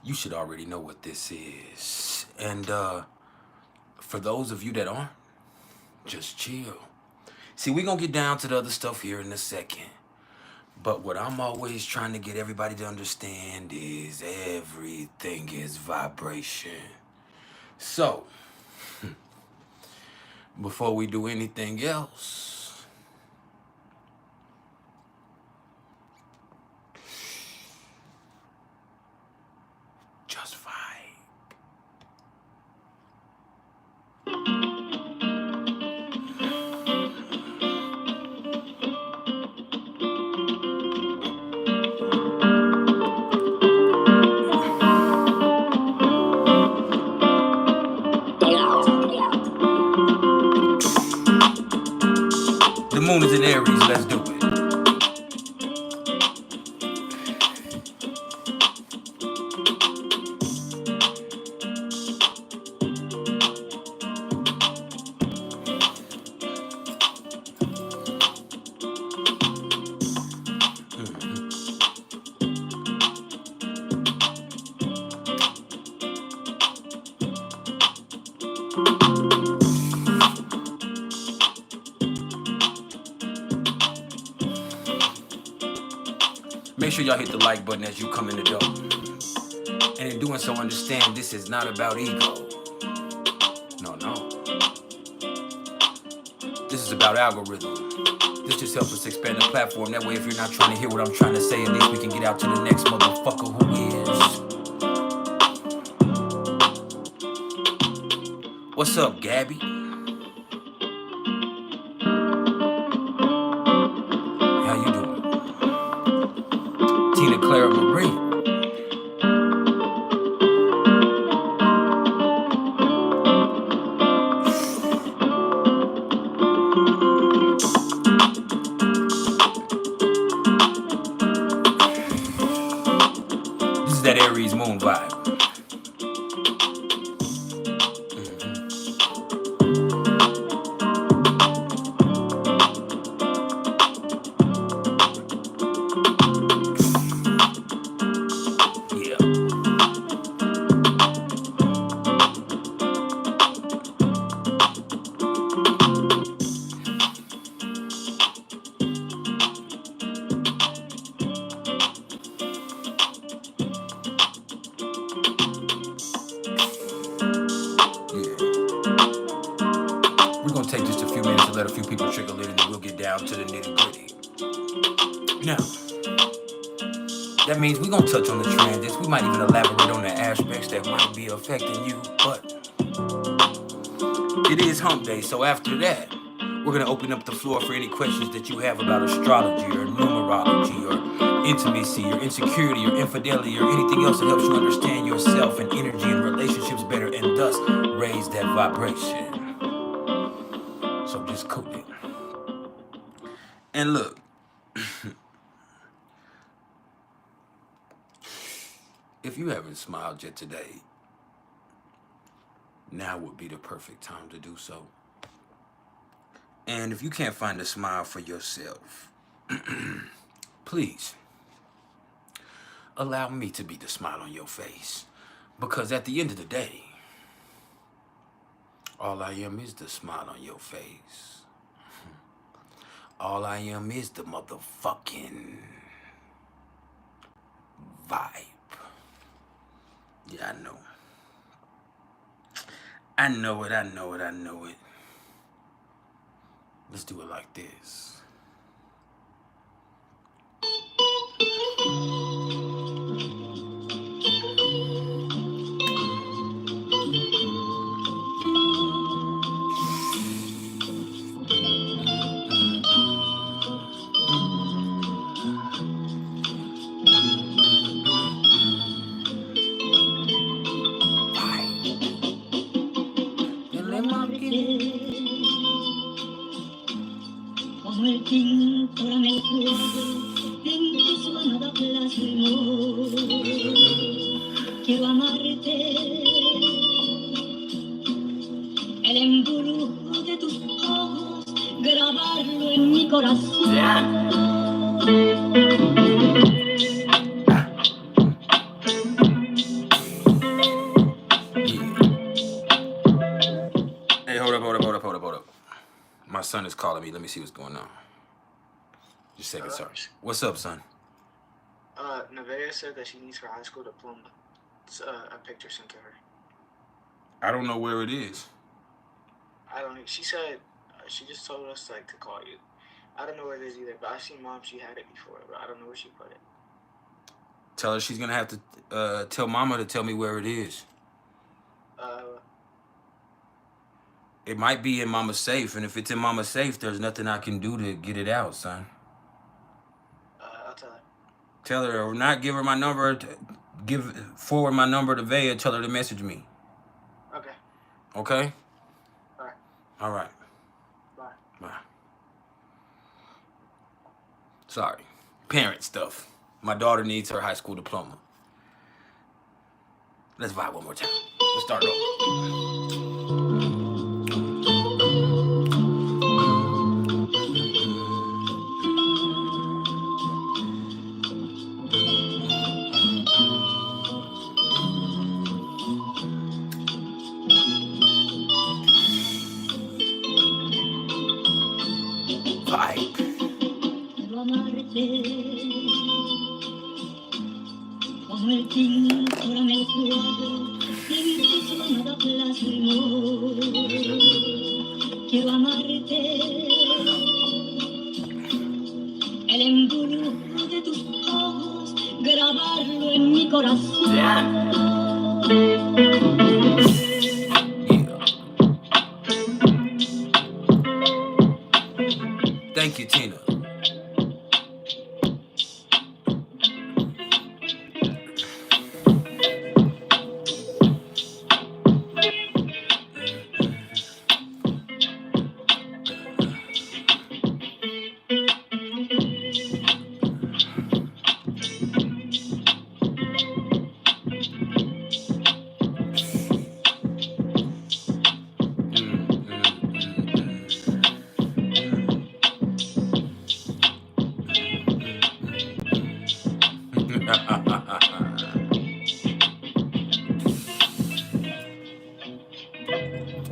you should already know what this is. And for those of you that aren't, just chill. See, we're going to get down to the other stuff here in a second. But what I'm always trying to get everybody to understand is everything is vibration. So, before we do anything else, just vibe. The moon is in Aries, let's do it. Make sure y'all hit the like button as you come in the door. And in doing so, understand this is not about ego. No. This is about algorithm. This just helps us expand the platform. That way, if you're not trying to hear what I'm trying to say, at least we can get out to the next motherfucker who is. What's up, Gabby? Clara Marie. This is that Aries moon vibe. That means we're going to touch on the transits. We might even elaborate on the aspects that might be affecting you. But it is hump day. So after that, we're going to open up the floor for any questions that you have about astrology or numerology or intimacy or insecurity or infidelity or anything else that helps you understand yourself and energy and relationships better and thus raise that vibration. So just cool it. And look. If you haven't smiled yet today, now would be the perfect time to do so. And if you can't find a smile for yourself, please allow me to be the smile on your face. Because at the end of the day, all I am is the smile on your face. All I am is the motherfucking vibe. Yeah, I know. I know it. Let's do it like this. Quiero amarte, el embrujo de tus ojos, grabarlo en mi corazón. son is calling me. Let me see what's going on. Just a second, sorry. What's up, son? Nevaeh said that she needs her high school diploma. It's a picture sent to her. I don't know where it is. I don't know. She said she just told us like to call you. I don't know where it is either, but I've seen Mom. She had it before, but I don't know where she put it. Tell her she's gonna have to tell Mama to tell me where it is. It might be in Mama's safe, and if it's in Mama's safe, there's nothing I can do to get it out, son. I'll tell her. Tell her, or not give her my number. Forward my number to Vea. Tell her to message me. Okay. Okay. All right. All right. Bye. Bye. Sorry, parent stuff. My daughter needs her high school diploma. Let's vibe one more time. Let's start over. Como el tinto en el cuadro de mi sonada plasmó. Quiero amarte, el embrujo de tus ojos, grabarlo en mi corazón. Thank you, Tina.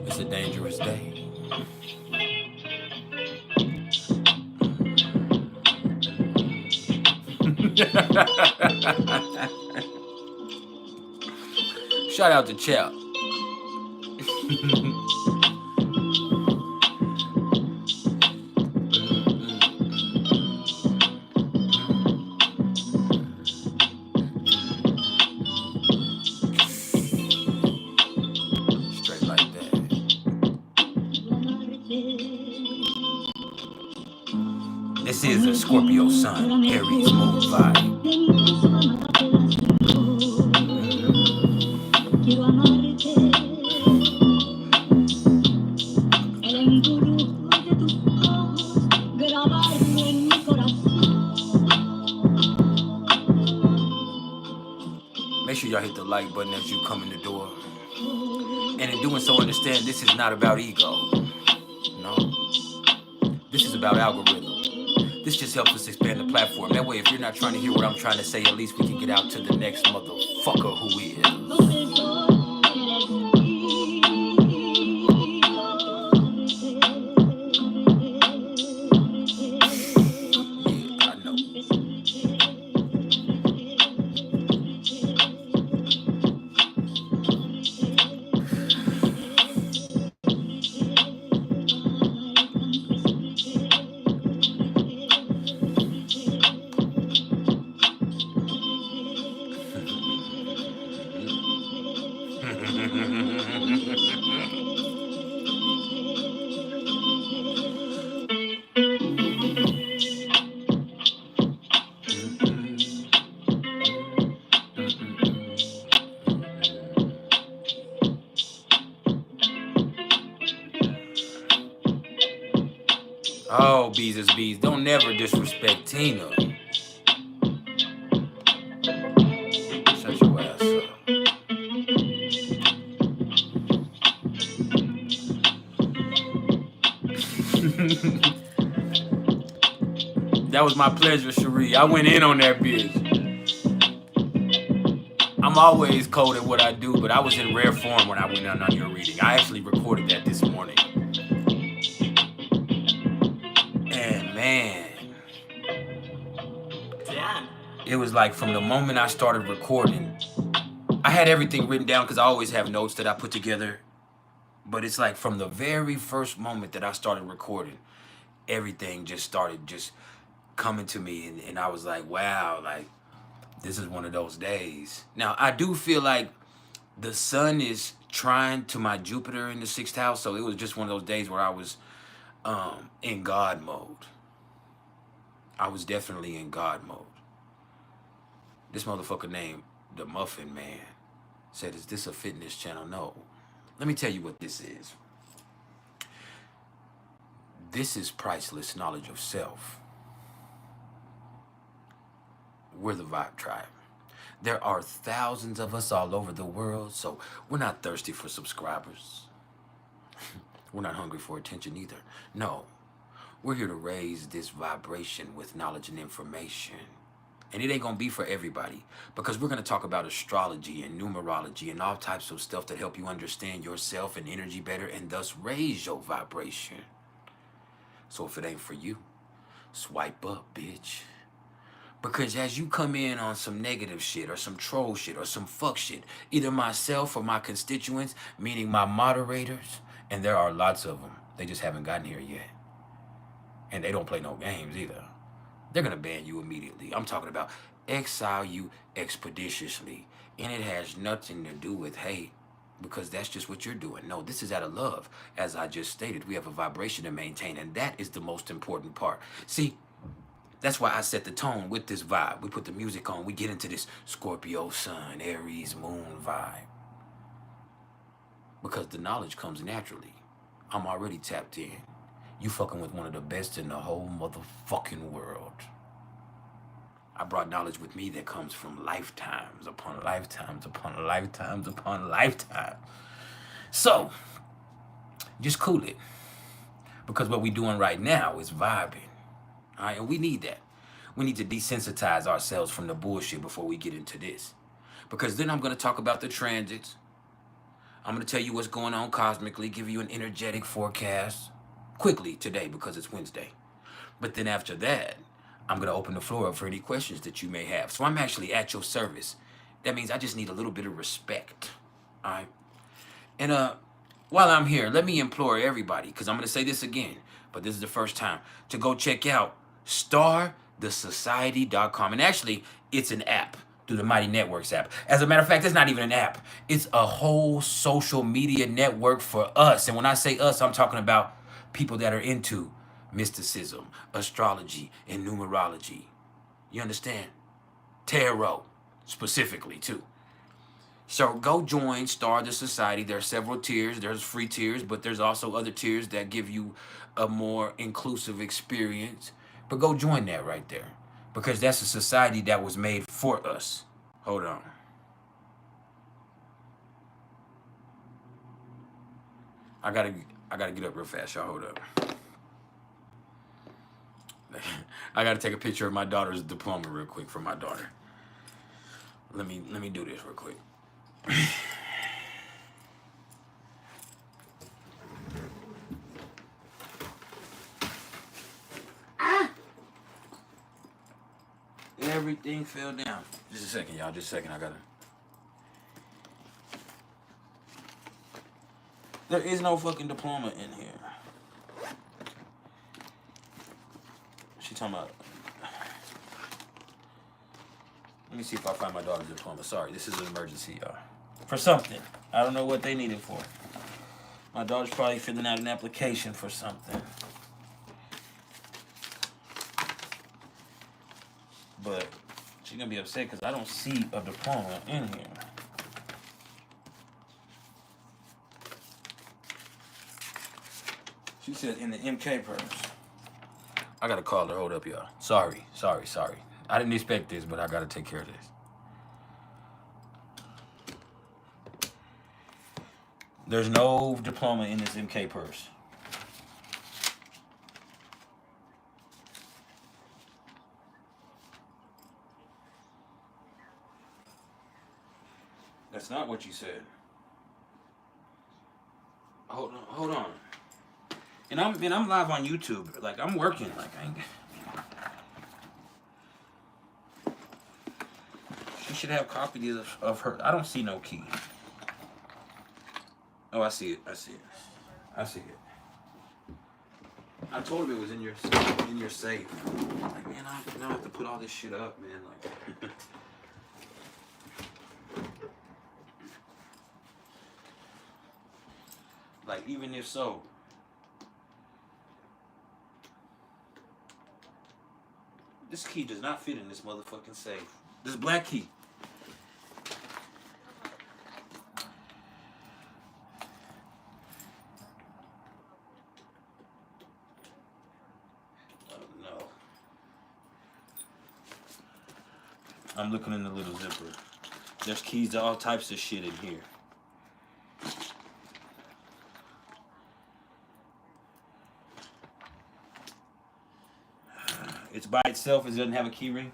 It's a dangerous day. Shout out to Chell. Straight like that. This is a Scorpio sun, Aries moon vibe. Make sure y'all hit the like button as you come in the door. And in doing so, understand this is not about ego. No. This is about algorithm. This just helps us expand the platform. That way, if you're not trying to hear what I'm trying to say, at least we can get out to the next motherfucker who is. Yeah, I know. Oh, bees is bees. Don't never disrespect Tina. Shut your ass up. That was my pleasure, Cherie. I went in on that bitch. I'm always cold at what I do, but I was in rare form when I went out on your reading. I actually recorded that this morning. man, it was like from the moment I started recording, I had everything written down because I always have notes that I put together. But it's like from the very first moment that I started recording, everything just started just coming to me. And I was like, wow, like, this is one of those days. Now, I do feel like the sun is trine to my Jupiter in the 6th house. So it was just one of those days where I was in God mode. I was definitely in God mode. This motherfucker named the Muffin Man said, is this a fitness channel? No. Let me tell you what this is. This is priceless knowledge of self. We're the Vibe Tribe. There are thousands of us all over the world, so we're not thirsty for subscribers. We're not hungry for attention either. No, we're here to raise this vibration with knowledge and information. And it ain't gonna be for everybody, because we're gonna talk about astrology and numerology and all types of stuff that help you understand yourself and energy better and thus raise your vibration. So if it ain't for you, swipe up, bitch. Because as you come in on some negative shit or some troll shit or some fuck shit, either myself or my constituents, meaning my moderators, and there are lots of them, they just haven't gotten here yet. And they don't play no games either. They're gonna ban you immediately. I'm talking about exile you expeditiously. And it has nothing to do with hate, because that's just what you're doing. No, this is out of love. As I just stated, we have a vibration to maintain, and that is the most important part. See, that's why I set the tone with this vibe. We put the music on. We get into this Scorpio, Sun, Aries, Moon vibe. Because the knowledge comes naturally. I'm already tapped in. You fucking with one of the best in the whole motherfucking world. I brought knowledge with me that comes from lifetimes upon lifetimes upon lifetimes upon lifetimes. So, just cool it. Because what we're doing right now is vibing. All right, and we need that. We need to desensitize ourselves from the bullshit before we get into this. Because then I'm going to talk about the transits. I'm going to tell you what's going on cosmically, give you an energetic forecast quickly today because it's Wednesday. But then after that, I'm going to open the floor up for any questions that you may have. So I'm actually at your service. That means I just need a little bit of respect. All right. And while I'm here, let me implore everybody, because I'm going to say this again, but this is the first time, to go check out StarTheSociety.com. And actually, it's an app through the Mighty Networks app. As a matter of fact, it's not even an app. It's a whole social media network for us. And when I say us, I'm talking about people that are into mysticism, astrology, and numerology. You understand? Tarot, specifically, too. So go join Star the Society. There are several tiers. There's free tiers, but there's also other tiers that give you a more inclusive experience. But go join that right there, because that's a society that was made for us. Hold on. I gotta get up real fast, y'all. Hold up. I gotta take a picture of my daughter's diploma real quick for my daughter. Let me do this real quick. Everything fell down. Just a second, y'all. Just a second. I gotta. There is no fucking diploma in here. She talking about. Let me see if I find my daughter's diploma. Sorry, this is an emergency, y'all. For something. I don't know what they need it for. My daughter's probably filling out an application for something. But she's gonna be upset because I don't see a diploma in here. She said in the MK purse. I gotta call her. Hold up, y'all. Sorry. I didn't expect this, but I gotta take care of this. There's no diploma in this MK purse. That's not what you said. Hold on. And I'm live on YouTube. Like I'm working. Like I ain't. She should have copies of her. I don't see no key. Oh, I see it. I see it. I see it. I told him it was in your safe. Like, man, I have to put all this shit up, man. Like, like even if so, this key does not fit in this motherfucking safe. This black key. I'm looking in the little zipper. There's keys to all types of shit in here. It's by itself. It doesn't have a key ring.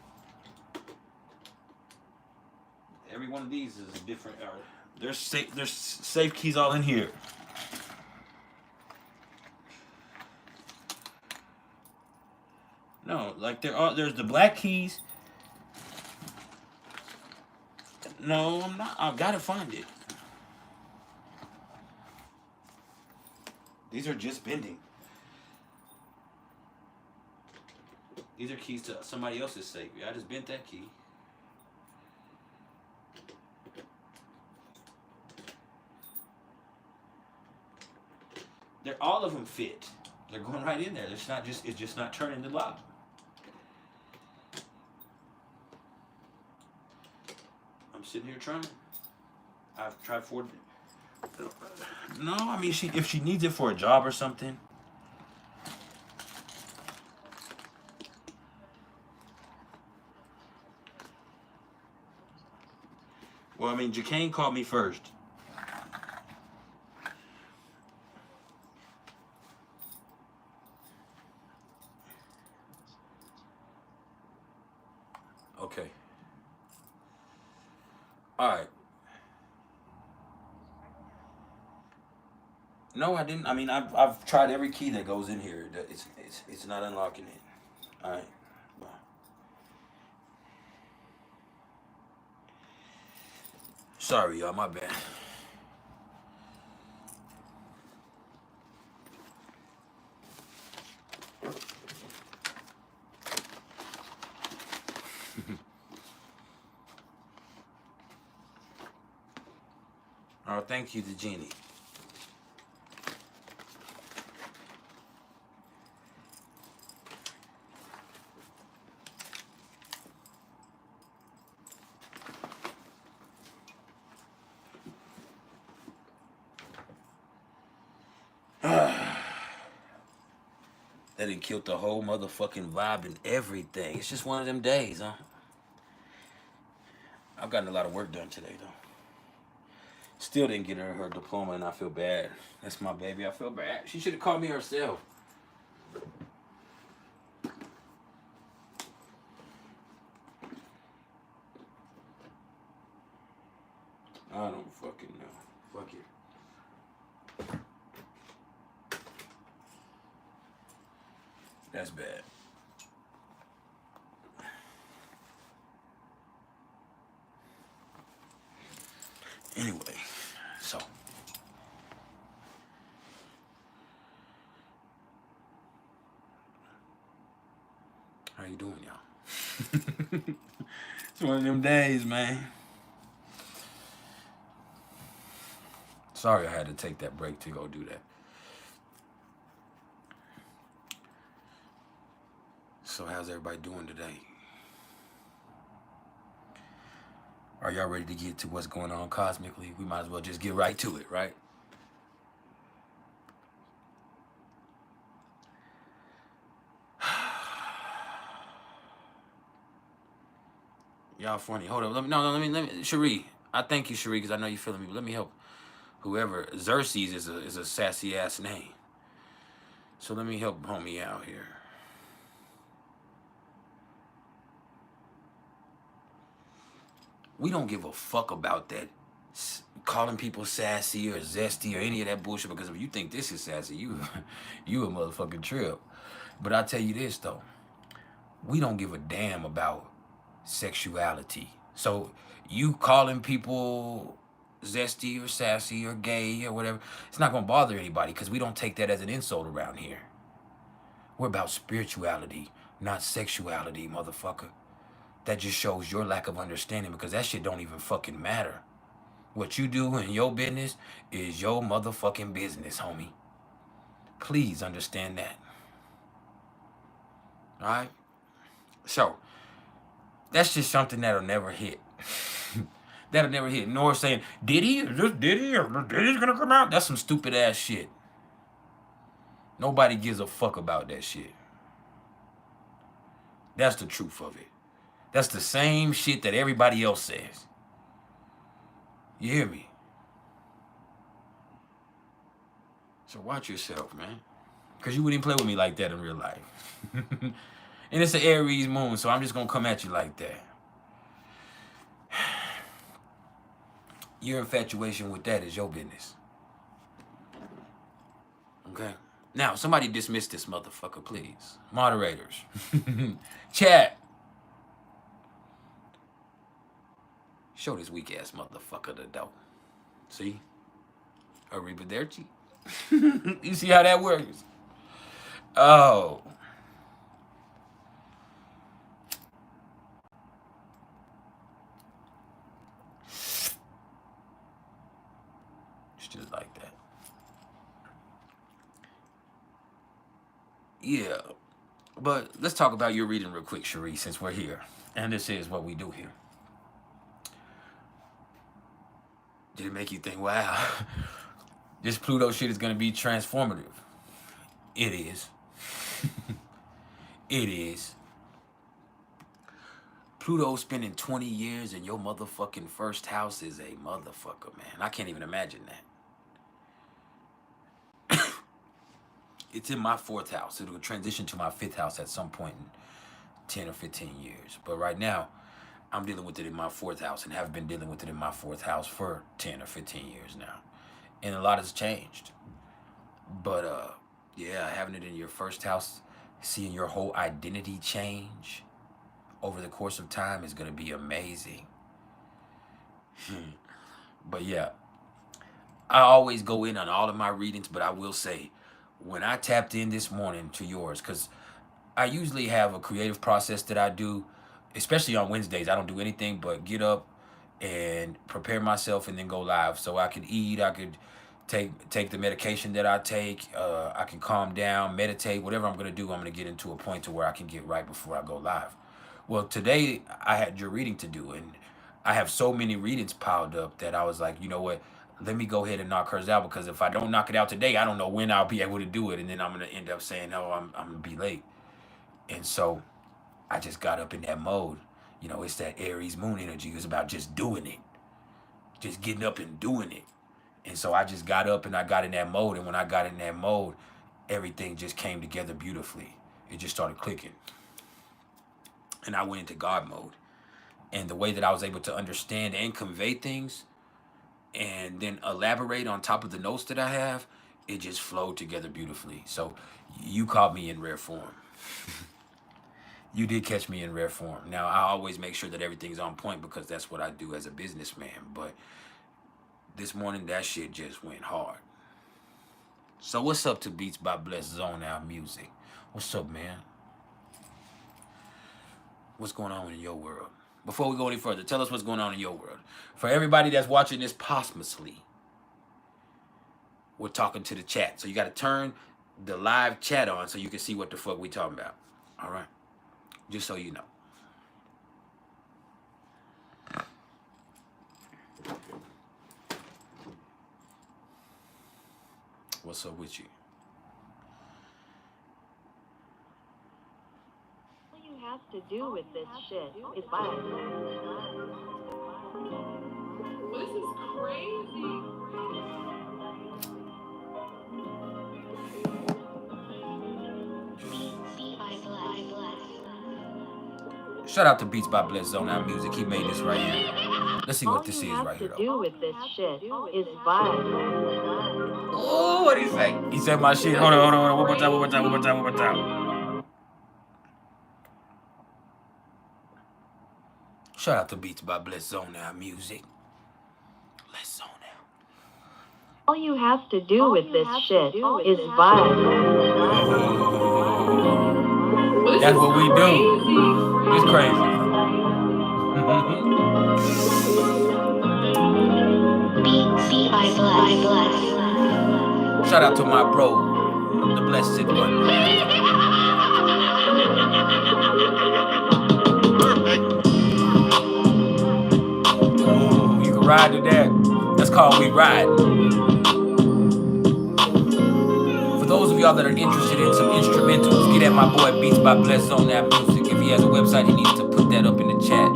Every one of these is different. There's safe keys all in here. No, like there's the black keys. No, I'm not. I've got to find it. These are just bending. These are keys to somebody else's safe. I just bent that key. All of them fit. They're going right in there. It's just not turning the lock. I'm sitting here trying. I've tried for. No, I mean if she needs it for a job or something. Well, I mean, Jacane called me first. Okay. All right. No, I didn't. I mean, I've tried every key that goes in here. It's not unlocking it. All right. Well. Sorry, y'all. My bad. Oh, thank you, the genie. That done killed the whole motherfucking vibe and everything. It's just one of them days, huh? I've gotten a lot of work done today, though. Still didn't get her diploma, and I feel bad. That's my baby. I feel bad. She should have called me herself. I don't fucking know. Fuck it. That's bad. Anyway, so. How you doing, y'all? It's one of them days, man. Sorry I had to take that break to go do that. So how's everybody doing today? Are y'all ready to get to what's going on cosmically? We might as well just get right to it, right? Y'all funny. Hold up. Let me. Cherie, I thank you, Cherie, because I know you feeling me. But let me help. Whoever Xerxes is a sassy ass name. So let me help homie out here. We don't give a fuck about that calling people sassy or zesty or any of that bullshit, because if you think this is sassy, you a motherfucking trip. But I'll tell you this though, we don't give a damn about sexuality. So you calling people zesty or sassy or gay or whatever, it's not gonna bother anybody, because we don't take that as an insult around here. We're about spirituality, not sexuality, motherfucker. That just shows your lack of understanding, because that shit don't even fucking matter. What you do in your business is your motherfucking business, homie. Please understand that. All right? So, that's just something that'll never hit. That'll never hit. Nor saying, did he? Is this Diddy? Or Diddy's gonna come out? That's some stupid ass shit. Nobody gives a fuck about that shit. That's the truth of it. That's the same shit that everybody else says. You hear me? So watch yourself, man. Because you wouldn't play with me like that in real life. And it's an Aries moon, so I'm just going to come at you like that. Your infatuation with that is your business. Okay? Now, somebody dismiss this motherfucker, please. Moderators. Chat. Show this weak ass motherfucker the dough. See? Arrivederci. You see how that works? Oh. It's just like that. Yeah. But let's talk about your reading real quick, Cherie, since we're here. And this is what we do here. Did it make you think, wow, this Pluto shit is going to be transformative? It is. It is. Pluto spending 20 years in your motherfucking first house is a motherfucker, man. I can't even imagine that. It's in my 4th house. It'll transition to my 5th house at some point in 10 or 15 years. But right now, I'm dealing with it in my 4th house and have been dealing with it in my 4th house for 10 or 15 years now. And a lot has changed. But, yeah, having it in your 1st house, seeing your whole identity change over the course of time is going to be amazing. But, yeah, I always go in on all of my readings, but I will say, when I tapped in this morning to yours, because I usually have a creative process that I do, especially on Wednesdays. I don't do anything but get up and prepare myself and then go live. So I could eat, I could take the medication that I take, I can calm down, meditate, whatever I'm going to do, I'm going to get into a point to where I can get right before I go live. Well, today I had your reading to do, and I have so many readings piled up that I was like, you know what, let me go ahead and knock hers out, because if I don't knock it out today, I don't know when I'll be able to do it, and then I'm going to end up saying, oh, I'm going to be late. And so I just got up in that mode. You know, it's that Aries moon energy. It's about just doing it. Just getting up and doing it. And so I just got up and I got in that mode. And when I got in that mode, everything just came together beautifully. It just started clicking. And I went into God mode. And the way that I was able to understand and convey things and then elaborate on top of the notes that I have, it just flowed together beautifully. So you caught me in rare form. You did catch me in rare form. Now, I always make sure that everything's on point, because that's what I do as a businessman. But this morning, that shit just went hard. So what's up to Beats by Bless Zone Out Music? What's up, man? What's going on in your world? Before we go any further, tell us what's going on in your world. For everybody that's watching this posthumously, we're talking to the chat. So you got to turn the live chat on so you can see what the fuck we talking about. All right? Just so you know. What's up with you? All you have to do with this shit is buy it. This is crazy. Shout out to Beats by Bless Zone Out Music. He made this right here. Let's see All what this you is have right to here, though. do with this shit is vibe. Oh, what do you say? He said my shit. Hold on. One more time. Shout out to Beats by Bless Zone Now Music. Let's zone out. All you have to do with this shit is vibe. That's what we do. It's crazy. Shout out to my bro, the blessed one. Ooh, you can ride to that. That's called We Ride. For those of y'all that are interested in some instrumentals, get at my boy Beats by Bless Zone That Music. If he has a website, he needs to put that up in the chat.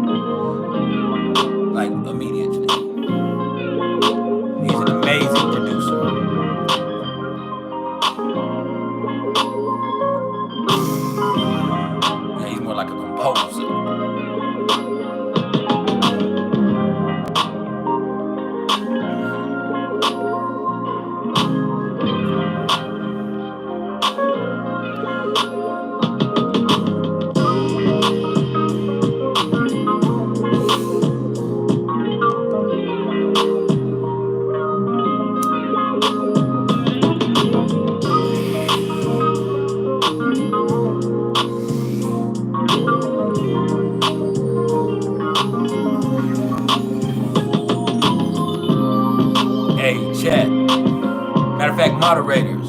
Like immediately. He's an amazing producer. Yeah, he's more like a composer. Hey, chat. Matter of fact, moderators.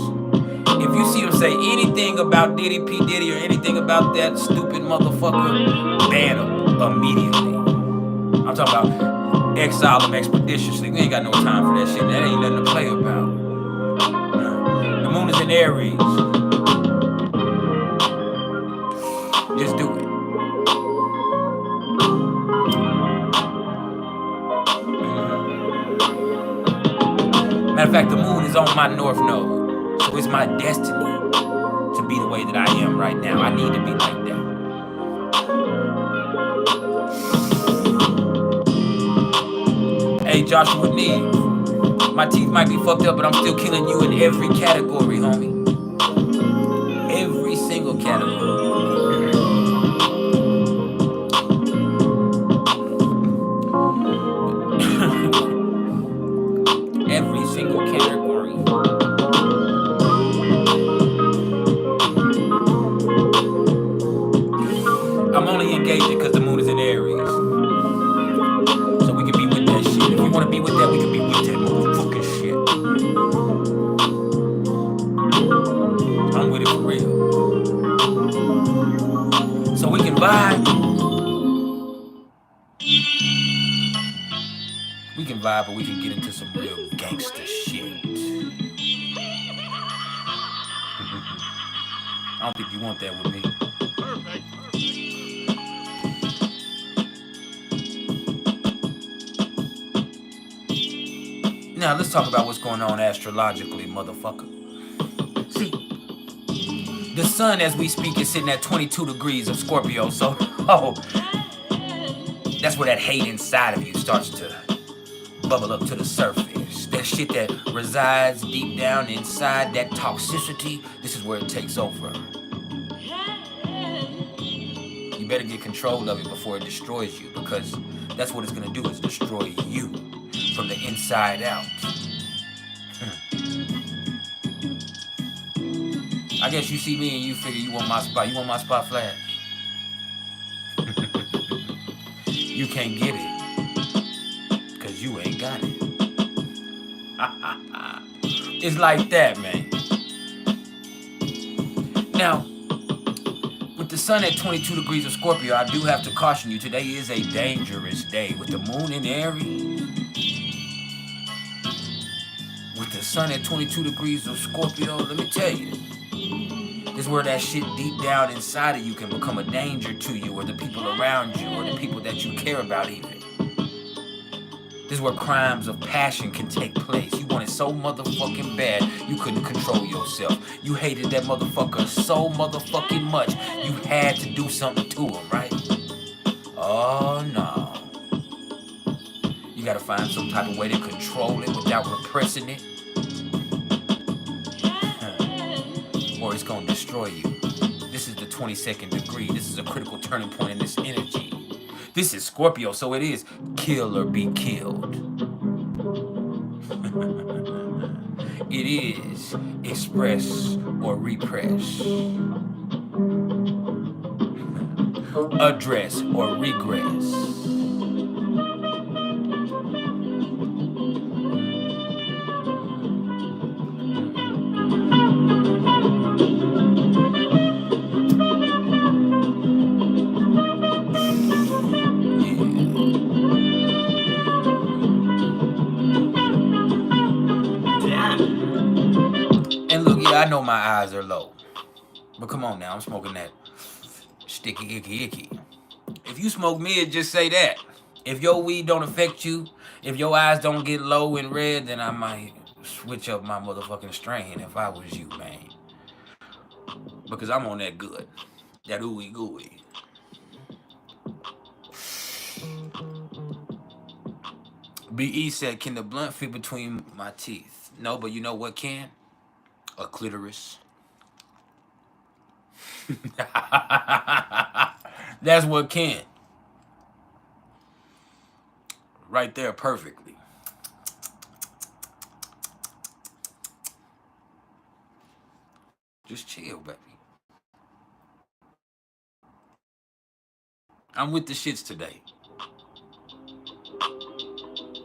If you see him say anything about Diddy, P. Diddy, or anything about that stupid motherfucker, ban him immediately. I'm talking about exile him expeditiously. We ain't got no time for that shit. That ain't nothing to play about. The moon is in Aries. Just do it. Matter of fact, the moon is on my north node. So it's my destiny to be the way that I am right now. I need to be like that. Hey, Joshua Neve. My teeth might be fucked up, but I'm still killing you in every category, homie. Every single category. Every single category. I'm only engaging because the moon is in Aries. So we can be with that shit. If you want to be with that, we can be with that motherfucking shit. I'm with it for real. So we can vibe. We can vibe, but we can get into some real gangster shit. I don't think you want that with me. Perfect. Now let's talk about what's going on astrologically, motherfucker. See, the sun as we speak is sitting at 22 degrees of Scorpio, so that's where that hate inside of you starts to bubble up to the surface. That shit that resides deep down inside, that toxicity, this is where it takes over. You better get control of it before it destroys you, because that's what it's gonna do, is destroy you from the inside out. I guess you see me and you figure you want my spot. You want my spot, Flash? You can't get it, because you ain't got it. It's like that, man. Now, with the sun at 22 degrees of Scorpio, I do have to caution you, today is a dangerous day. With the moon in Aries, with the sun at 22 degrees of Scorpio, let me tell you, this is where that shit deep down inside of you can become a danger to you, or the people around you, or the people that you care about even. This is where crimes of passion can take place. You want it so motherfucking bad, you couldn't control yourself. You hated that motherfucker so motherfucking much, you had to do something to him, right? Oh, no. gotta find some type of way to control it without repressing it, or it's gonna destroy you. This is the 22nd degree. This is a critical turning point in this energy. This is Scorpio, so it is kill or be killed. It is express or repress. Address or regress. I know my eyes are low, but come on now, I'm smoking that sticky icky. If you smoke mid, just say that. If your weed don't affect you, if your eyes don't get low and red, then I might switch up my motherfucking strain if I was you, man. Because I'm on that good, that ooey gooey. BE said, can the blunt fit between my teeth? No, but you know what can? A clitoris. That's what can. Right there perfectly. Just chill, baby. I'm with the shits today.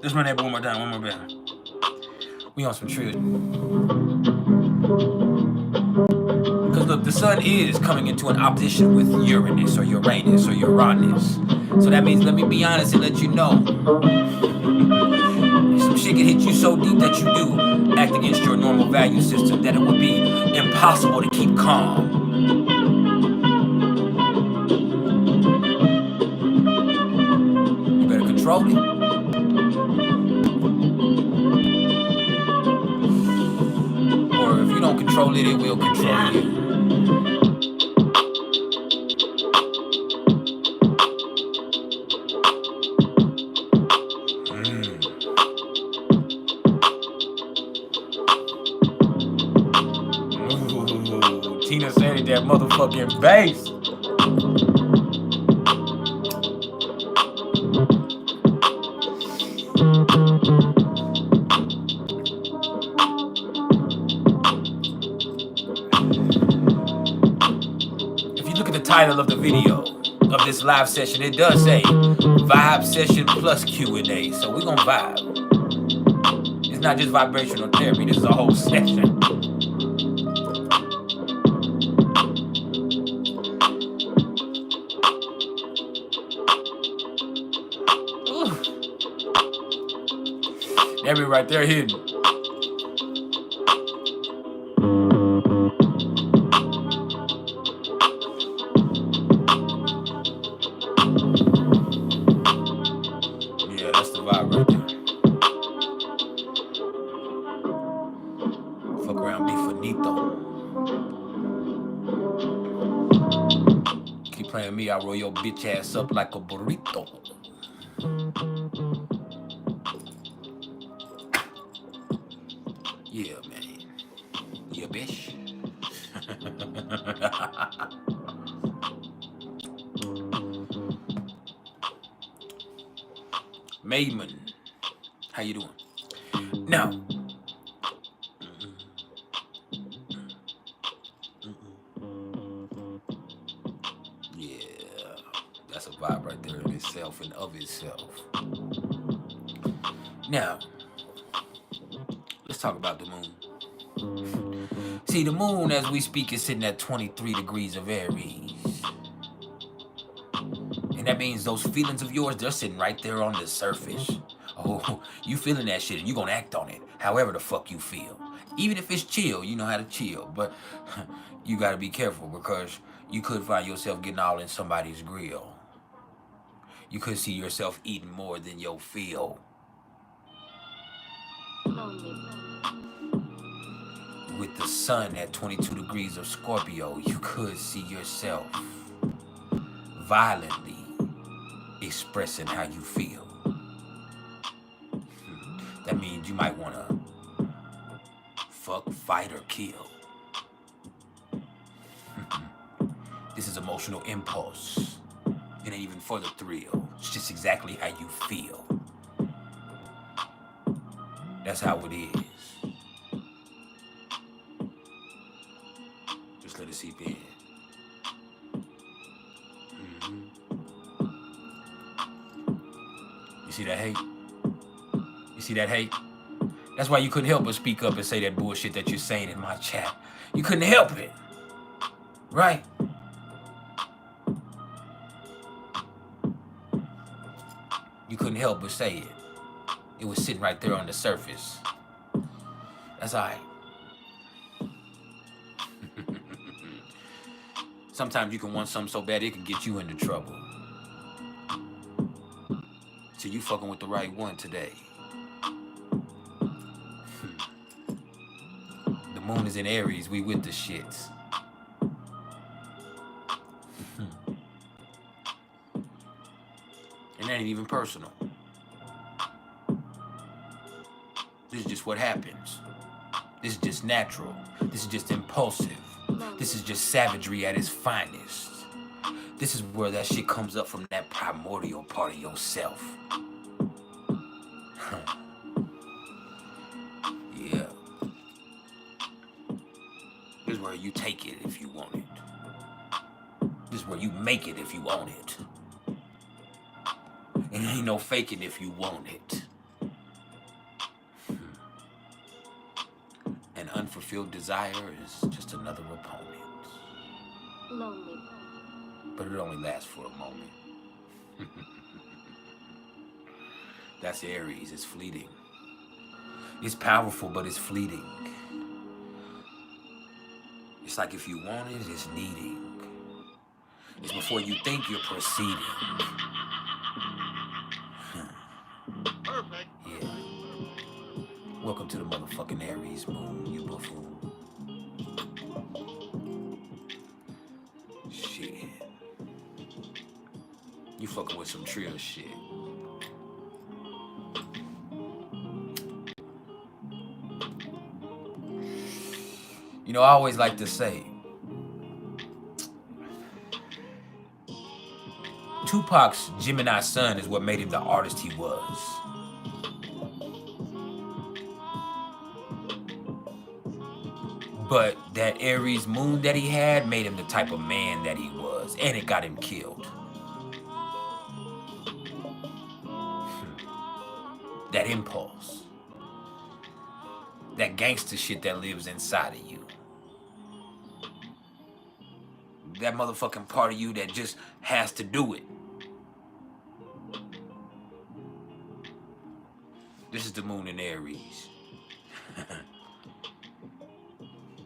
Let's run that one more time, one more better. We on some truth. Because look, the sun is coming into an opposition with Uranus or Uranus or Uranus. So that means, let me be honest and let you know, some shit can hit you so deep that you do act against your normal value system that it would be impossible to keep calm. You better control it. Or if you don't control it, it will control you. Tina said it, that motherfucking bass. If you look at the title of the video of this live session, it does say vibe session plus Q&A. So we're gonna vibe. It's not just vibrational therapy, this is a whole session. That be right there hidden. Yeah, that's the vibe right there. Fuck around, be finito. Keep playing me, I roll your bitch ass up like a burrito. Yeah, man. Yeah, bitch. Mayman, how you doing? Now, yeah, that's a vibe right there in itself and of itself. Now, let's talk about the moon. See, the moon, as we speak, is sitting at 23 degrees of Aries. And that means those feelings of yours, they're sitting right there on the surface. Oh, you feeling that shit and you gonna act on it however the fuck you feel. Even if it's chill, you know how to chill. But you gotta be careful because you could find yourself getting all in somebody's grill. You could see yourself eating more than you'll feel. With the sun at 22 degrees of Scorpio, you could see yourself violently expressing how you feel. you might want to fuck, fight, or kill. This is emotional impulse. It ain't even for the thrill. It's just exactly how you feel. That's how it is. Just let it seep in. You see that hate? You see that hate? That's why you couldn't help but speak up and say that bullshit that you're saying in my chat. You couldn't help it. Right? You couldn't help but say it. It was sitting right there on the surface. That's all right. Sometimes you can want something so bad it can get you into trouble. So you fucking with the right one today. The moon is in Aries. We with the shits. And that ain't even personal. This is just what happens. This is just natural. This is just impulsive. This is just savagery at its finest. This is where that shit comes up from that primordial part of yourself. Yeah. This is where you take it if you want it. This is where you make it if you want it. And ain't no faking if you want it. An unfulfilled desire is just another opponent. Lonely. But it only lasts for a moment. That's Aries. It's fleeting. It's powerful, but it's fleeting. It's like if you want it, it's needing. It's before you think, you're proceeding. Perfect. Yeah. Welcome to the motherfucking Aries moon, you buffoon. Shit. You fucking with some trill shit. You know, I always like to say, Tupac's Gemini sun is what made him the artist he was. But that Aries moon that he had made him the type of man that he was, and it got him killed. That impulse. That gangster shit that lives inside of you. That motherfucking part of you that just has to do it. This is the moon in Aries.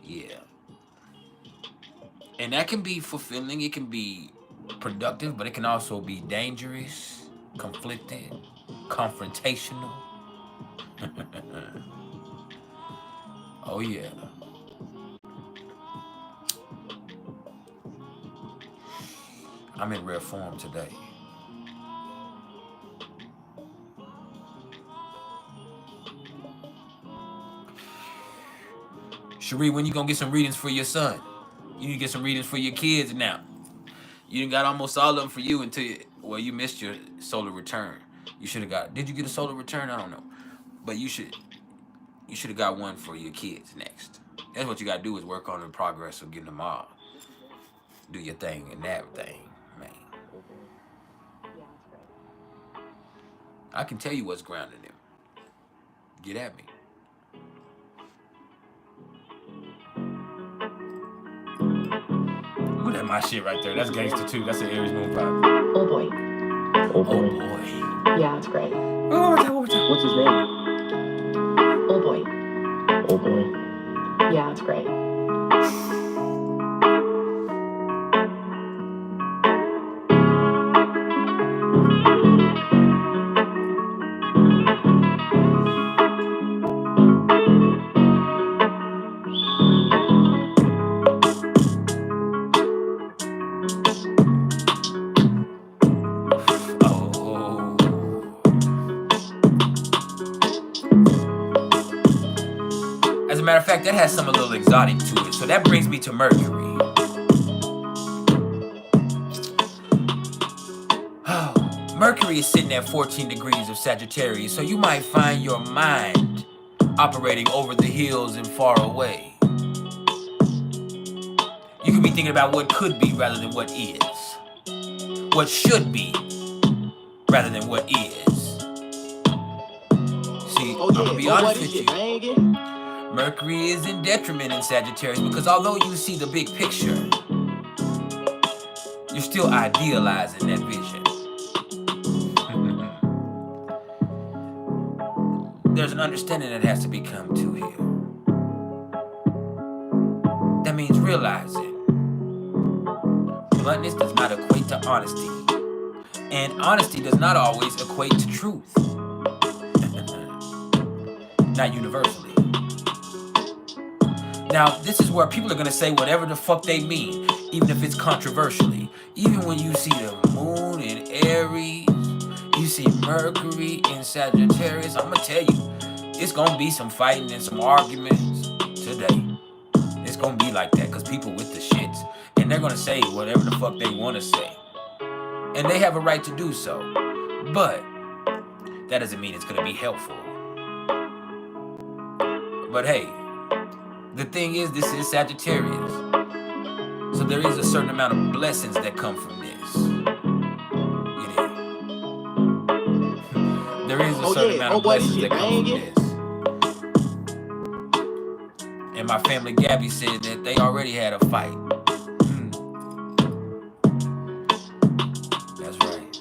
Yeah. And that can be fulfilling, it can be productive, but it can also be dangerous, conflicted, confrontational. Oh yeah. I'm in rare form today. Cherie, when you gonna get some readings for your son? You need to get some readings for your kids now. You done got almost all of them for you until you missed your solar return. You should have got. Did you get a solar return? I don't know, but you should have got one for your kids next. That's what you gotta do, is work on the progress of getting them all. Do your thing and everything, man. I can tell you what's grounding him. Get at me. Look at my shit right there. That's gangster too. That's an Aries moon vibe. Oh boy. Oh boy. Yeah, it's great. Oh, what's What's his name? Oh boy. Oh boy. Yeah, it's great. matter of fact, that has some a little exotic to it. So that brings me to Mercury. Mercury is sitting at 14 degrees of Sagittarius, so you might find your mind operating over the hills and far away. You could be thinking about what could be rather than what is. What should be rather than what is. See, I'm gonna be honest with you. Mercury is in detriment in Sagittarius because although you see the big picture, you're still idealizing that vision. There's an understanding that has to be come to here. That means realizing bluntness does not equate to honesty. And honesty does not always equate to truth. Not universally. Now, this is where people are going to say whatever the fuck they mean, even if it's controversially. Even when you see the moon in Aries, you see Mercury in Sagittarius, I'm going to tell you, it's going to be some fighting and some arguments today. It's going to be like that because people with the shits. And they're going to say whatever the fuck they want to say. And they have a right to do so. But that doesn't mean it's going to be helpful. But hey, the thing is, this is Sagittarius. So there is a certain amount of blessings that come from this. You know? There is a certain amount of blessings that come from this. And my family Gabby said that they already had a fight. That's right.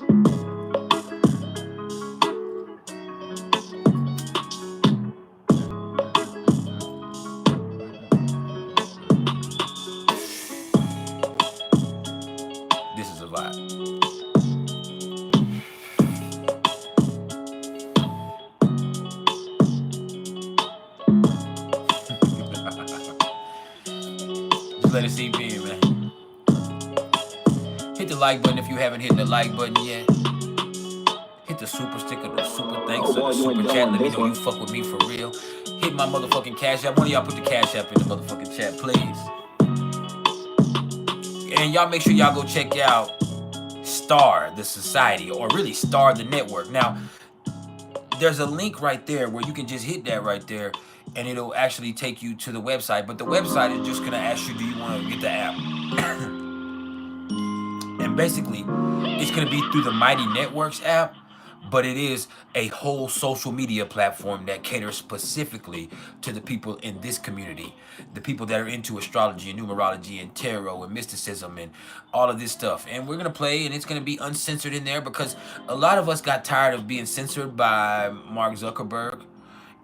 This is a vibe. Let it seep in, man. Hit the like button if you haven't hit the like button yet. Hit the super sticker, the super thanks, or the super chat. Let me know you fuck with me for real. Hit my motherfucking Cash App. One of y'all put the Cash App in the motherfucking chat, please. And y'all make sure y'all go check out Star the Society, or really Star the Network. Now, there's a link right there where you can just hit that right there and it'll actually take you to the website. But the website is just gonna ask you, do you want to get the app? And basically, it's gonna be through the Mighty Networks app, but it is a whole social media platform that caters specifically to the people in this community, the people that are into astrology and numerology and tarot and mysticism and all of this stuff. And we're gonna play, and it's gonna be uncensored in there because a lot of us got tired of being censored by Mark Zuckerberg.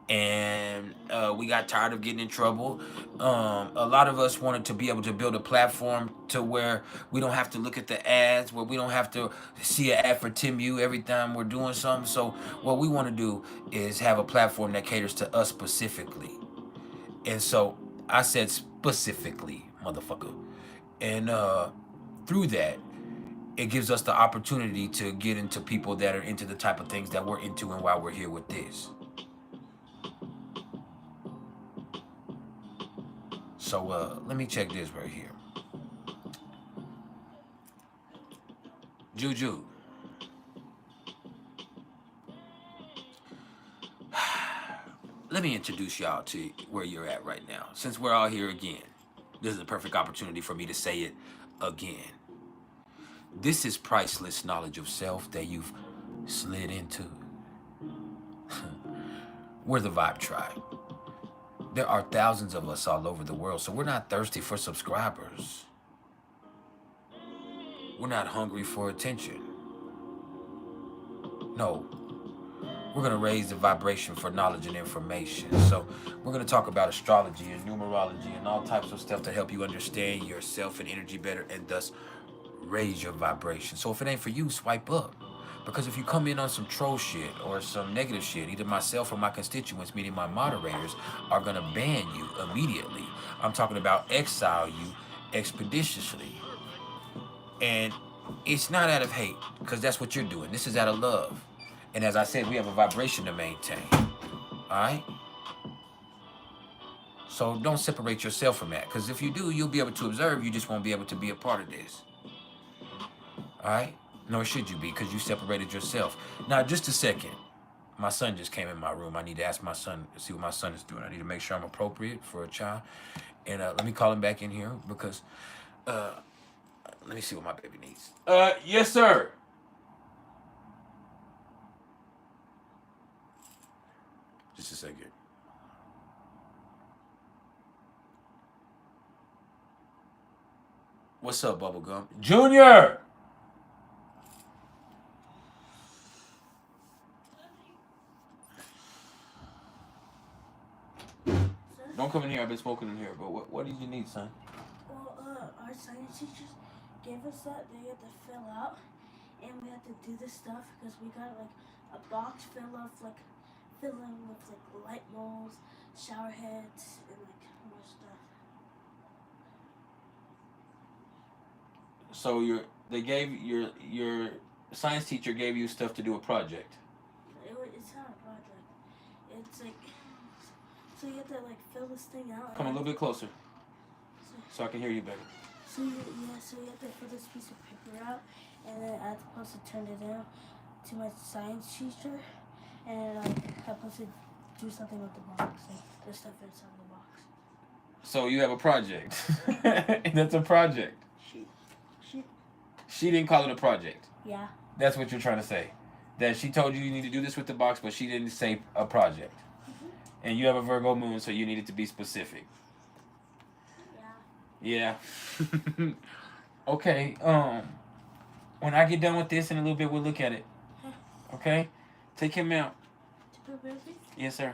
And we got tired of getting in trouble. A lot of us wanted to be able to build a platform to where we don't have to look at the ads, where we don't have to see an ad for Timu every time we're doing something. So what we want to do is have a platform that caters to us specifically. And so I said specifically, motherfucker. And through that, it gives us the opportunity to get into people that are into the type of things that we're into and why we're here with this. So let me check this right here. Juju. Let me introduce y'all to where you're at right now. Since we're all here again, this is a perfect opportunity for me to say it again. This is priceless knowledge of self that you've slid into. We're the ViBe Tribe. There are thousands of us all over the world, so we're not thirsty for subscribers. We're not hungry for attention. No, we're going to raise the vibration for knowledge and information. So we're going to talk about astrology and numerology and all types of stuff to help you understand yourself and energy better and thus raise your vibration. So if it ain't for you, swipe up. Because if you come in on some troll shit or some negative shit, either myself or my constituents, meaning my moderators, are going to ban you immediately. I'm talking about exile you expeditiously. And it's not out of hate, because that's what you're doing. This is out of love. And as I said, we have a vibration to maintain. All right? So don't separate yourself from that, because if you do, you'll be able to observe. You just won't be able to be a part of this. All right? Nor should you be, because you separated yourself. Now, just a second. My son just came in my room. I need to ask my son, see what my son is doing. I need to make sure I'm appropriate for a child. And let me call him back in here, because let me see what my baby needs. Yes, sir. Just a second. What's up, Bubblegum? Junior! Don't come in here. I've been smoking in here. But what do you need, son? Well, our science teachers gave us that they had to fill out, and we had to do this stuff because we got like a box filling with like light bulbs, shower heads, and like more stuff. So your science teacher gave you stuff to do a project. It's not a project. It's like, so you have to like fill this thing out. Come a little bit closer, so I can hear you better. So you have to fill this piece of paper out, and then I'm supposed to turn it in to my science teacher, and I'm supposed to do something with the box, like the stuff inside the box. So you have a project. That's a project. She didn't call it a project. Yeah. That's what you're trying to say. That she told you need to do this with the box, but she didn't say a project. Mm-hmm. And you have a Virgo moon, so you needed to be specific. Yeah. Okay. When I get done with this in a little bit, we'll look at it. Okay? Take him out. Yes, sir.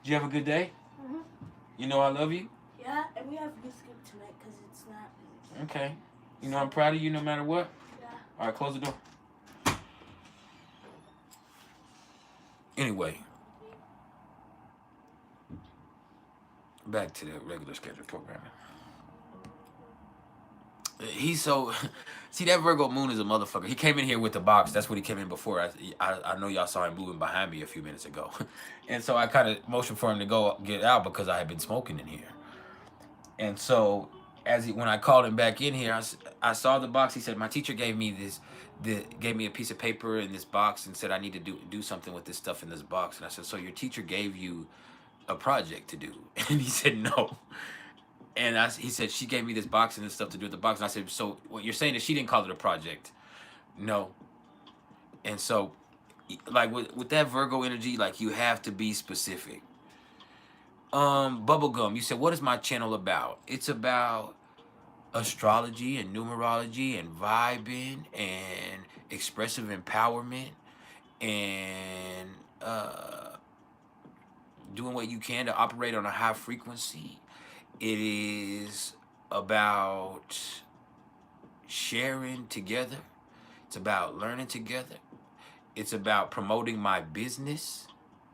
Did you have a good day? Mm-hmm. You know I love you? Yeah, and we have biscuit tonight because it's not. Okay. You know I'm proud of you no matter what? Yeah. All right, close the door. Anyway. Back to the regular scheduled programming. He's so... See, that Virgo moon is a motherfucker. He came in here with the box. That's what he came in before. I know y'all saw him moving behind me a few minutes ago. And so I kind of motioned for him to go get out because I had been smoking in here. And so when I called him back in here, I saw the box. He said, my teacher gave me gave me a piece of paper in this box and said I need to do something with this stuff in this box. And I said, so your teacher gave you a project to do? And he said, no. And he said, she gave me this box and this stuff to do with the box. And I said, so what you're saying is she didn't call it a project? No. And so, like, with that Virgo energy, like, you have to be specific. Bubblegum, you said, what is my channel about? It's about astrology and numerology and ViBe and expressive empowerment and doing what you can to operate on a high frequency. It is about sharing together. It's about learning together. It's about promoting my business,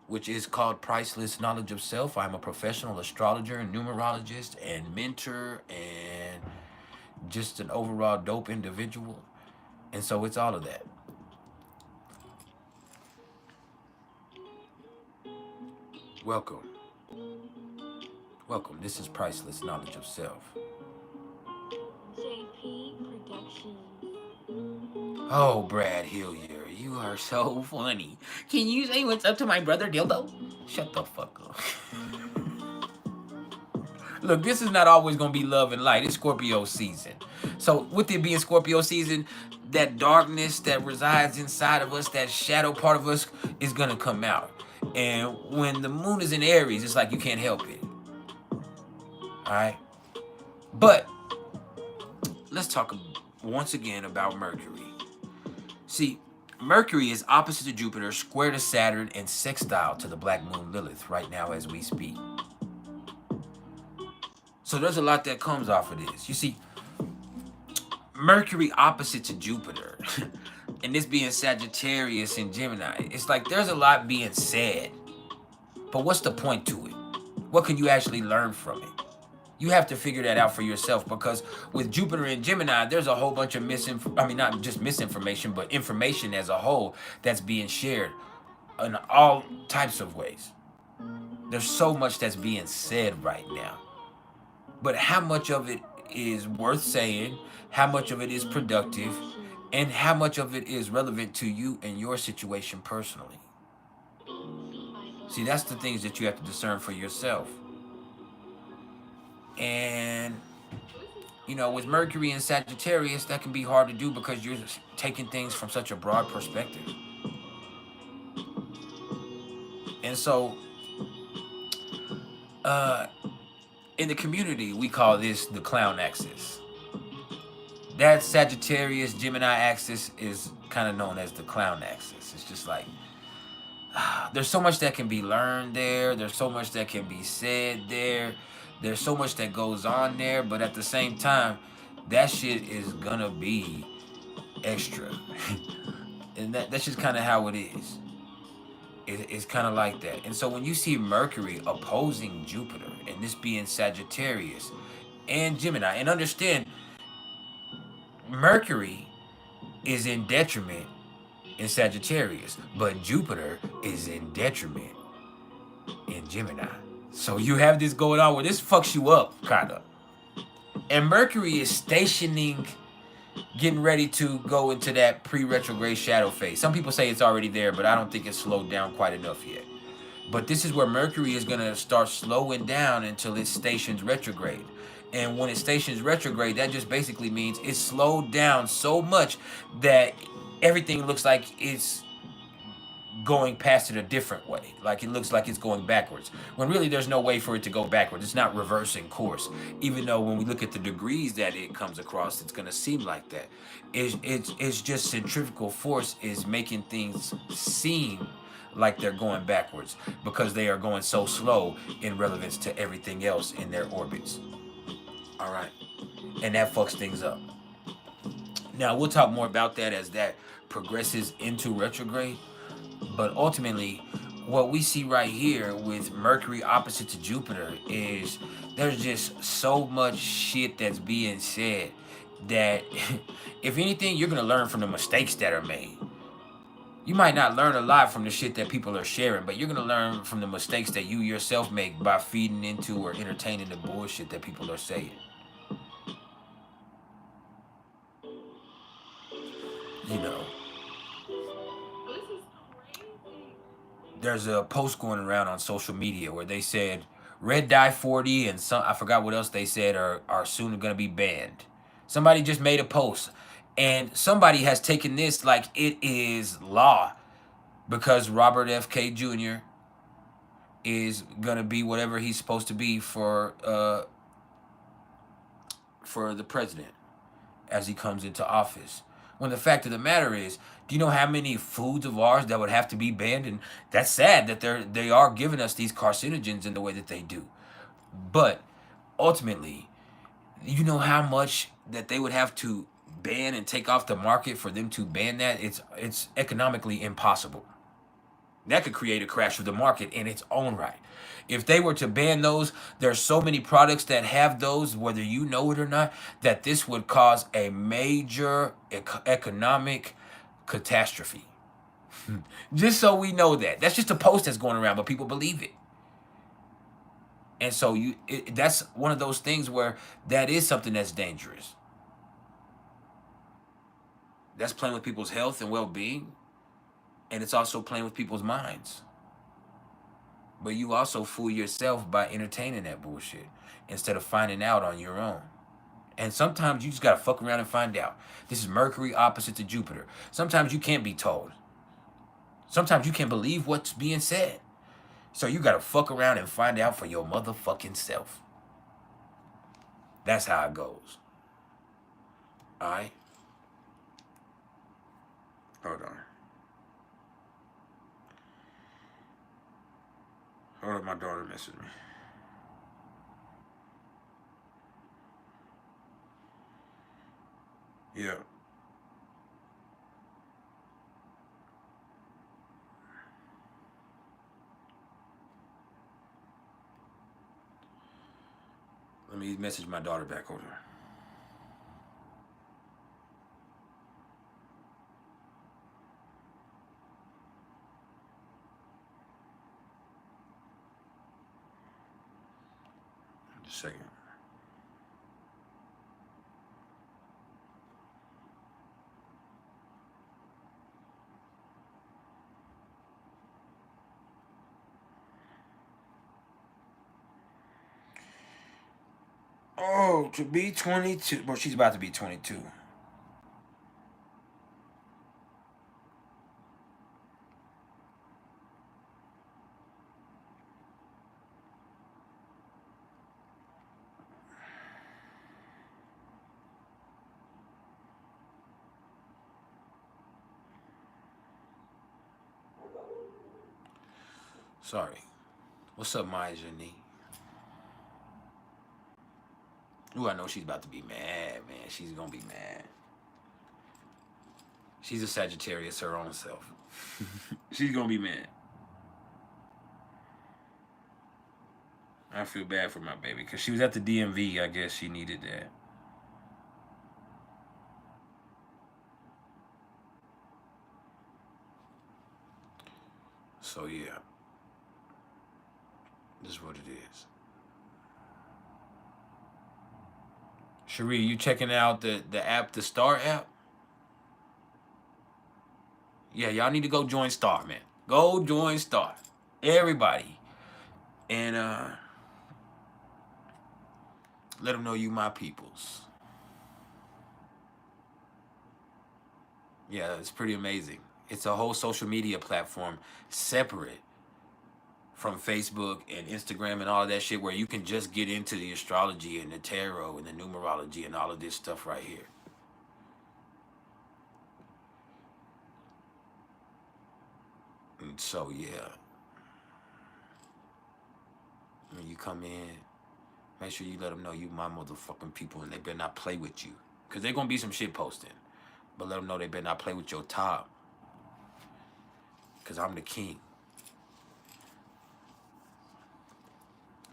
which is called Priceless Knowledge of Self. I'm a professional astrologer and numerologist and mentor and just an overall dope individual. And so it's all of that. Welcome. Welcome. This is Priceless Knowledge of Self. JP Productions. Oh, Brad Hillier, you are so funny. Can you say what's up to my brother Dildo? Shut the fuck up. Look, this is not always going to be love and light. It's Scorpio season. So with it being Scorpio season, that darkness that resides inside of us, that shadow part of us is going to come out. And when the moon is in Aries, it's like you can't help it. All right? But let's talk once again about Mercury. See, Mercury is opposite to Jupiter, square to Saturn, and sextile to the black moon Lilith right now as we speak. So there's a lot that comes off of this. You see, Mercury opposite to Jupiter, and this being Sagittarius and Gemini, it's like there's a lot being said. But what's the point to it? What can you actually learn from it? You have to figure that out for yourself, because with Jupiter and Gemini, there's a whole bunch of not just misinformation, but information as a whole that's being shared in all types of ways. There's so much that's being said right now. But how much of it is worth saying, how much of it is productive, and how much of it is relevant to you and your situation personally? See, that's the things that you have to discern for yourself. And, you know, with Mercury and Sagittarius, that can be hard to do because you're taking things from such a broad perspective. And so, in the community, we call this the clown axis. That Sagittarius Gemini axis is kind of known as the clown axis. It's just like, there's so much that can be learned there. There's so much that can be said there. There's so much that goes on there. But at the same time, that shit is gonna be extra. And that's just kind of how it is. It's kind of like that. And so when you see Mercury opposing Jupiter, and this being Sagittarius and Gemini, and understand, Mercury is in detriment in Sagittarius, but Jupiter is in detriment in Gemini. So you have this going on where this fucks you up, kind of. And Mercury is stationing, getting ready to go into that pre-retrograde shadow phase. Some people say it's already there, but I don't think it's slowed down quite enough yet. But this is where Mercury is going to start slowing down until it stations retrograde. And when it stations retrograde, that just basically means it's slowed down so much that everything looks like it's going past it a different way. Like it looks like it's going backwards. When really there's no way for it to go backwards. It's not reversing course. Even though when we look at the degrees that it comes across, it's going to seem like that. It's just centrifugal force is making things seem like they're going backwards because they are going so slow in relevance to everything else in their orbits. All right. And that fucks things up. Now, we'll talk more about that as that progresses into retrograde. But ultimately, what we see right here with Mercury opposite to Jupiter is there's just so much shit that's being said that if anything, you're going to learn from the mistakes that are made. You might not learn a lot from the shit that people are sharing, but you're going to learn from the mistakes that you yourself make by feeding into or entertaining the bullshit that people are saying. You know. There's a post going around on social media where they said red dye 40 and some, I forgot what else they said, are soon going to be banned. Somebody just made a post and somebody has taken this like it is law because Robert F. K. Jr. is going to be whatever he's supposed to be for the president as he comes into office. When the fact of the matter is, do you know how many foods of ours that would have to be banned? And that's sad that they are giving us these carcinogens in the way that they do. But ultimately, you know how much that they would have to ban and take off the market for them to ban that? It's economically impossible. That could create a crash of the market in its own right. If they were to ban those, there's so many products that have those, whether you know it or not, that this would cause a major economic catastrophe. Just so we know that. That's just a post that's going around, but people believe it. And so that's one of those things where that is something that's dangerous. That's playing with people's health and well-being. And it's also playing with people's minds. But you also fool yourself by entertaining that bullshit instead of finding out on your own. And sometimes you just got to fuck around and find out. This is Mercury opposite to Jupiter. Sometimes you can't be told. Sometimes you can't believe what's being said. So you got to fuck around and find out for your motherfucking self. That's how it goes. All right? Hold on. Hold on, my daughter messaged me. Yeah. Let me message my daughter back. Hold on. Just a second. Oh, to be 22. Well, she's about to be 22. Sorry. What's up, Maya Janie? Ooh, I know she's about to be mad, man. She's gonna be mad. She's a Sagittarius, her own self. She's gonna be mad. I feel bad for my baby because she was at the DMV. I guess she needed that. So yeah, this is what it is. Cherie, you checking out the app, the Star app? Yeah, y'all need to go join Star, man. Go join Star. Everybody. And let them know you my peoples. Yeah, it's pretty amazing. It's a whole social media platform separate from Facebook and Instagram and all of that shit where you can just get into the astrology and the tarot and the numerology and all of this stuff right here. And so, yeah. When you come in, make sure you let them know you my motherfucking people and they better not play with you. Because they're going to be some shit posting. But let them know they better not play with your top. Because I'm the king.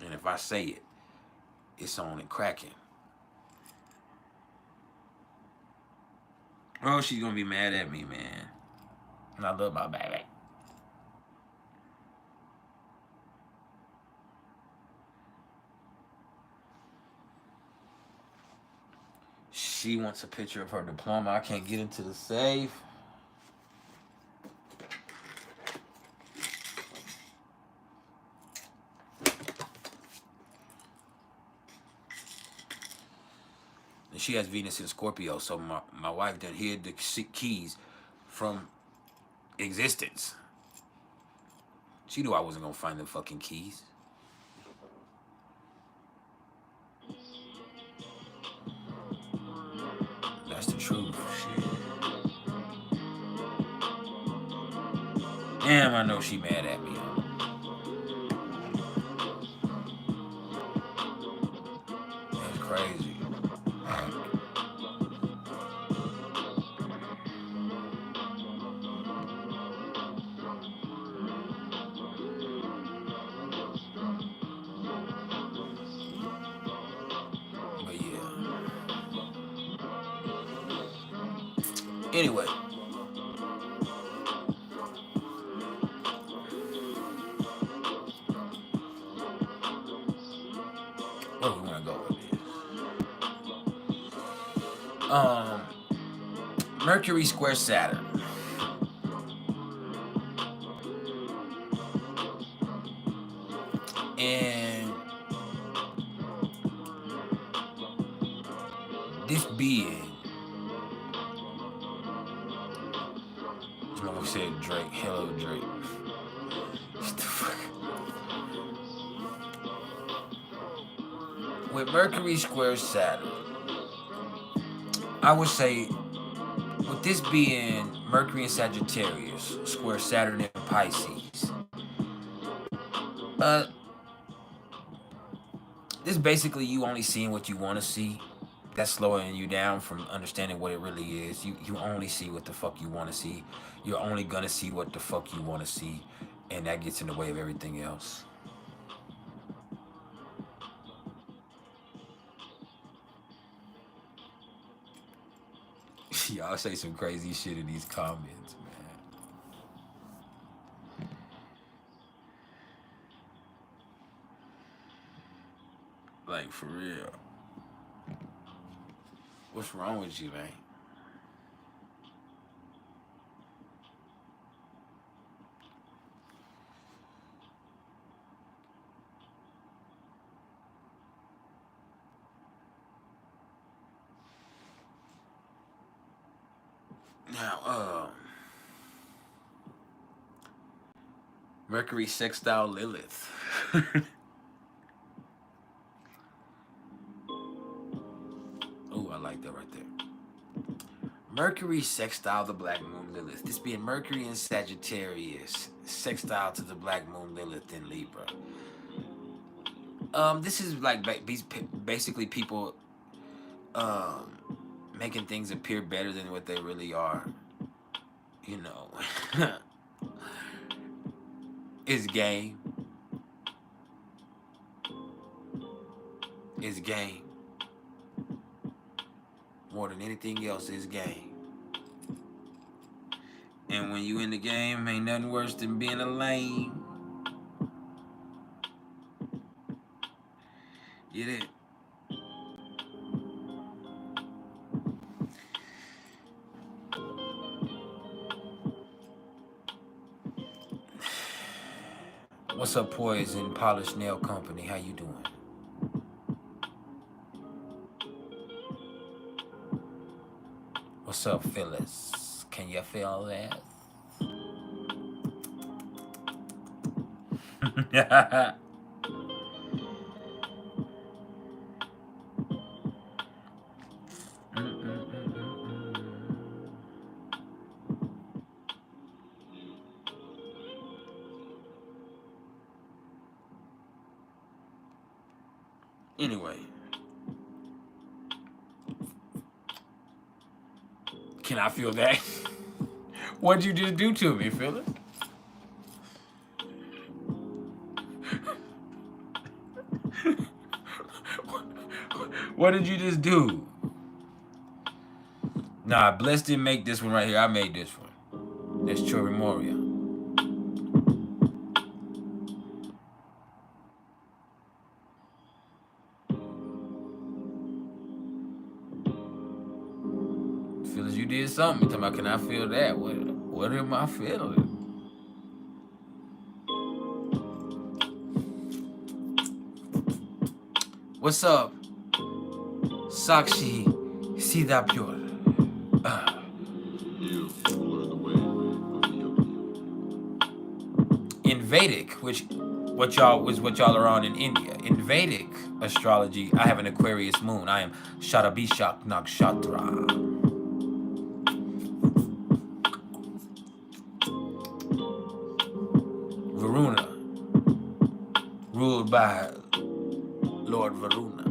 And if I say it, it's on and cracking. Oh, she's going to be mad at me, man. And I love my baby. She wants a picture of her diploma. I can't get into the safe. And she has Venus in Scorpio, so my wife done hid the keys from existence. She knew I wasn't gonna find the fucking keys. That's the truth. Shit. Damn, I know she mad at me. That's crazy. But yeah. Anyway. Where we want to go with this? Mercury square Saturn. And this being, you know, we said Drake, hello Drake. What the fuck? With Mercury square Saturn, I would say, with this being Mercury and Sagittarius, square Saturn and Pisces, this basically you only seeing what you want to see. That's slowing you down from understanding what it really is. You only see what the fuck you want to see. You're only gonna see what the fuck you want to see, and that gets in the way of everything else. Y'all say some crazy shit in these comments, man. Like, for real. What's wrong with you, man? Now, Mercury sextile Lilith. Oh, I like that right there. Mercury sextile the black moon Lilith. This being Mercury in Sagittarius, sextile to the black moon Lilith in Libra. This is like basically people making things appear better than what they really are. You know, it's game. It's game. More than anything else, it's game. And when you in the game, ain't nothing worse than being a lame. Get it? What's up, Poison Polished Nail Company? How you doing? What's up, Phyllis? Can you feel that? Anyway, can I feel that? What'd you just do to me, Phyllis? What did you just do? Nah, Bless didn't make this one right here. I made this one. That's Troy Memoria. Phyllis, you did something. Talking about, can I feel that? What am I feeling? What's up? Sakshi Sidapur. In Vedic, what y'all are on in India. In Vedic astrology, I have an Aquarius moon. I am Sharabhishak Nakshatra. Varuna, ruled by Lord Varuna.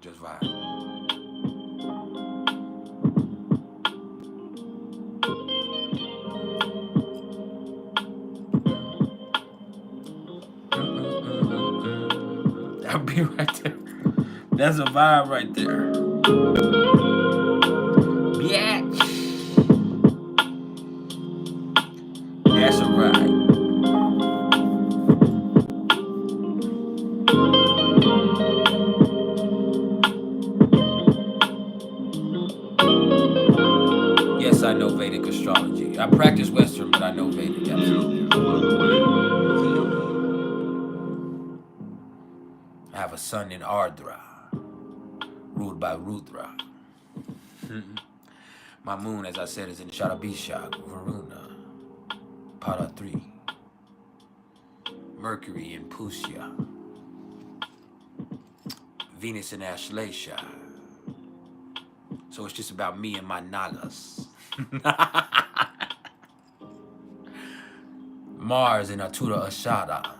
Just vibe. That'll be right there. That's a vibe right there. Bitch. That's a vibe. Yes, I know Vedic astrology. I practice Western, but I know Vedic. Absolutely. I have a son in Ardra, ruled by Rudra. My moon, as I said, is in Sharabhishak, Varuna, Pada 3. Mercury in Pusya. Venus in Ashlesha. So it's just about me and my Nagas. Mars in Atura Ashada.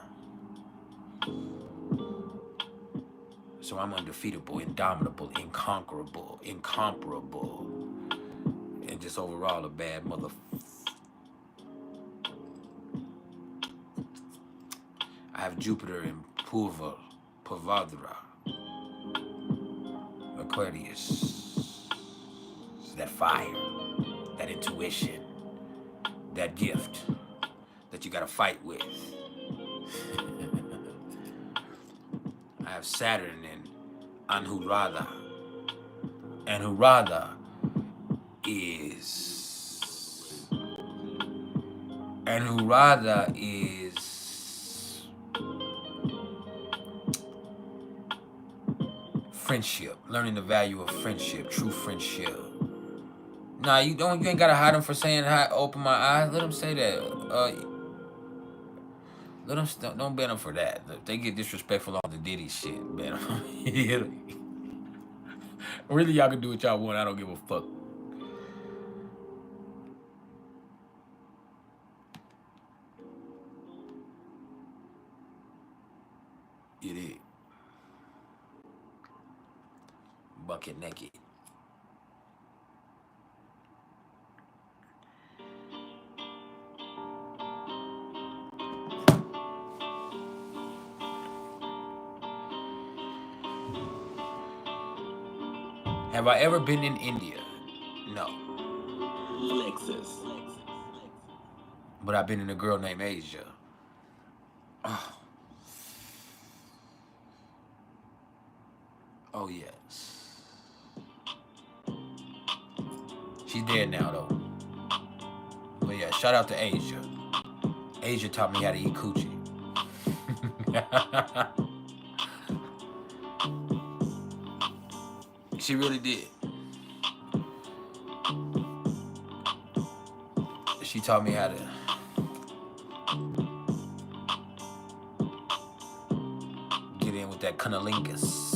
So I'm undefeatable, indomitable, incomparable, and just overall a bad mother. I have Jupiter in Purvadra, Aquarius. That fire, that intuition, that gift that you got to fight with. I have Saturn in Anuradha. Anuradha is friendship, learning the value of friendship, true friendship. Nah, you ain't gotta hide them for saying hi, open my eyes. Let them say that. Let them don't ban them for that. If they get disrespectful on the Diddy shit, ban them. Really, y'all can do what y'all want. I don't give a fuck. It is. Bucket naked. Have I ever been in India? No. Lexus. But I've been in a girl named Asia. Oh. Oh, yes. She's dead now, though. But yeah, shout out to Asia. Asia taught me how to eat coochie. She really did. She taught me how to get in with that cunnilingus.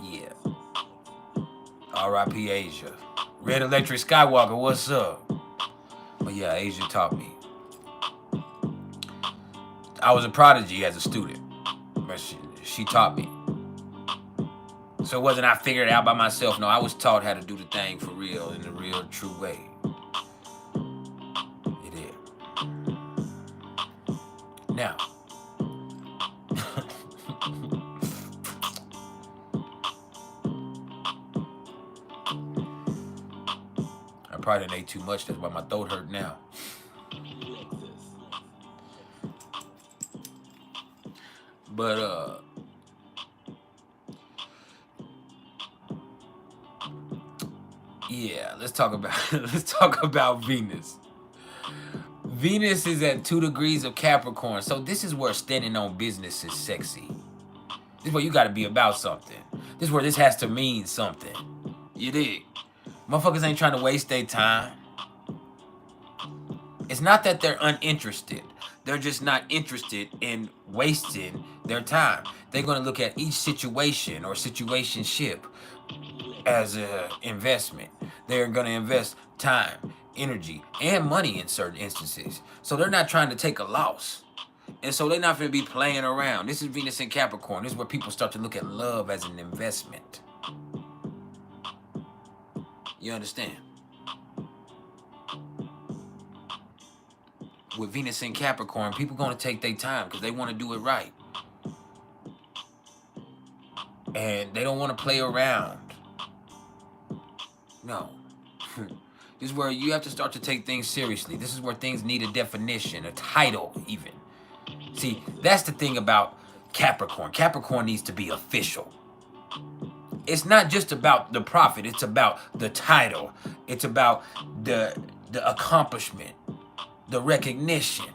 Yeah. R.I.P. Asia. Red Electric Skywalker, what's up? But yeah, Asia taught me. I was a prodigy as a student, but she taught me. So it wasn't I figured it out by myself. No, I was taught how to do the thing for real, in the real, true way. It is. Now, I probably didn't ate too much. That's why my throat hurt now. But yeah, let's talk about Venus. Venus is at 2 degrees of Capricorn, so this is where standing on business is sexy. This is where you got to be about something. This is where this has to mean something. You dig? Motherfuckers ain't trying to waste their time. It's not that they're uninterested. They're just not interested in wasting their time. They're going to look at each situation or situationship as an investment. They're going to invest time, energy, and money in certain instances. So they're not trying to take a loss. And so they're not going to be playing around. This is Venus in Capricorn. This is where people start to look at love as an investment. You understand? With Venus in Capricorn, people going to take their time because they want to do it right. And they don't want to play around. No. This is where you have to start to take things seriously. This is where things need a definition, a title even. See, that's the thing about Capricorn. Capricorn needs to be official. It's not just about the profit. It's about the title. It's about the accomplishment, the recognition.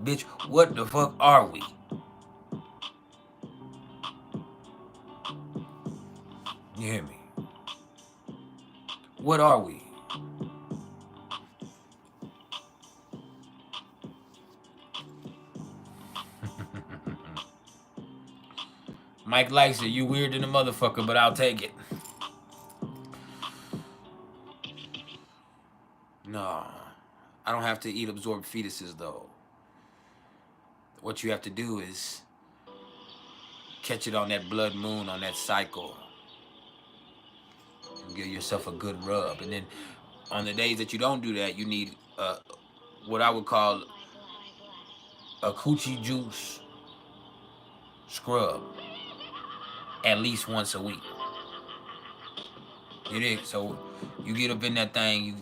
Bitch, what the fuck are we? You hear me? What are we? Mike likes it. You weird than a motherfucker, but I'll take it. No. I don't have to eat absorbed fetuses, though. What you have to do is catch it on that blood moon, on that cycle. And give yourself a good rub. And then on the days that you don't do that, you need what I would call a coochie juice scrub. at least once a week. You dig? So you get up in that thing, you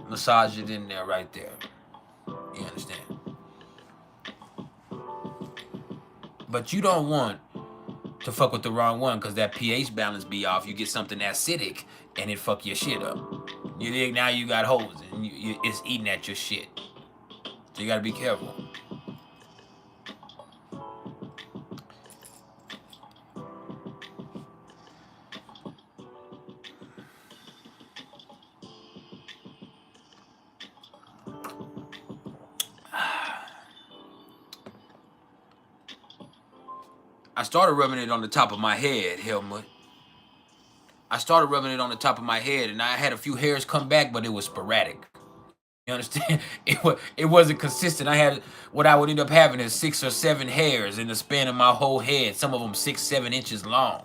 massage it in there right there. You understand? But you don't want to fuck with the wrong one, because that pH balance be off. You get something acidic and it fuck your shit up. You dig? Now you got holes and it's eating at your shit. So you gotta be careful. I started rubbing it on the top of my head, Helmut. I started rubbing it on the top of my head, and I had a few hairs come back, but it was sporadic. You understand? It wasn't consistent. I had, what I would end up having is 6 or 7 hairs in the span of my whole head. Some of them 6, 7 inches long.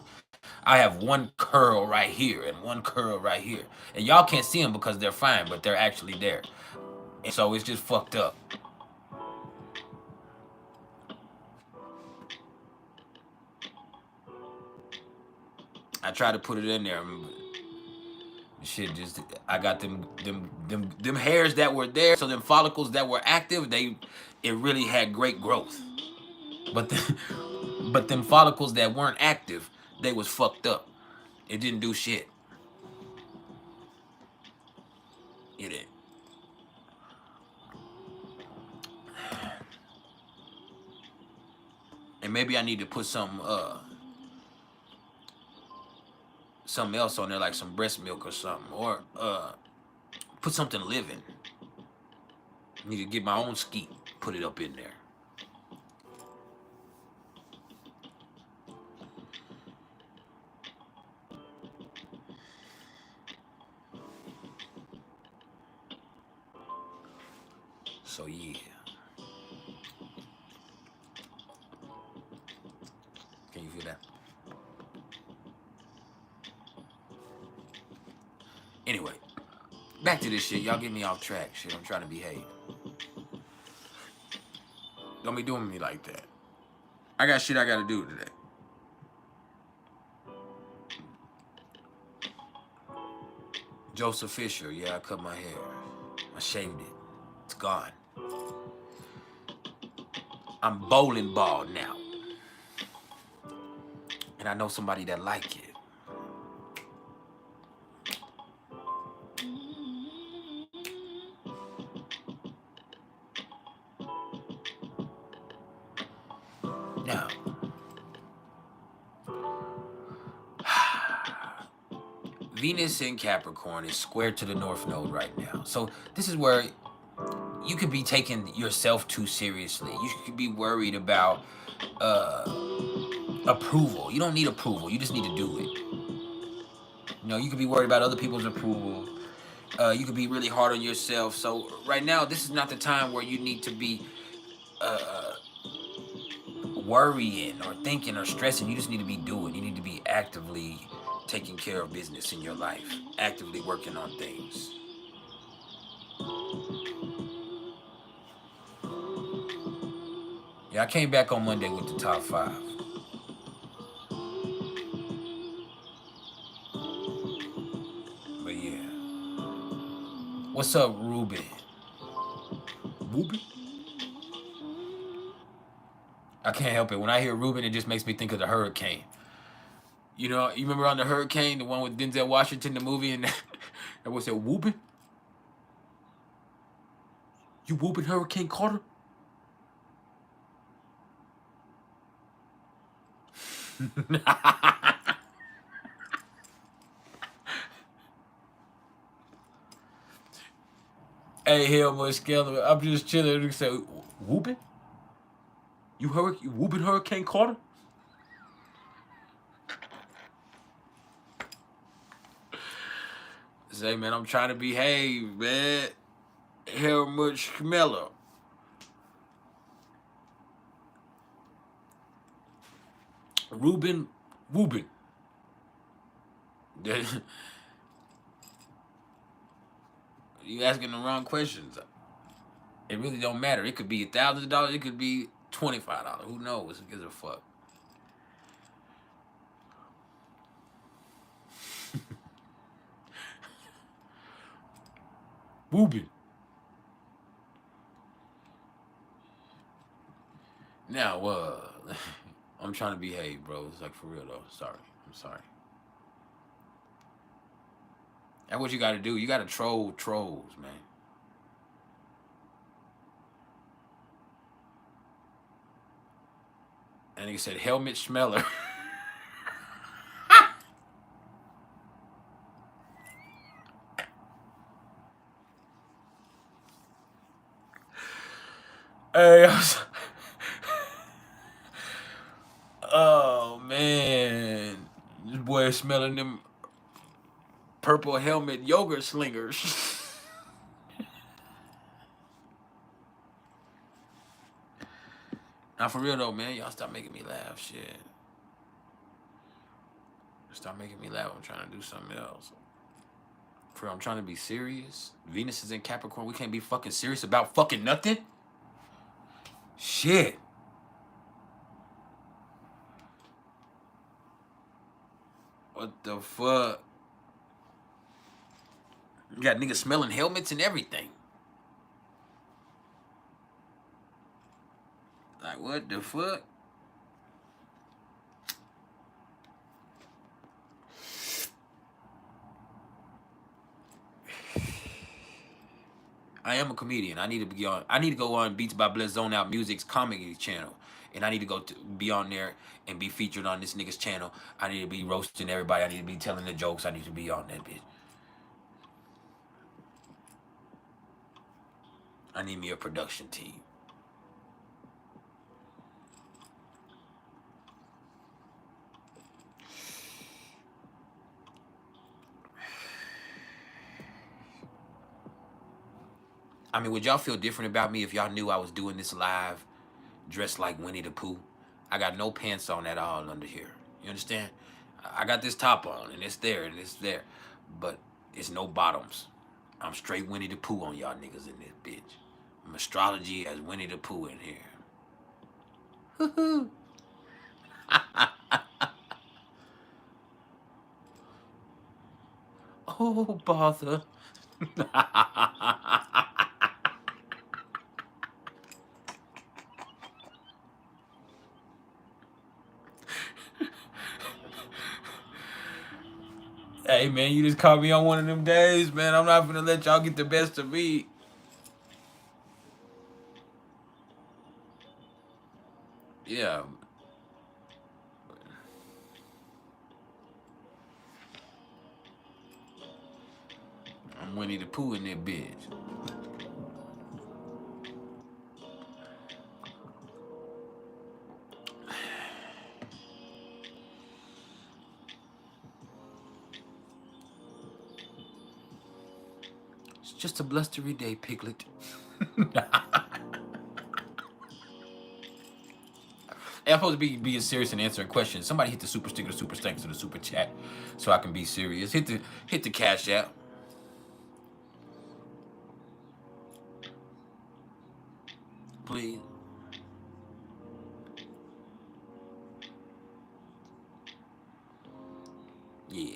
I have one curl right here and one curl right here. And y'all can't see them because they're fine, but they're actually there. And so it's just fucked up. I tried to put it in there. Shit, just I got them hairs that were there, so them follicles that were active, it really had great growth. But them follicles that weren't active, they was fucked up. It didn't do shit. It didn't. And maybe I need to put something else on there, like some breast milk or something, or put something living. I need to get my own skeet, put it up in there. So yeah. Can you feel that? Anyway, back to this shit. Y'all get me off track. Shit, I'm trying to behave. Don't be doing me like that. I got shit I gotta do today. Joseph Fisher, yeah, I cut my hair. I shaved it. It's gone. I'm bowling ball now. And I know somebody that like it. Now, Venus in Capricorn is square to the North Node right now. So this is where you could be taking yourself too seriously. You could be worried about approval. You don't need approval. You just need to do it. You know, you could be worried about other people's approval. You could be really hard on yourself. So right now, this is not the time where you need to be worrying or thinking or stressing. You just need to be doing. You need to be actively taking care of business in your life, actively working on things. Yeah, I came back on Monday with the top 5. But yeah. What's up, Ruben? Ruben? I can't help it. When I hear Ruben, it just makes me think of the hurricane. You know, you remember on the hurricane, the one with Denzel Washington, the movie, and that was it, whooping? You whooping Hurricane Carter? Hey, Helmut Skeller, I'm just chilling and say, whooping? You whooping Hurricane Carter? Say, man, I'm trying to behave, man. Helmut Skeller. Ruben whooping. You asking the wrong questions. It really don't matter. It could be $1,000. It could be $25. Who knows? Who gives a fuck? Boobin. Now, I'm trying to behave, bro. It's like for real though. Sorry. I'm sorry. That's what you gotta do. You gotta troll trolls, man. And he said helmet smeller. Hey, oh man, this boy is smelling them purple helmet yogurt slingers. Now for real though, man, y'all stop making me laugh. Shit, stop making me laugh. I'm trying to do something else. For real, I'm trying to be serious. Venus is in Capricorn. We can't be fucking serious about fucking nothing. Shit. What the fuck? You got niggas smelling helmets and everything. Like, what the fuck? I am a comedian. I need to be on. I need to go on Beats by Bless Zone Out Music's comedy channel, and I need to go to be on there and be featured on this nigga's channel. I need to be roasting everybody. I need to be telling the jokes. I need to be on that bitch. I need me a production team. I mean, would y'all feel different about me if y'all knew I was doing this live dressed like Winnie the Pooh? I got no pants on at all under here. You understand? I got this top on, and it's there, and it's there. But it's no bottoms. I'm straight Winnie the Pooh on y'all niggas in this bitch. I'm astrology as Winnie the Pooh in here. Hoo-hoo. Oh, bother. Hey, man, you just caught me on one of them days, man. I'm not gonna let y'all get the best of me. Yeah. I'm Winnie the Pooh in that bitch. It's just a blustery day, Piglet. Hey, I'm supposed to be being serious and answering questions. Somebody hit the super sticker, super thanks to the super chat, so I can be serious. Hit the Cash App. Please. Yeah.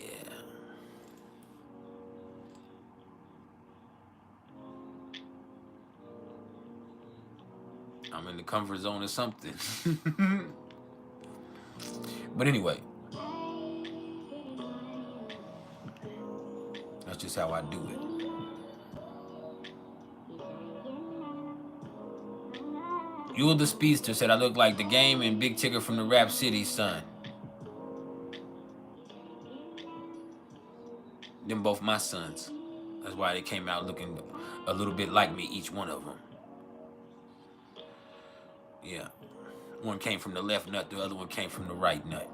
I'm in the comfort zone or something. But anyway, that's just how I do it. Yule the Speedster said I look like the Game and Big Tigger from the Rap City, son. Them both my sons. That's why they came out looking a little bit like me, each one of them. Yeah. One came from the left nut, the other one came from the right nut.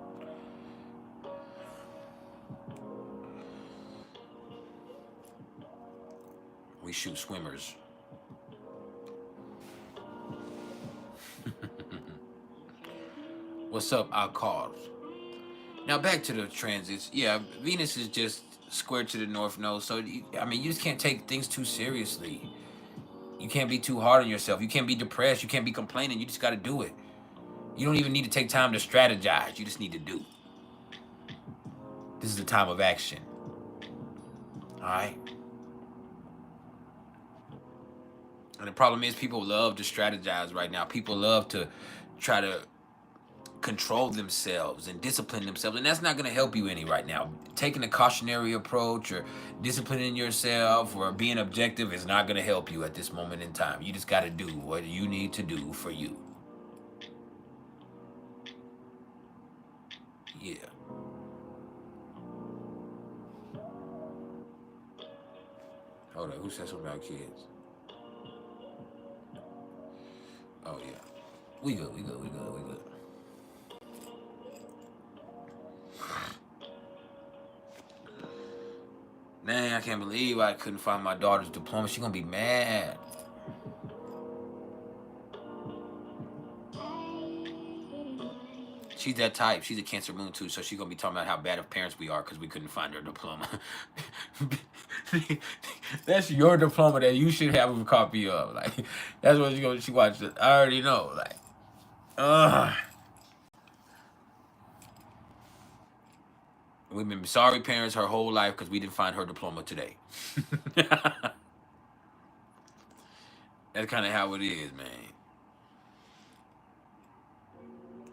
We shoot swimmers. What's up, our cause? Now back to the transits. Yeah, Venus is just square to the North Node. So, I mean, you just can't take things too seriously. You can't be too hard on yourself. You can't be depressed. You can't be complaining. You just got to do it. You don't even need to take time to strategize. You just need to do. This is the time of action. All right? And the problem is people love to strategize right now. People love to try to control themselves and discipline themselves, and that's not going to help you any right now. Taking a cautionary approach or disciplining yourself or being objective is not going to help you at this moment in time. You just got to do what you need to do for you. Yeah. Hold on, who said something about kids? Oh yeah, we good. Man, I can't believe I couldn't find my daughter's diploma. She's gonna be mad. She's that type. She's a Cancer moon too, so she's gonna be talking about how bad of parents we are because we couldn't find her diploma. That's your diploma that you should have a copy of. Like, that's what she watched it. I already know. Like, we've been sorry parents her whole life because we didn't find her diploma today. That's kind of how it is, man.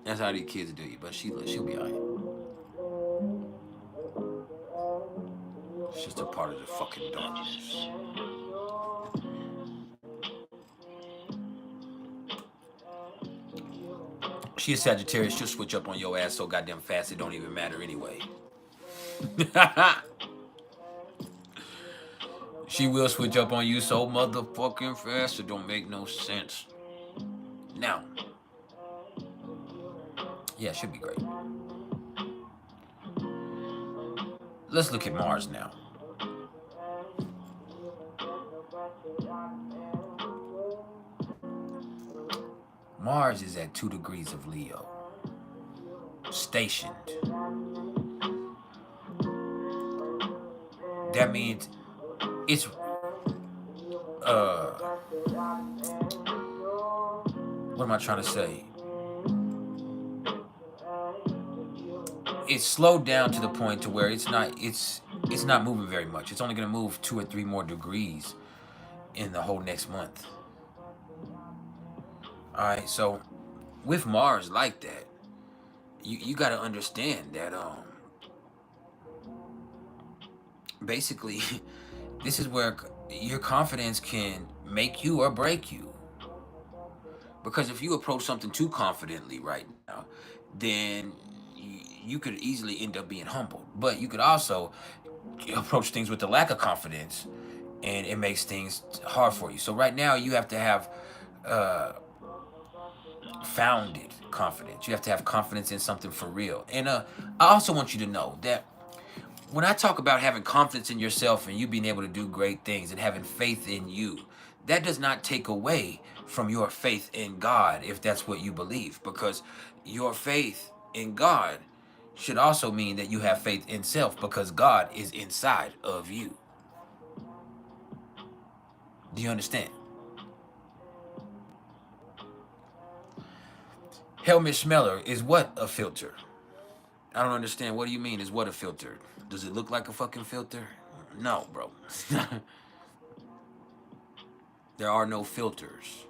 That's how these kids do you, but she'll be all right. It's just a part of the fucking darkness. She a Sagittarius. She'll switch up on your ass so goddamn fast it don't even matter anyway. She will switch up on you so motherfucking fast it don't make no sense. Now, yeah, should be great. Let's look at Mars now. Mars is at 2 degrees of Leo, stationed. That means it's what am I trying to say? It's slowed down to the point to where it's not moving very much. It's only going to move 2 or 3 more degrees in the whole next month. All right, so with Mars like that, you got to understand that basically this is where your confidence can make you or break you. Because if you approach something too confidently right now, then you could easily end up being humbled. But you could also approach things with a lack of confidence, and it makes things hard for you. So right now, you have to have founded confidence. You have to have confidence in something for real. And I also want you to know that when I talk about having confidence in yourself and you being able to do great things and having faith in you, that does not take away from your faith in God if that's what you believe. Because your faith in God should also mean that you have faith in self, because God is inside of you. Do you understand? Helmut Schmeller is what a filter? I don't understand. What do you mean is what a filter? Does it look like a fucking filter? No, bro. There are no filters.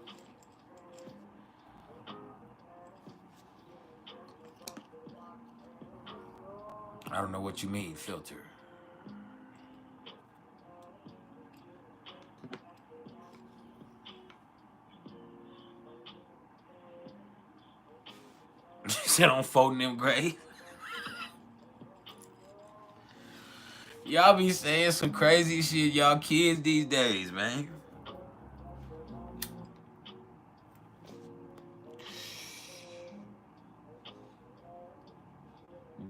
I don't know what you mean, filter. You said I'm folding them grave? Y'all be saying some crazy shit, y'all kids these days, man.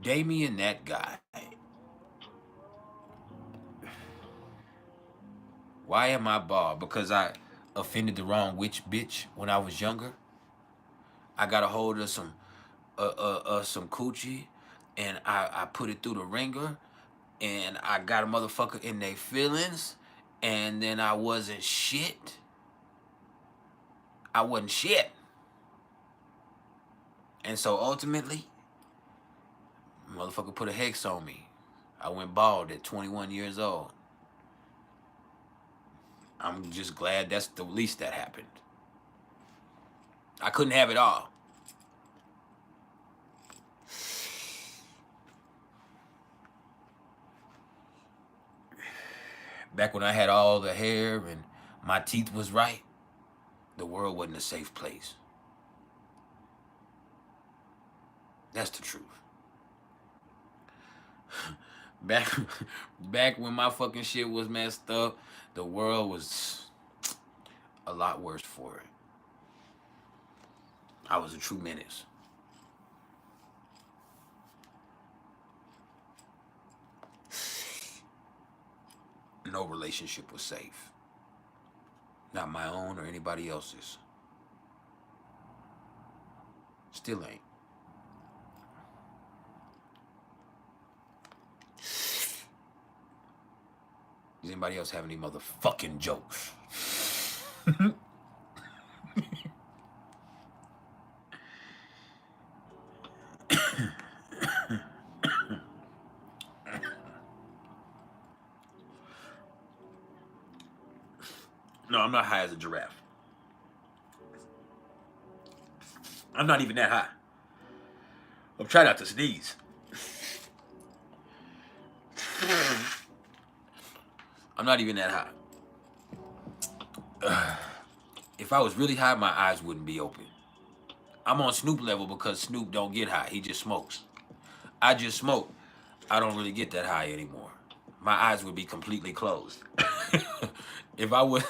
Damien, that guy. Why am I bald? Because I offended the wrong witch bitch when I was younger. I got a hold of some coochie, and I put it through the ringer, and I got a motherfucker in their feelings, and then I wasn't shit. I wasn't shit. And so ultimately, motherfucker put a hex on me. I went bald at 21 years old. I'm just glad that's the least that happened. I couldn't have it all. Back when I had all the hair and my teeth was right, the world wasn't a safe place. That's the truth. Back when my fucking shit was messed up, the world was a lot worse for it. I was a true menace. No relationship was safe. Not my own or anybody else's. Still ain't. Does anybody else have any motherfucking jokes? No, I'm not high as a giraffe. I'm not even that high. I'm trying not to sneeze. I'm not even that high. If I was really high, my eyes wouldn't be open. I'm on Snoop level because Snoop don't get high. He just smokes. I just smoke. I don't really get that high anymore. My eyes would be completely closed. If I was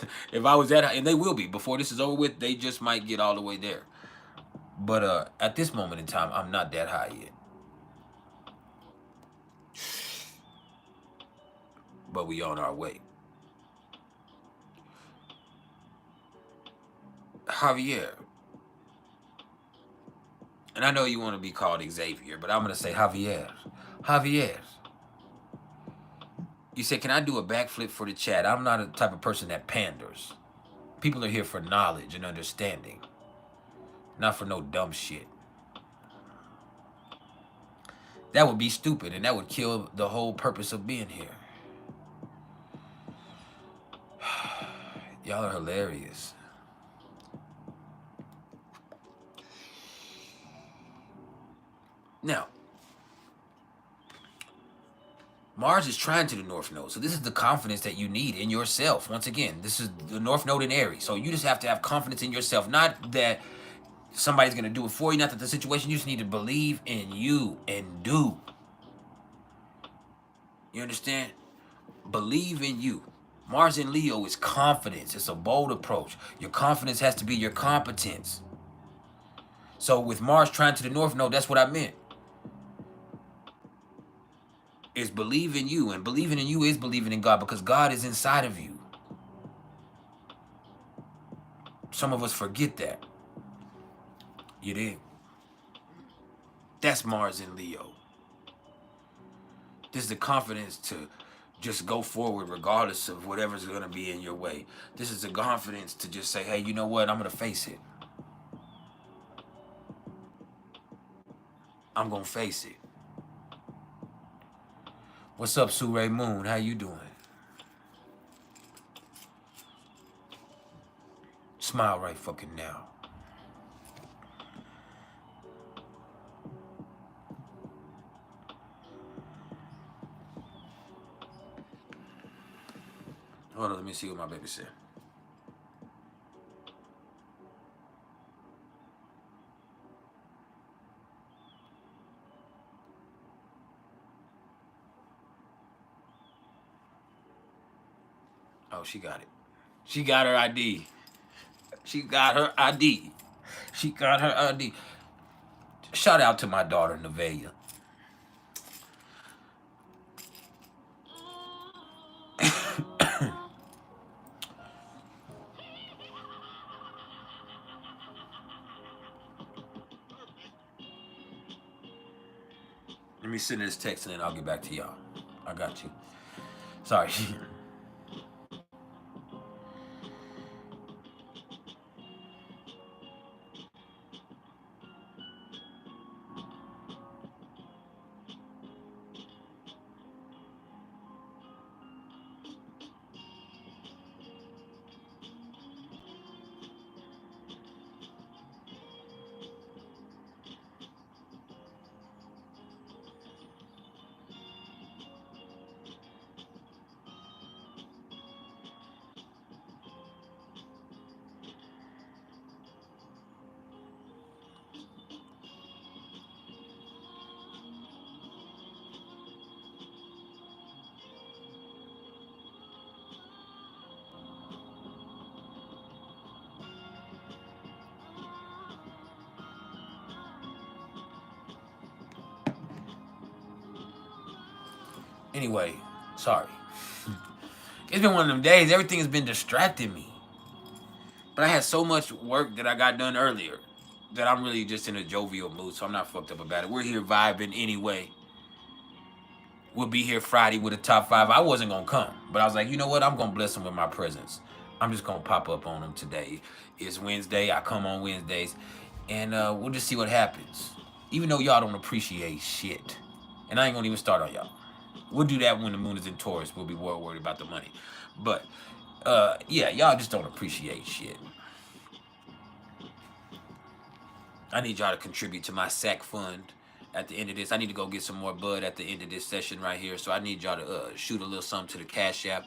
that high, and they will be before this is over with, they just might get all the way there. But at this moment in time, I'm not that high yet. But we on our way. Javier. And I know you want to be called Xavier, but I'm going to say Javier. Javier. You say, can I do a backflip for the chat? I'm not a type of person that panders. People are here for knowledge and understanding. Not for no dumb shit. That would be stupid, and that would kill the whole purpose of being here. Y'all are hilarious. Now, Mars is trine to the North Node. So this is the confidence that you need in yourself. Once again, this is the North Node in Aries. So you just have to have confidence in yourself. Not that somebody's going to do it for you. Not that the situation. You just need to believe in you and do. You understand? Believe in you. Mars in Leo is confidence. It's a bold approach. Your confidence has to be your competence. So with Mars trine to the North Node, that's what I meant. Is believe in you, and believing in you is believing in God, because God is inside of you. Some of us forget that. You did. That's Mars in Leo. This is the confidence to just go forward regardless of whatever's going to be in your way. This is the confidence to just say, hey, you know what? I'm going to face it. I'm going to face it. What's up, Sue Moon? How you doing? Smile right fucking now. Hold on, let me see what my baby said. Oh, she got it. She got her ID. She got her ID. She got her ID. Shout out to my daughter, Nevaeh. Let me send this text and then I'll get back to y'all. I got you. Sorry. Anyway, sorry. It's been one of them days. Everything has been distracting me. But I had so much work that I got done earlier that I'm really just in a jovial mood, so I'm not fucked up about it. We're here vibing anyway. We'll be here Friday with a top 5. I wasn't going to come, but I was like, you know what? I'm going to bless them with my presence. I'm just going to pop up on them today. It's Wednesday. I come on Wednesdays, and we'll just see what happens. Even though y'all don't appreciate shit. And I ain't going to even start on y'all. We'll do that when the moon is in Taurus. We'll be more worried about the money. But, yeah, y'all just don't appreciate shit. I need y'all to contribute to my SAC fund at the end of this. I need to go get some more bud at the end of this session right here. So I need y'all to shoot a little something to the Cash App.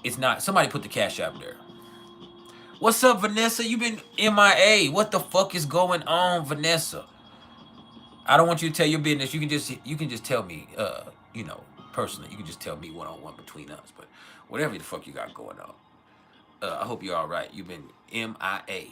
It's not, somebody put the Cash App there. What's up, Vanessa? You been MIA. What the fuck is going on, Vanessa? I don't want you to tell your business. You can just tell me, you know, personally. You can just tell me one-on-one between us. But whatever the fuck you got going on, I hope you're all right. You've been MIA.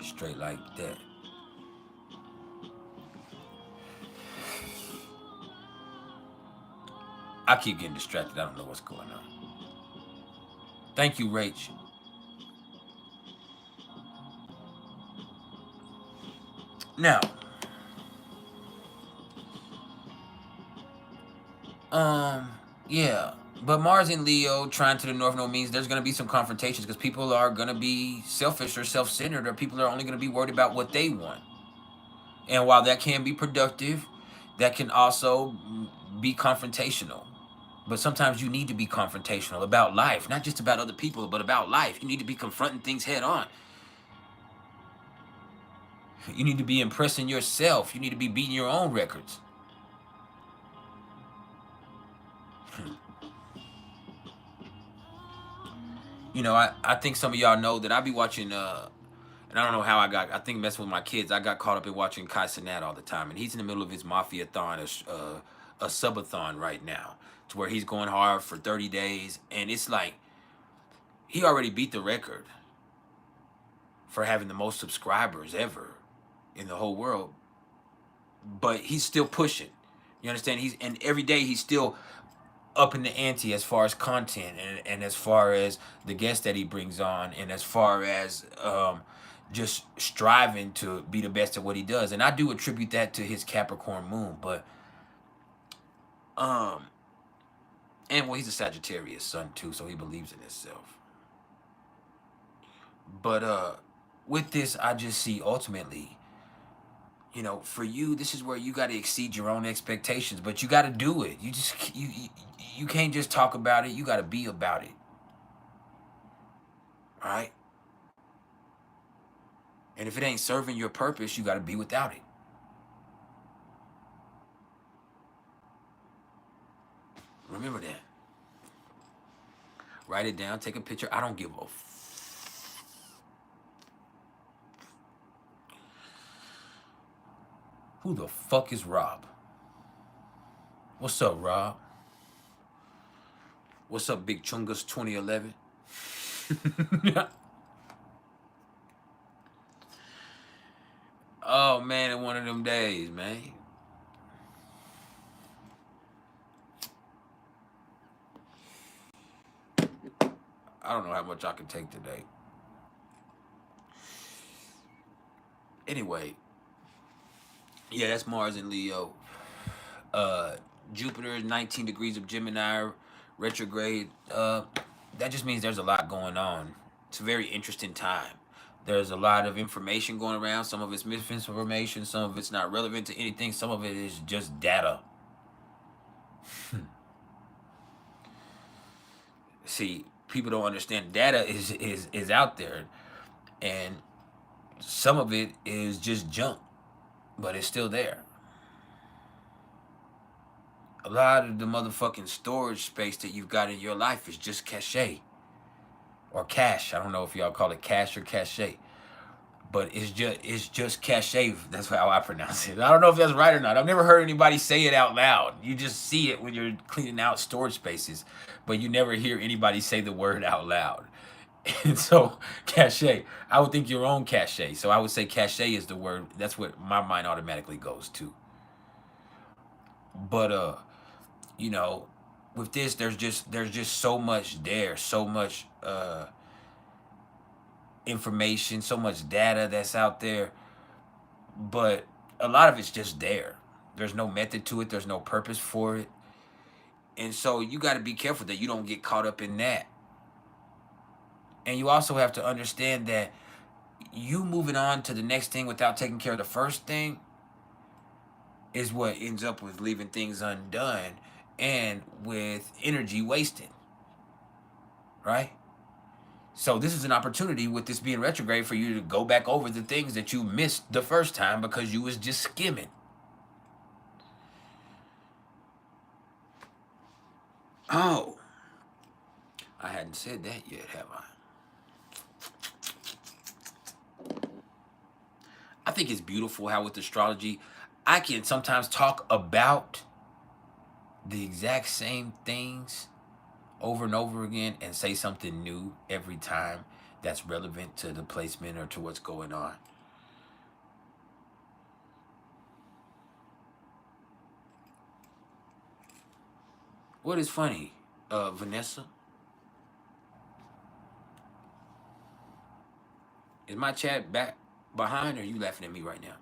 Straight like that. I keep getting distracted. I don't know what's going on. Thank you, Rach. Now, yeah. But Mars in Leo, trying to the north node means there's going to be some confrontations because people are going to be selfish or self-centered, or people are only going to be worried about what they want. And while that can be productive, that can also be confrontational. But sometimes you need to be confrontational about life, not just about other people, but about life. You need to be confronting things head on. You need to be impressing yourself. You need to be beating your own records. You know, I think some of y'all know that I be watching, and I don't know how I think messing with my kids, I got caught up in watching KeEp all the time. And he's in the middle of his mafia-thon, a subathon right now, to where he's going hard for 30 days. And it's like, he already beat the record for having the most subscribers ever in the whole world. But he's still pushing. You understand? And every day he's still up in the ante as far as content and as far as the guests that he brings on, and as far as just striving to be the best at what he does. And I do attribute that to his Capricorn moon, but and well, he's a Sagittarius sun too, so he believes in himself. But with this, I just see ultimately, you know, for you, this is where you got to exceed your own expectations, but you got to do it. You can't just talk about it. You got to be about it. All right? And if it ain't serving your purpose, you got to be without it. Remember that. Write it down. Take a picture. I don't give a Who the fuck is Rob? What's up, Rob? What's up, Big Chungus 2011? Oh, man, in one of them days, man. I don't know how much I can take today. Anyway. Yeah, that's Mars in Leo. Jupiter is 19 degrees of Gemini, retrograde. That just means there's a lot going on. It's a very interesting time. There's a lot of information going around. Some of it's misinformation. Some of it's not relevant to anything. Some of it is just data. See, people don't understand data is out there. And some of it is just junk. But it's still there. A lot of the motherfucking storage space that you've got in your life is just cachet. Or cash. I don't know if y'all call it cash or cachet. but it's just cachet. That's how I pronounce it. I don't know if that's right or not. I've never heard anybody say it out loud. You just see it when you're cleaning out storage spaces, but you never hear anybody say the word out loud. And so cachet, I would think your own cachet. So I would say cachet is the word. That's what my mind automatically goes to. But you know, with this, there's just so much there, so much information, so much data that's out there, but a lot of it's just there. There's no method to it. There's no purpose for it. And so you got to be careful that you don't get caught up in that. And you also have to understand that you moving on to the next thing without taking care of the first thing is what ends up with leaving things undone and with energy wasted, right? So this is an opportunity with this being retrograde for you to go back over the things that you missed the first time because you was just skimming. Oh, I hadn't said that yet, have I? I think it's beautiful how with astrology, I can sometimes talk about the exact same things over and over again and say something new every time that's relevant to the placement or to what's going on. What is funny, Vanessa? Is my chat back behind or are you laughing at me right now?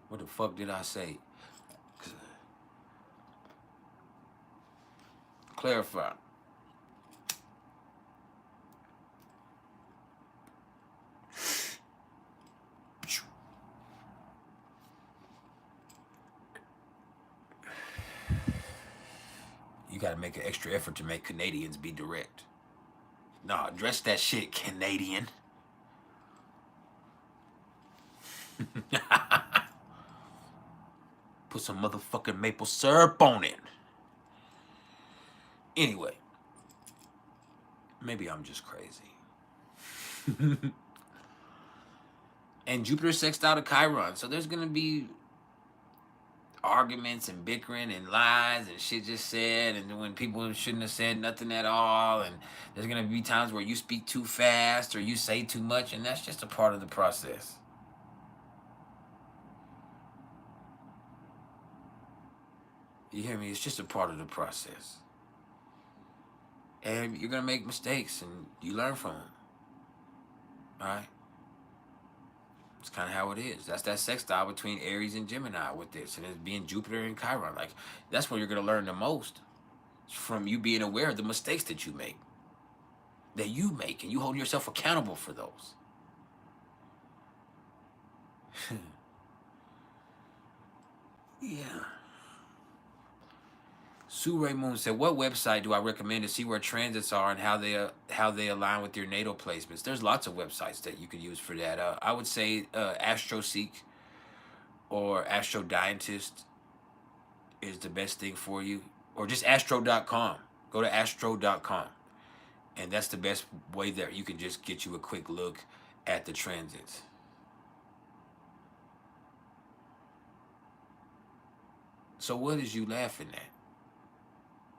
What the fuck did I say? Clarify. You gotta make an extra effort to make Canadians be direct. Nah, address that shit, Canadian. Put some motherfucking maple syrup on it. Anyway, maybe I'm just crazy. And Jupiter sextile to Chiron, so there's gonna be arguments and bickering and lies and shit just said, and when people shouldn't have said nothing at all, and there's gonna be times where you speak too fast or you say too much, and that's just a part of the process. You hear me? It's just a part of the process. And you're going to make mistakes and you learn from them. All right? It's kind of how it is. That's that sextile between Aries and Gemini with this. And it's being Jupiter and Chiron. Like, that's where you're going to learn the most. It's from you being aware of the mistakes that you make. That you make. And you hold yourself accountable for those. Yeah. Sue Ray Moon said, what website do I recommend to see where transits are and how they align with your natal placements? There's lots of websites that you could use for that. I would say AstroSeek or AstroDietist is the best thing for you. Or just astro.com. Go to astro.com. And that's the best way there. You can just get you a quick look at the transits. So what is you laughing at,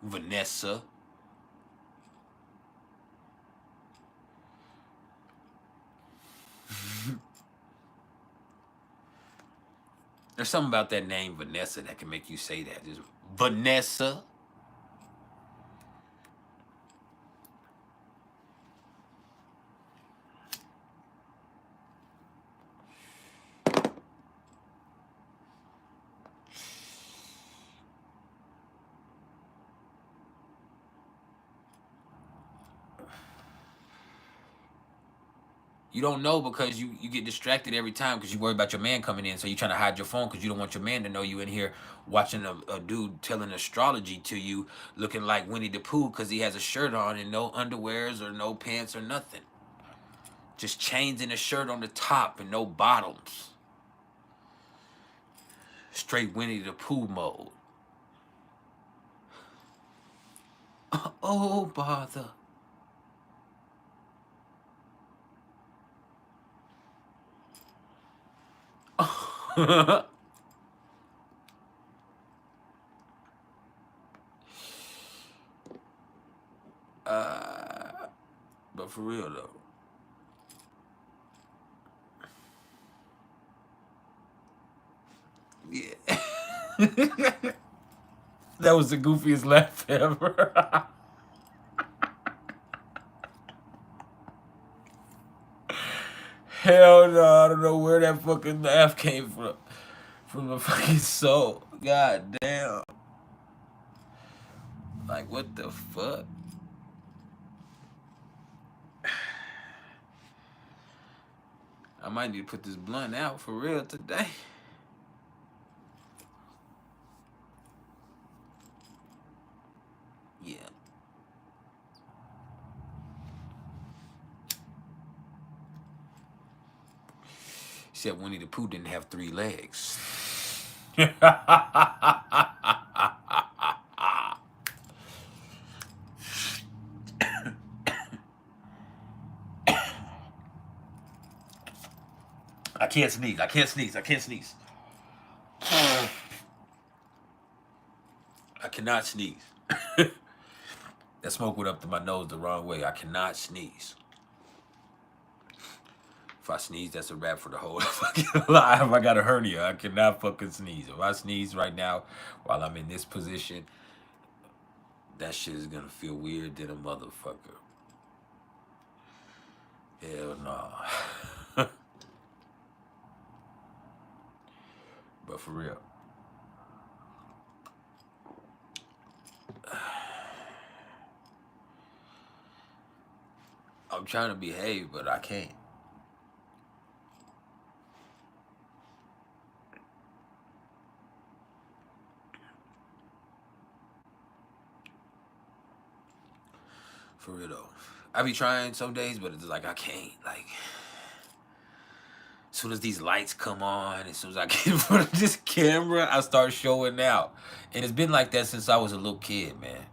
Vanessa? There's something about that name Vanessa that can make you say that. Just Vanessa. You don't know because you get distracted every time because you worry about your man coming in. So you're trying to hide your phone because you don't want your man to know you in here watching a dude telling astrology to you looking like Winnie the Pooh because he has a shirt on and no underwears or no pants or nothing. Just chains and a shirt on the top and no bottoms. Straight Winnie the Pooh mode. Oh, bother. But for real though. Yeah. That was the goofiest laugh ever. Hell no, I don't know where that fucking laugh came from. From the fucking soul. God damn. Like, what the fuck? I might need to put this blunt out for real today. Yeah. Except Winnie the Pooh didn't have 3 legs. I can't sneeze. I can't sneeze. I can't sneeze. I cannot sneeze. That smoke went up to my nose the wrong way. I cannot sneeze. If I sneeze, that's a wrap for the whole fucking life. I got a hernia. I cannot fucking sneeze. If I sneeze right now while I'm in this position, that shit is gonna feel weird than a motherfucker. Hell no. But for real. I'm trying to behave, but I can't. For real though. I be trying some days, but it's like I can't. Like, as soon as these lights come on, as soon as I get in front of this camera, I start showing out. And it's been like that since I was a little kid, man.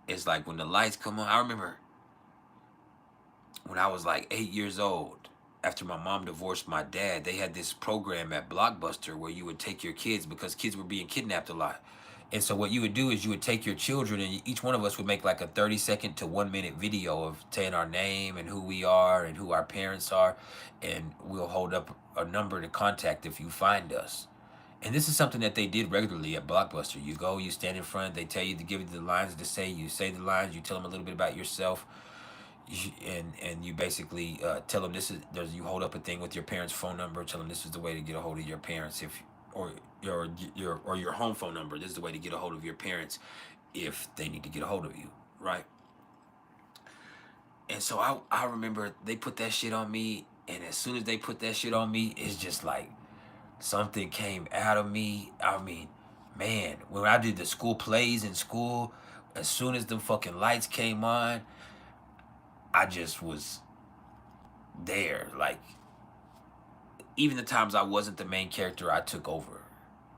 It's like when the lights come on, I remember when I was like 8 years old, after my mom divorced my dad, they had this program at Blockbuster where you would take your kids because kids were being kidnapped a lot. And so what you would do is you would take your children and each one of us would make like a 30-second to 1-minute video of saying our name and who we are and who our parents are. And we'll hold up a number to contact if you find us. And this is something that they did regularly at Blockbuster. You go, you stand in front, they tell you to give you the lines to say, you say the lines, you tell them a little bit about yourself. And you basically tell them you hold up a thing with your parents' phone number, tell them this is the way to get a hold of your parents or your home phone number. This is the way to get a hold of your parents if they need to get a hold of you, right? And so I remember they put that shit on me, and as soon as they put that shit on me, it's just like something came out of me. I mean, man, when I did the school plays in school, as soon as the fucking lights came on, I just was there. Like, even the times I wasn't the main character, I took over.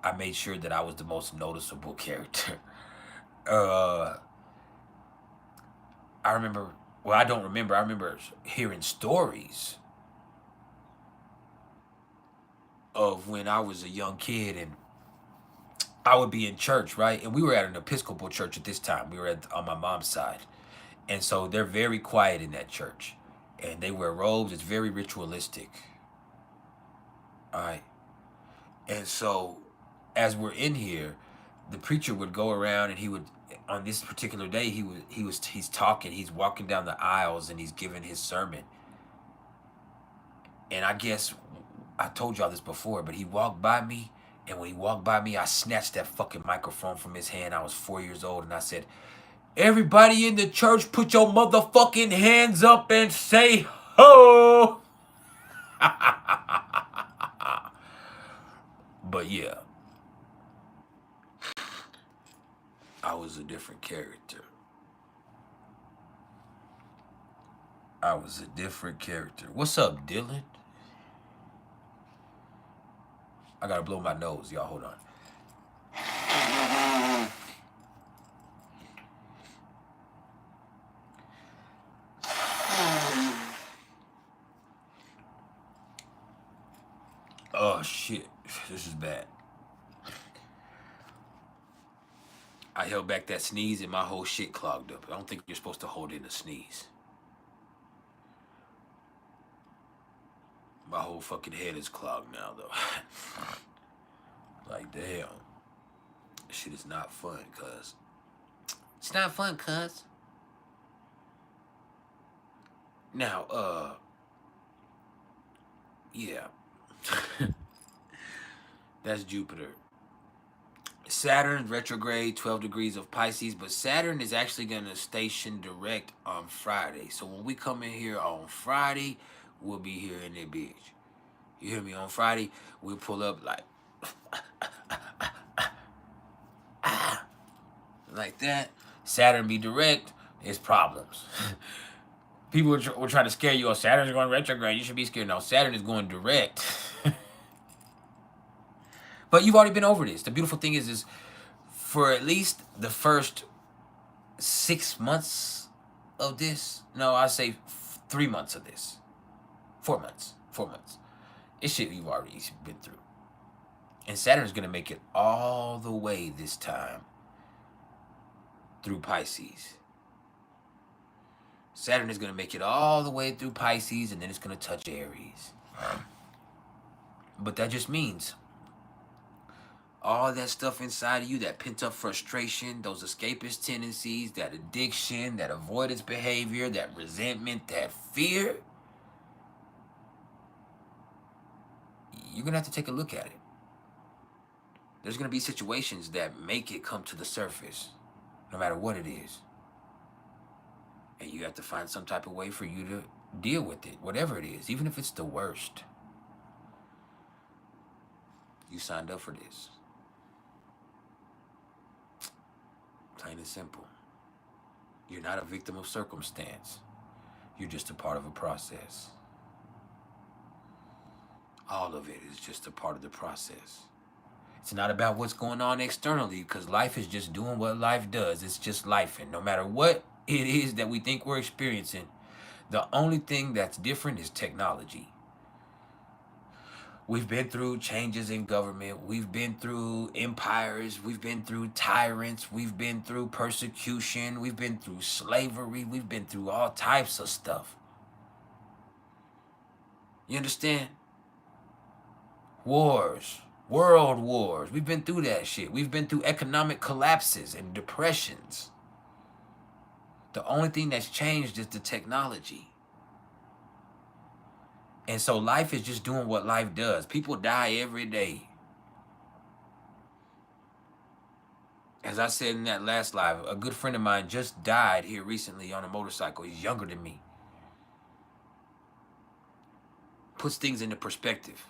I made sure that I was the most noticeable character. I remember hearing stories of when I was a young kid and I would be in church, right? And we were at an Episcopal church at this time. We were on my mom's side. And so they're very quiet in that church. And they wear robes. It's very ritualistic. All right. And so as we're in here, the preacher would go around and he would, on this particular day, he's talking, he's walking down the aisles and he's giving his sermon. And I guess I told y'all this before, but he walked by me, and when he walked by me, I snatched that fucking microphone from his hand. I was 4 years old, and I said, "Everybody in the church, put your motherfucking hands up and say ho." But yeah, I was a different character. I was a different character. What's up, Dylan? I gotta blow my nose, y'all. Hold on. Oh shit, this is bad. I held back that sneeze and my whole shit clogged up. I don't think you're supposed to hold in a sneeze. My whole fucking head is clogged now, though. Like, damn. This shit is not fun, cuz. It's not fun, cuz. Now, yeah. That's Jupiter. Saturn retrograde, 12 degrees of Pisces, but Saturn is actually going to station direct on Friday. So when we come in here on Friday, we'll be here in the bitch. You hear me? On Friday, we'll pull up like like that. Saturn be direct, it's problems. People were trying to scare you. Oh, Saturn's going retrograde. You should be scared. No, Saturn is going direct. But you've already been over this. The beautiful thing is for at least the first 6 months of this, no, I say 3 months of this. 4 months. 4 months. It's shit you've already been through. And Saturn's going to make it all the way this time through Pisces. Saturn is going to make it all the way through Pisces, and then it's going to touch Aries. But that just means all that stuff inside of you, that pent-up frustration, those escapist tendencies, that addiction, that avoidance behavior, that resentment, that fear, you're going to have to take a look at it. There's going to be situations that make it come to the surface, no matter what it is. And you have to find some type of way for you to deal with it, whatever it is, even if it's the worst. You signed up for this. Plain and simple. You're not a victim of circumstance. You're just a part of a process. All of it is just a part of the process. It's not about what's going on externally, because life is just doing what life does. It's just life. And no matter what it is that we think we're experiencing, the only thing that's different is technology. We've been through changes in government. We've been through empires. We've been through tyrants. We've been through persecution. We've been through slavery. We've been through all types of stuff. You understand? Wars. World wars. We've been through that shit. We've been through economic collapses and depressions. The only thing that's changed is the technology. And so life is just doing what life does. People die every day. As I said in that last live, a good friend of mine just died here recently on a motorcycle. He's younger than me. Puts things into perspective.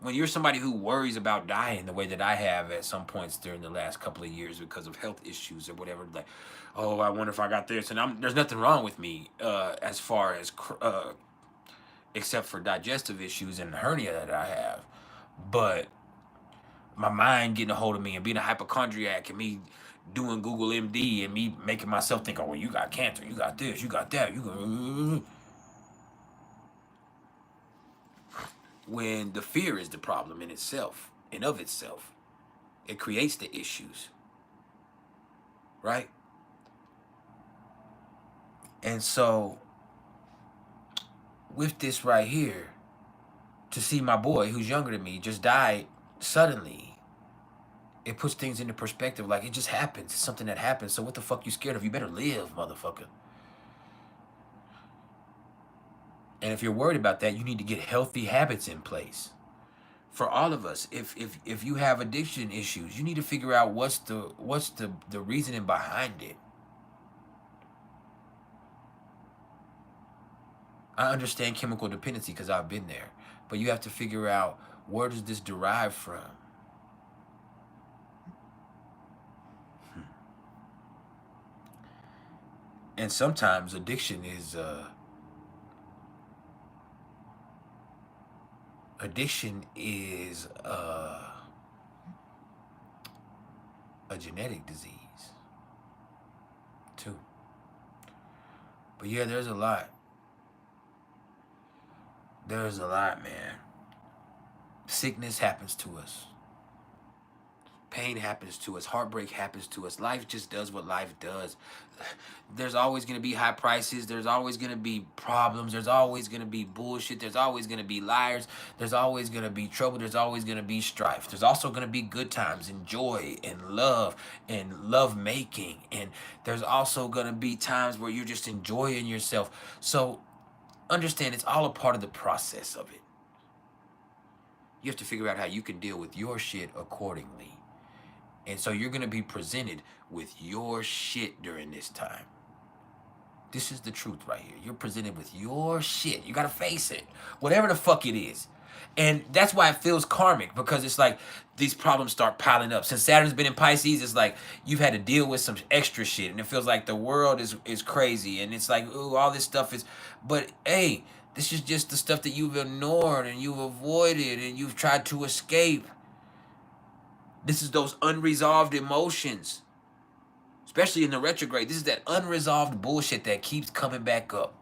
When you're somebody who worries about dying the way that I have at some points during the last couple of years because of health issues or whatever, like, oh, I wonder if I got this. And there's nothing wrong with me as far as, except for digestive issues and the hernia that I have. But my mind getting a hold of me and being a hypochondriac and me doing Google MD and me making myself think, oh, well, you got cancer, you got this, you got that, you got... When the fear is the problem in itself and of itself, it creates the issues, right? And so with this right here, to see my boy who's younger than me just died suddenly, it puts things into perspective. Like, it just happens. It's something that happens. So what the fuck you scared of? You better live, motherfucker. And if you're worried about that, you need to get healthy habits in place. For all of us, if you have addiction issues, you need to figure out what's the reasoning behind it. I understand chemical dependency because I've been there. But you have to figure out, where does this derive from? And sometimes addiction is a genetic disease too. But yeah, there's a lot. There's a lot, man. Sickness happens to us. Pain happens to us. Heartbreak happens to us. Life just does what life does. There's always going to be high prices. There's always going to be problems. There's always going to be bullshit. There's always going to be liars. There's always going to be trouble. There's always going to be strife. There's also going to be good times and joy and love making. And there's also going to be times where you're just enjoying yourself. So understand, it's all a part of the process of it. You have to figure out how you can deal with your shit accordingly. And so you're going to be presented with your shit during this time. This is the truth right here. You're presented with your shit. You got to face it. Whatever the fuck it is. And that's why it feels karmic, because it's like these problems start piling up. Since Saturn's been in Pisces, it's like you've had to deal with some extra shit. And it feels like the world is crazy. And it's like, ooh, all this stuff is... But, hey, this is just the stuff that you've ignored and you've avoided and you've tried to escape. This is those unresolved emotions, especially in the retrograde. This is that unresolved bullshit that keeps coming back up.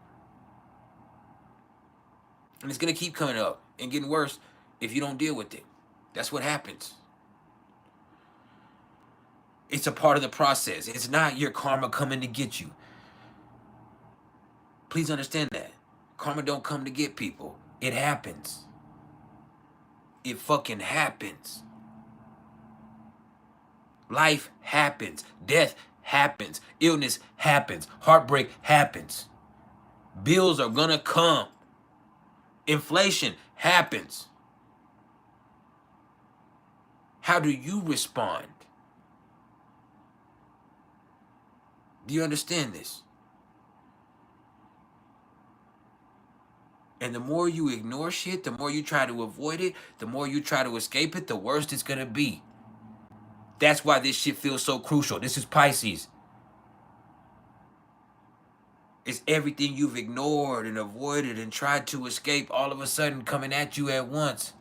And it's going to keep coming up and getting worse if you don't deal with it. That's what happens. It's a part of the process. It's not your karma coming to get you. Please understand that. Karma don't come to get people. It happens. It fucking happens. Life happens. Death happens. Illness happens. Heartbreak happens. Bills are gonna come. Inflation happens. How do you respond? Do you understand this? And the more you ignore shit, the more you try to avoid it, the more you try to escape it, the worse it's gonna be. That's why this shit feels so crucial. This is Pisces. It's everything you've ignored and avoided and tried to escape all of a sudden coming at you at once.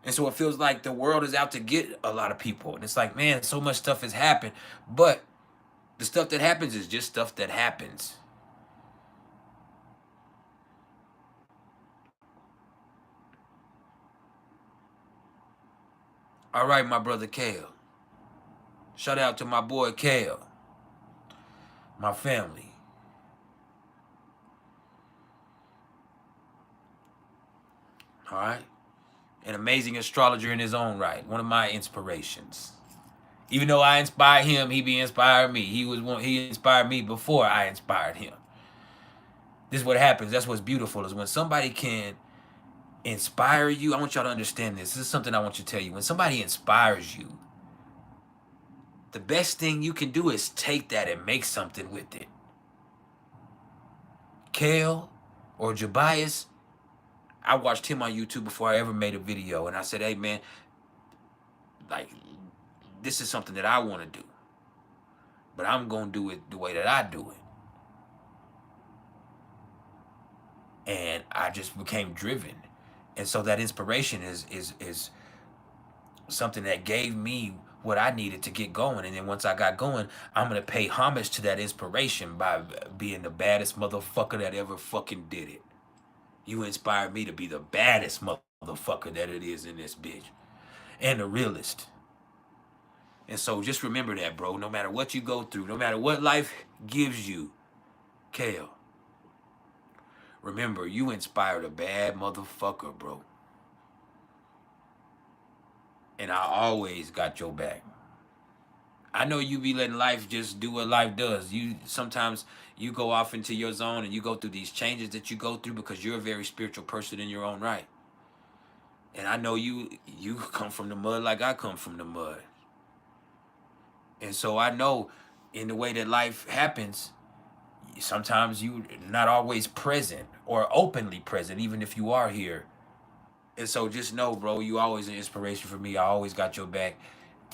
And so it feels like the world is out to get a lot of people. And it's like, man, so much stuff has happened. But the stuff that happens is just stuff that happens. All right, my brother Kale. Shout out to my boy Kale. My family. All right. An amazing astrologer in his own right. One of my inspirations. Even though I inspired him, he inspired me. He inspired me before I inspired him. This is what happens. That's what's beautiful, is when somebody can inspire you. I want y'all to understand this. This is something I want you to tell you. When somebody inspires you, the best thing you can do is take that and make something with it. Kale or Jubias, I watched him on YouTube before I ever made a video. And I said, hey, man, like, this is something that I want to do. But I'm going to do it the way that I do it. And I just became driven. And so that inspiration is something that gave me what I needed to get going. And then once I got going, I'm going to pay homage to that inspiration by being the baddest motherfucker that ever fucking did it. You inspired me to be the baddest motherfucker that it is in this bitch. And the realest. And so just remember that, bro. No matter what you go through, no matter what life gives you, Kale, remember, you inspired a bad motherfucker, bro. And I always got your back. I know you be letting life just do what life does. Sometimes you go off into your zone and you go through these changes that you go through because you're a very spiritual person in your own right. And I know you come from the mud like I come from the mud. And so I know in the way that life happens, sometimes you're not always present or openly present, even if you are here. And so just know, bro, you always an inspiration for me. I always got your back.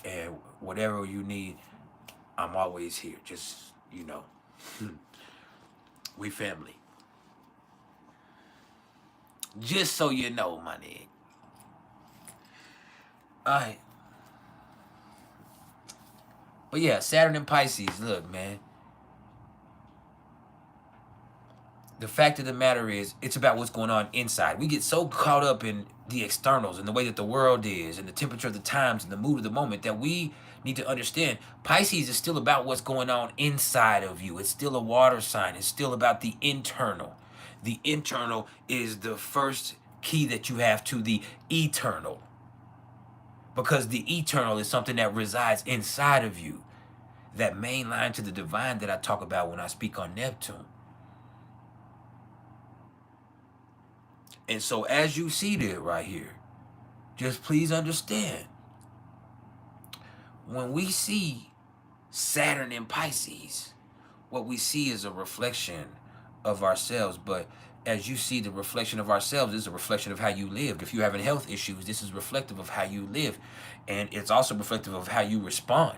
And whatever you need, I'm always here. Just, you know, we family. Just so you know, my nigga. All right. But yeah, Saturn and Pisces, look, man. The fact of the matter is, it's about what's going on inside. We get so caught up in the externals and the way that the world is and the temperature of the times and the mood of the moment, that we need to understand Pisces is still about what's going on inside of you. It's still a water sign. It's still about the internal. The internal is the first key that you have to the eternal, because the eternal is something that resides inside of you. That main line to the divine that I talk about when I speak on Neptune. And so as you see that right here, just please understand, when we see Saturn in Pisces, what we see is a reflection of ourselves. But as you see, the reflection of ourselves is a reflection of how you lived. If you're having health issues, this is reflective of how you live. And it's also reflective of how you respond.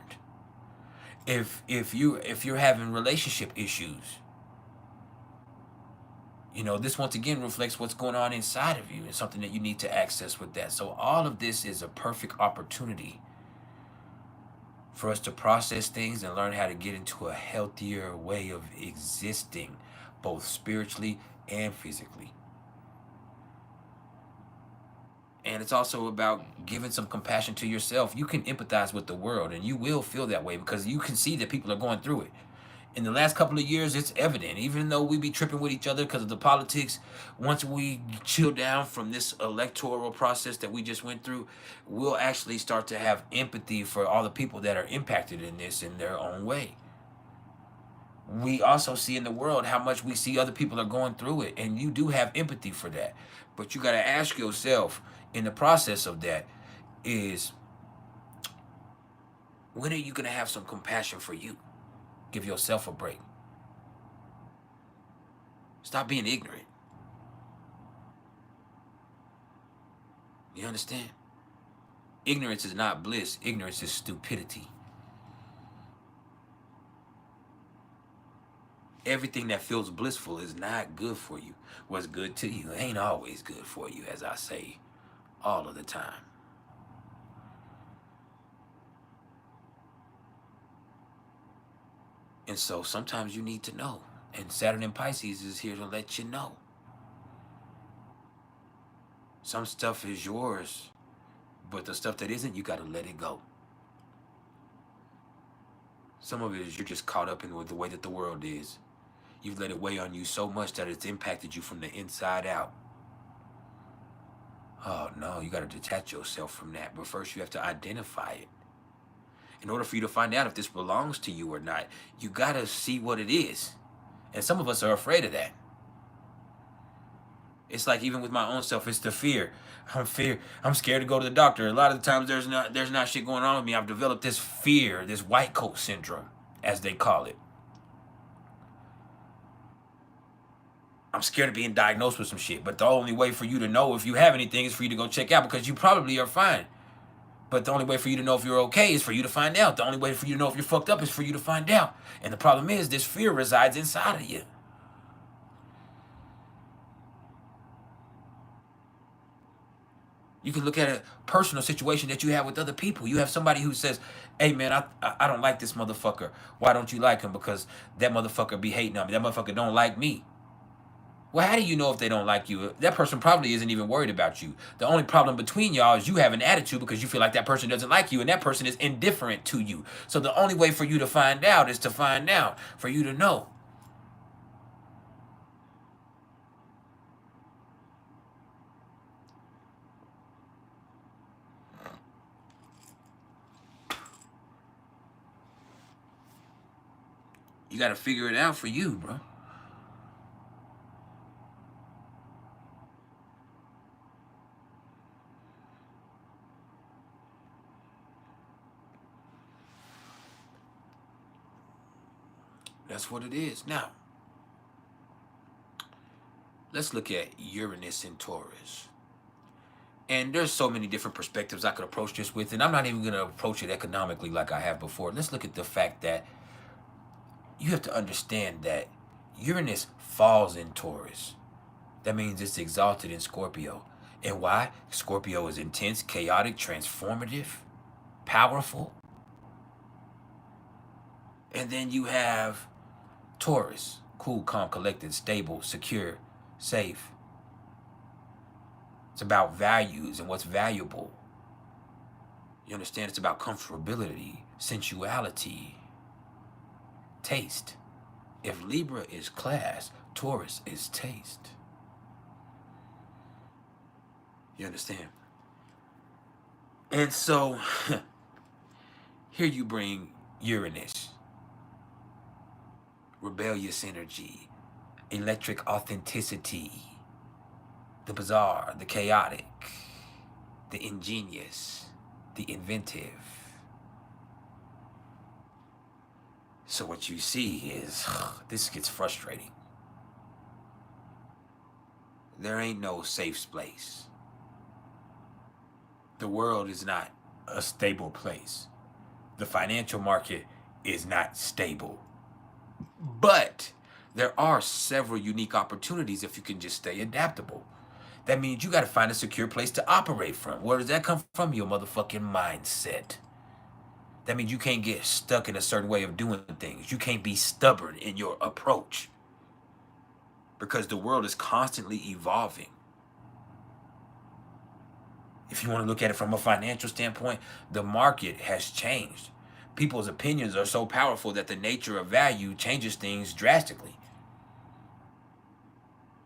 If you're having relationship issues, you know, this once again reflects what's going on inside of you and something that you need to access with that. So all of this is a perfect opportunity for us to process things and learn how to get into a healthier way of existing, both spiritually and physically. And it's also about giving some compassion to yourself. You can empathize with the world, and you will feel that way because you can see that people are going through it. In the last couple of years, it's evident. Even though we be tripping with each other because of the politics, once we chill down from this electoral process that we just went through, we'll actually start to have empathy for all the people that are impacted in this in their own way. We also see in the world how much we see other people are going through it, and you do have empathy for that. But you got to ask yourself in the process of that is, when are you going to have some compassion for you? Give yourself a break. Stop being ignorant. You understand? Ignorance is not bliss. Ignorance is stupidity. Everything that feels blissful is not good for you. What's good to you ain't always good for you, as I say all of the time. And so sometimes you need to know. And Saturn in Pisces is here to let you know. Some stuff is yours, but the stuff that isn't, you got to let it go. Some of it is you're just caught up in with the way that the world is. You've let it weigh on you so much that it's impacted you from the inside out. Oh no, you got to detach yourself from that. But first you have to identify it. In order for you to find out if this belongs to you or not, you got to see what it is. And some of us are afraid of that. It's like even with my own self, it's the fear. I'm scared to go to the doctor. A lot of the times there's not shit going on with me. I've developed this fear, this white coat syndrome, as they call it. I'm scared of being diagnosed with some shit. But the only way for you to know if you have anything is for you to go check out, because you probably are fine. But the only way for you to know if you're okay is for you to find out. The only way for you to know if you're fucked up is for you to find out. And the problem is, this fear resides inside of you. You can look at a personal situation that you have with other people. You have somebody who says, hey man, I don't like this motherfucker. Why don't you like him? Because that motherfucker be hating on me. That motherfucker don't like me. Well, how do you know if they don't like you? That person probably isn't even worried about you. The only problem between y'all is you have an attitude because you feel like that person doesn't like you, and that person is indifferent to you. So the only way for you to find out is to find out, for you to know. You got to figure it out for you, bro. That's what it is. Now, let's look at Uranus and Taurus. And there's so many different perspectives I could approach this with, and I'm not even going to approach it economically like I have before. Let's look at the fact that you have to understand that Uranus falls in Taurus. That means it's exalted in Scorpio. And why? Scorpio is intense, chaotic, transformative, powerful. And then you have Taurus, cool, calm, collected, stable, secure, safe. It's about values and what's valuable. You understand? It's about comfortability, sensuality, taste. If Libra is class, Taurus is taste. You understand? And so, here you bring Uranus, rebellious energy, electric authenticity, the bizarre, the chaotic, the ingenious, the inventive. So what you see is, this gets frustrating. There ain't no safe place. The world is not a stable place. The financial market is not stable. But there are several unique opportunities if you can just stay adaptable. That means you got to find a secure place to operate from. Where does that come from? Your motherfucking mindset. That means you can't get stuck in a certain way of doing things. You can't be stubborn in your approach. Because the world is constantly evolving. If you want to look at it from a financial standpoint, the market has changed. People's opinions are so powerful that the nature of value changes things drastically.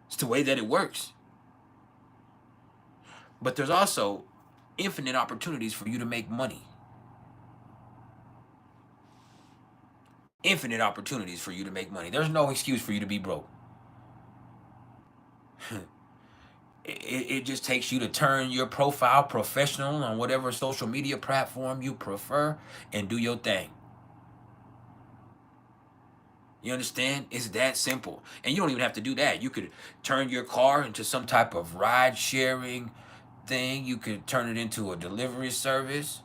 It's the way that it works. But there's also infinite opportunities for you to make money. Infinite opportunities for you to make money. There's no excuse for you to be broke. It just takes you to turn your profile professional on whatever social media platform you prefer and do your thing. You understand? It's that simple. And you don't even have to do that. You could turn your car into some type of ride sharing thing. You could turn it into a delivery service.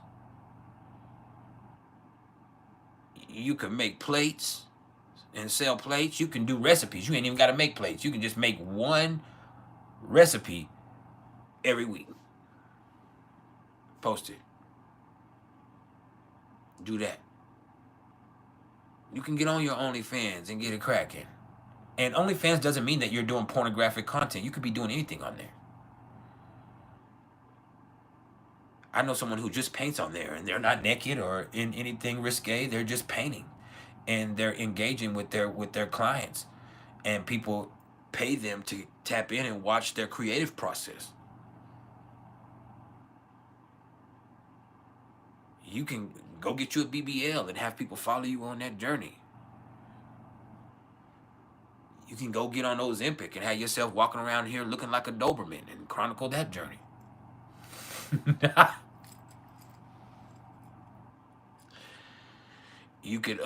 You can make plates and sell plates. You can do recipes. You ain't even got to make plates. You can just make one recipe every week. Post it. Do that. You can get on your OnlyFans and get it cracking. And OnlyFans doesn't mean that you're doing pornographic content. You could be doing anything on there. I know someone who just paints on there, and they're not naked or in anything risque. They're just painting, and they're engaging with their clients, and people pay them to tap in and watch their creative process. You can go get you a BBL and have people follow you on that journey. You can go get on Ozempic and have yourself walking around here looking like a Doberman and chronicle that journey. You could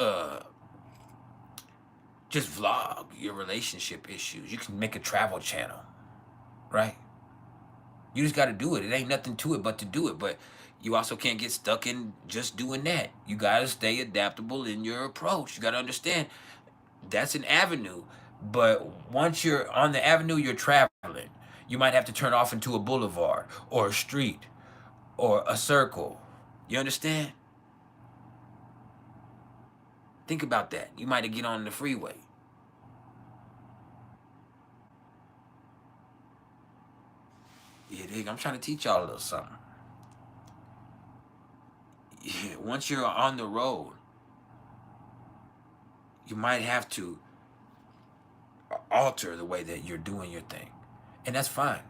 just vlog your relationship issues. You can make a travel channel, right? You just got to do it. It ain't nothing to it but to do it. But you also can't get stuck in just doing that. You got to stay adaptable in your approach. You got to understand that's an avenue. But once you're on the avenue, you're traveling. You might have to turn off into a boulevard or a street or a circle. You understand? Think about that. You might get on the freeway. Yeah, I'm trying to teach y'all a little something. Yeah, once you're on the road, you might have to alter the way that you're doing your thing. And that's fine.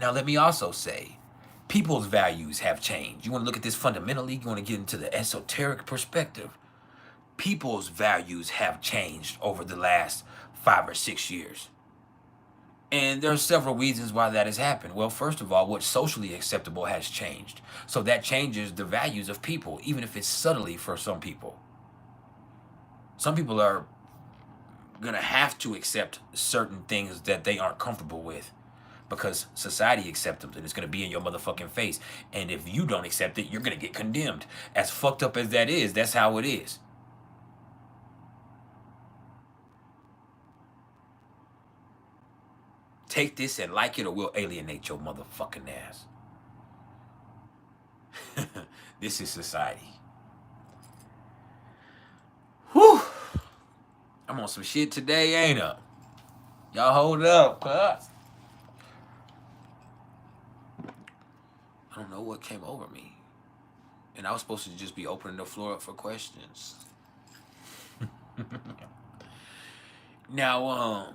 Now, let me also say, people's values have changed. You want to look at this fundamentally? You want to get into the esoteric perspective? People's values have changed over the last 5 or 6 years. And there are several reasons why that has happened. Well, first of all, what's socially acceptable has changed. So that changes the values of people, even if it's subtly for some people. Some people are going to have to accept certain things that they aren't comfortable with because society accepts them and it's going to be in your motherfucking face. And if you don't accept it, you're going to get condemned. As fucked up as that is, that's how it is. Take this and like it or we'll alienate your motherfucking ass. This is society. Whew. I'm on some shit today, ain't I? Y'all hold up, cuz. know what came over me. And I was supposed to just be opening the floor up for questions. Now,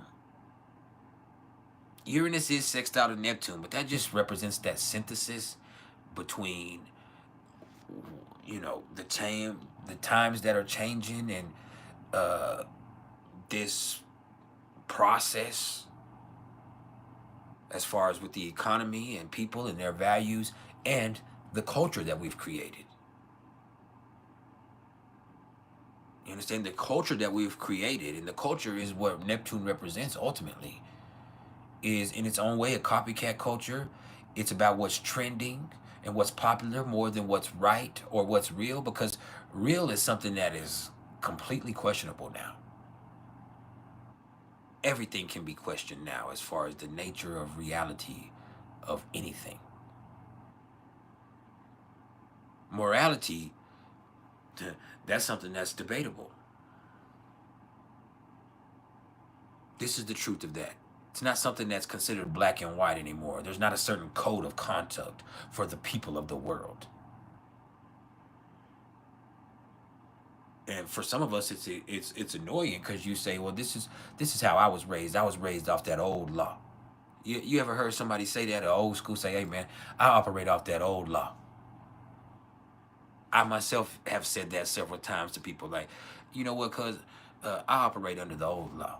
Uranus is sextile out of Neptune, but that just represents that synthesis between, you know, the times that are changing, and this process as far as with the economy and people and their values and the culture that we've created. You understand? The culture that we've created, and the culture is what Neptune represents ultimately, is in its own way a copycat culture. It's about what's trending and what's popular more than what's right or what's real, because real is something that is completely questionable now. Everything can be questioned now as far as the nature of reality of anything. Morality, that's something that's debatable. This is the truth of that. It's not something that's considered black and white anymore. There's not a certain code of conduct for the people of the world. And for some of us, it's annoying, because you say, well, this is how I was raised. I was raised off that old law. You ever heard somebody say that, or old school say, hey man, I operate off that old law? I myself have said that several times to people, like, you know what, cuz I operate under the old law.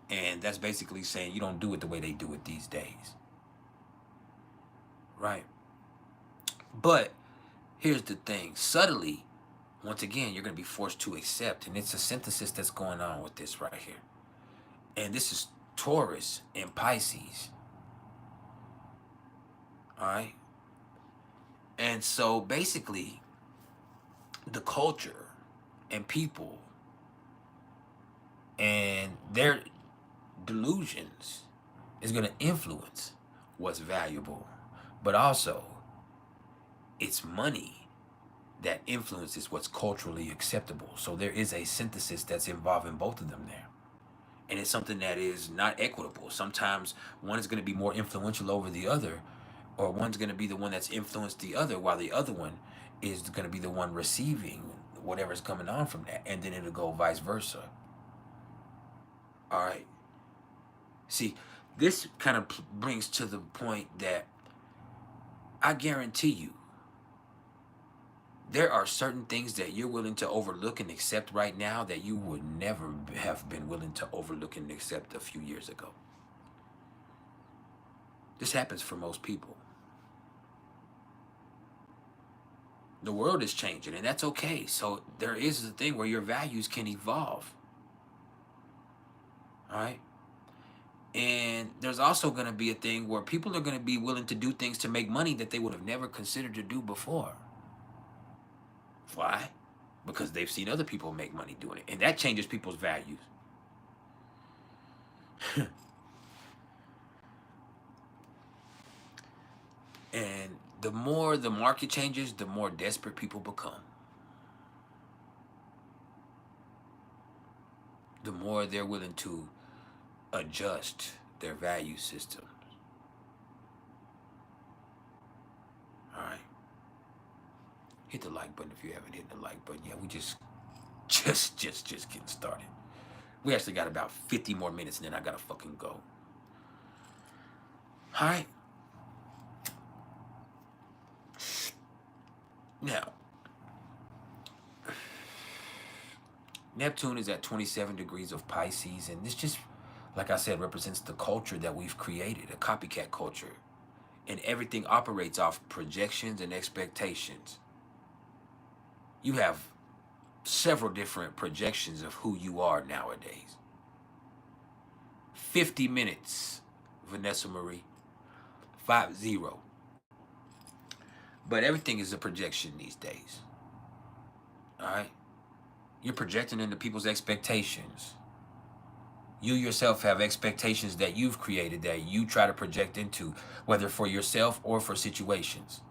And that's basically saying you don't do it the way they do it these days. Right? But here's the thing. Subtly, once again, you're going to be forced to accept. And it's a synthesis that's going on with this right here. And this is Taurus and Pisces. All right? And so basically, the culture and people and their delusions is going to influence what's valuable. But also, it's money that influences what's culturally acceptable. So there is a synthesis that's involving both of them there. And it's something that is not equitable. Sometimes one is going to be more influential over the other, or one's going to be the one that's influenced the other, while the other one is going to be the one receiving whatever's coming on from that. And then it'll go vice versa. All right. See, this kind of brings to the point that I guarantee you, there are certain things that you're willing to overlook and accept right now that you would never have been willing to overlook and accept a few years ago. This happens for most people. The world is changing, and that's okay. So there is a thing where your values can evolve. All right? And there's also going to be a thing where people are going to be willing to do things to make money that they would have never considered to do before. Why? Because they've seen other people make money doing it. And that changes people's values. And the more the market changes, the more desperate people become. The more they're willing to adjust their value systems. All right. Hit the like button if you haven't hit the like button. Yeah, we just getting started. We actually got about 50 more minutes, and then I gotta fucking go. All right. Now, Neptune is at 27 degrees of Pisces, and this just, like I said, represents the culture that we've created, a copycat culture. And everything operates off projections and expectations. You have several different projections of who you are nowadays. 50 minutes, Vanessa Marie. 50. But everything is a projection these days. All right? You're projecting into people's expectations. You yourself have expectations that you've created that you try to project into, whether for yourself or for situations.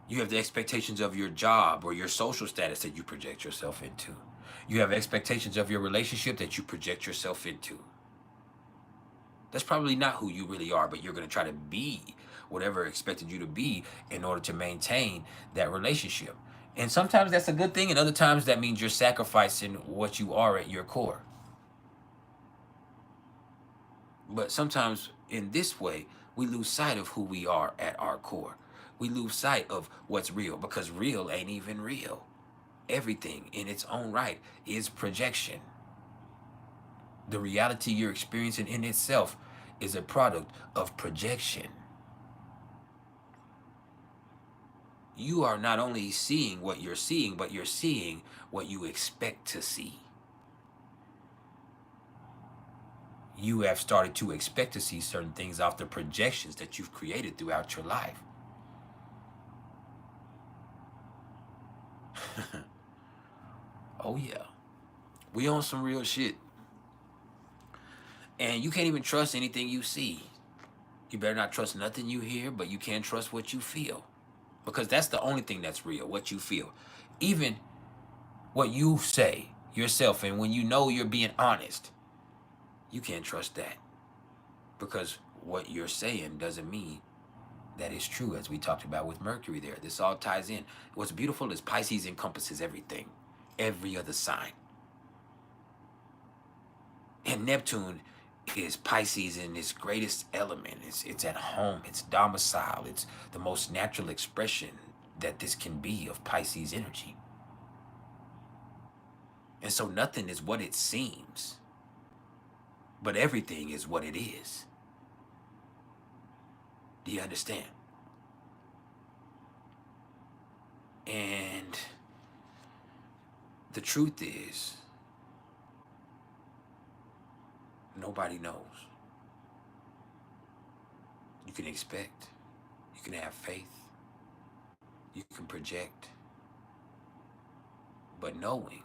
You have the expectations of your job or your social status that you project yourself into. You have expectations of your relationship that you project yourself into. That's probably not who you really are, but you're going to try to be whatever expected you to be in order to maintain that relationship. And sometimes that's a good thing, and other times that means you're sacrificing what you are at your core. But sometimes in this way, we lose sight of who we are at our core. We lose sight of what's real, because real ain't even real. Everything in its own right is projection. The reality you're experiencing in itself is a product of projection. You are not only seeing what you're seeing, but you're seeing what you expect to see. You have started to expect to see certain things off the projections that you've created throughout your life. Oh yeah, we on some real shit. And you can't even trust anything you see. You better not trust nothing you hear, but you can trust what you feel. Because that's the only thing that's real, what you feel. Even what you say yourself, and when you know you're being honest, you can't trust that. Because what you're saying doesn't mean that is true, as we talked about with Mercury there. This all ties in. What's beautiful is Pisces encompasses everything, every other sign. And Neptune is Pisces in its greatest element. It's at home, it's domicile, it's the most natural expression that this can be of Pisces energy. And so nothing is what it seems, but everything is what it is. Do you understand? And the truth is, nobody knows. You can expect, you can have faith, you can project, but knowing,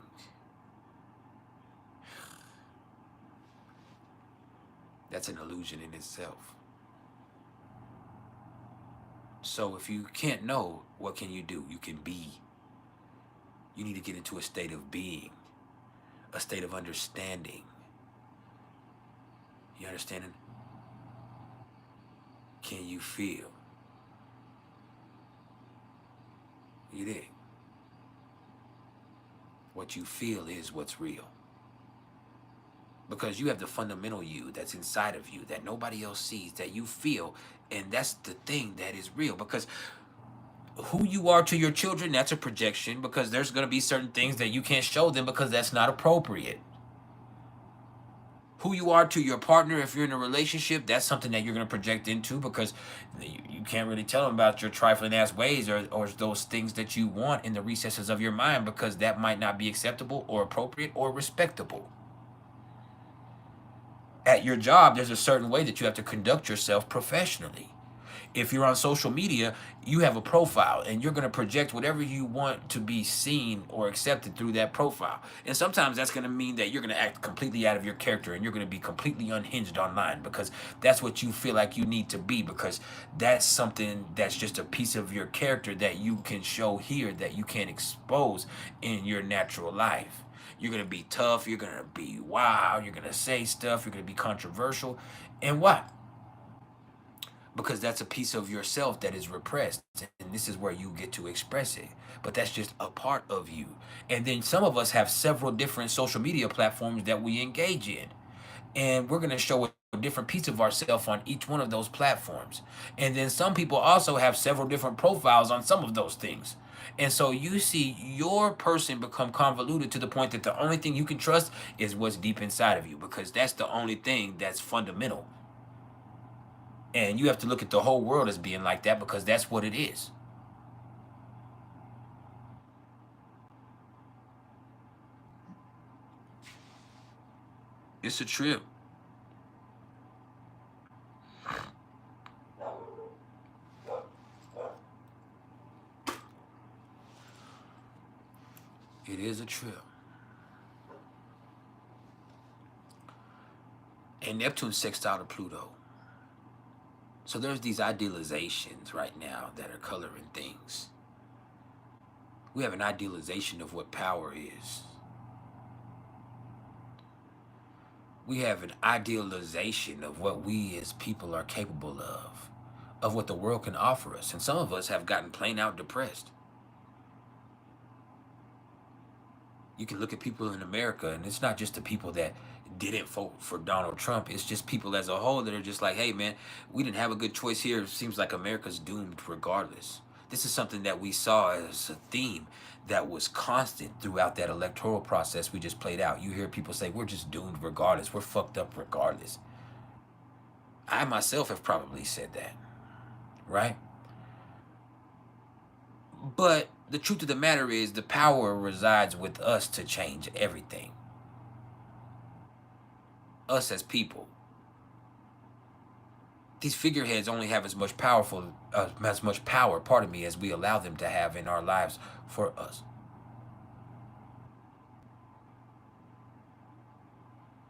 that's an illusion in itself. So if you can't know, what can you do? You can be. You need to get into a state of being, a state of understanding. You understanding? Can you feel? You dig? What you feel is what's real. Because you have the fundamental you that's inside of you that nobody else sees, that you feel, and that's the thing that is real. Because who you are to your children, that's a projection, because there's going to be certain things that you can't show them because that's not appropriate. Who you are to your partner, if you're in a relationship, that's something that you're going to project into, because you can't really tell them about your trifling ass ways or those things that you want in the recesses of your mind, because that might not be acceptable or appropriate or respectable. At your job, there's a certain way that you have to conduct yourself professionally. If you're on social media, you have a profile, and you're going to project whatever you want to be seen or accepted through that profile. And sometimes that's going to mean that you're going to act completely out of your character, and you're going to be completely unhinged online, because that's what you feel like you need to be, because that's something that's just a piece of your character that you can show here that you can't expose in your natural life. You're going to be tough. You're going to be wild. You're going to say stuff. You're going to be controversial. And why? Because that's a piece of yourself that is repressed. And this is where you get to express it. But that's just a part of you. And then some of us have several different social media platforms that we engage in. And we're going to show a different piece of ourselves on each one of those platforms. And then some people also have several different profiles on some of those things. And so you see your person become convoluted to the point that the only thing you can trust is what's deep inside of you, because that's the only thing that's fundamental. And you have to look at the whole world as being like that, because that's what it is. It's a trip. It is a trip. And Neptune sextile to Pluto. So there's these idealizations right now that are coloring things. We have an idealization of what power is. We have an idealization of what we as people are capable of what the world can offer us. And some of us have gotten plain out depressed. You can look at people in America, and it's not just the people that didn't vote for Donald Trump. It's just people as a whole that are just like, hey, man, we didn't have a good choice here. It seems like America's doomed regardless. This is something that we saw as a theme that was constant throughout that electoral process we just played out. You hear people say, we're just doomed regardless. We're fucked up regardless. I myself have probably said that, right? But the truth of the matter is the power resides with us to change everything. Us as people. These figureheads only have as much power, as we allow them to have in our lives for us.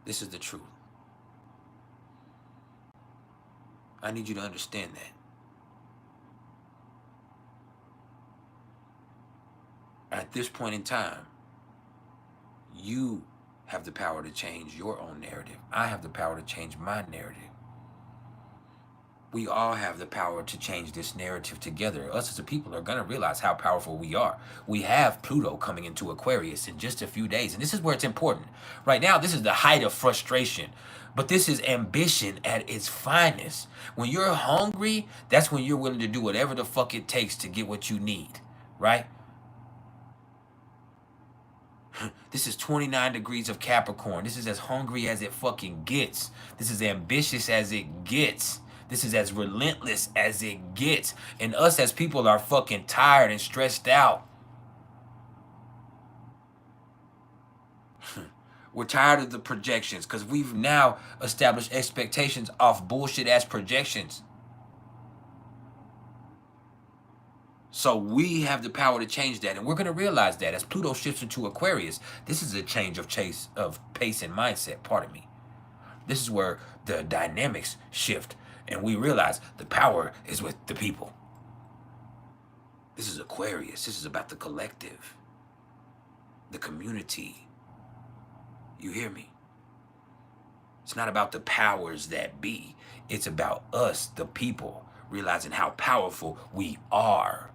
This is the truth. I need you to understand that. At this point in time, you have the power to change your own narrative. I have the power to change my narrative. We all have the power to change this narrative together. Us as a people are going to realize how powerful we are. We have Pluto coming into Aquarius in just a few days. And this is where it's important. Right now, this is the height of frustration. But this is ambition at its finest. When you're hungry, that's when you're willing to do whatever the fuck it takes to get what you need. Right? This is 29 degrees of Capricorn. This is as hungry as it fucking gets. This is ambitious as it gets. This is as relentless as it gets. And us as people are fucking tired and stressed out. We're tired of the projections because we've now established expectations off bullshit ass projections. So we have the power to change that, and we're going to realize that as Pluto shifts into Aquarius, this is a change of pace and mindset, pardon me. This is where the dynamics shift, and we realize the power is with the people. This is Aquarius. This is about the collective, the community. You hear me? It's not about the powers that be. It's about us, the people, realizing how powerful we are.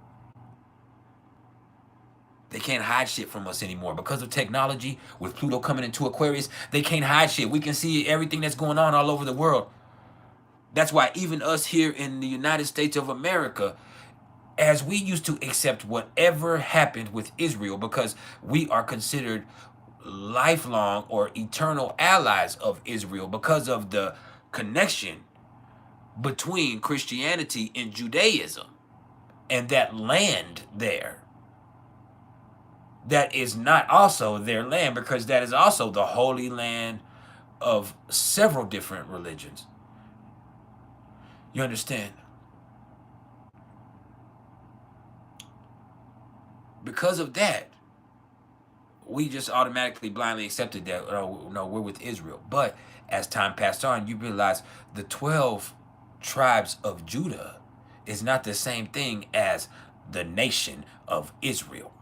They can't hide shit from us anymore. Because of technology, with Pluto coming into Aquarius, they can't hide shit. We can see everything that's going on all over the world. That's why even us here in the United States of America, as we used to accept whatever happened with Israel because we are considered lifelong or eternal allies of Israel because of the connection between Christianity and Judaism and that land there. That is not also their land because that is also the holy land of several different religions. You understand? Because of that, we just automatically blindly accepted that, oh, no, we're with Israel. But as time passed on, you realize the 12 tribes of Judah is not the same thing as the nation of Israel.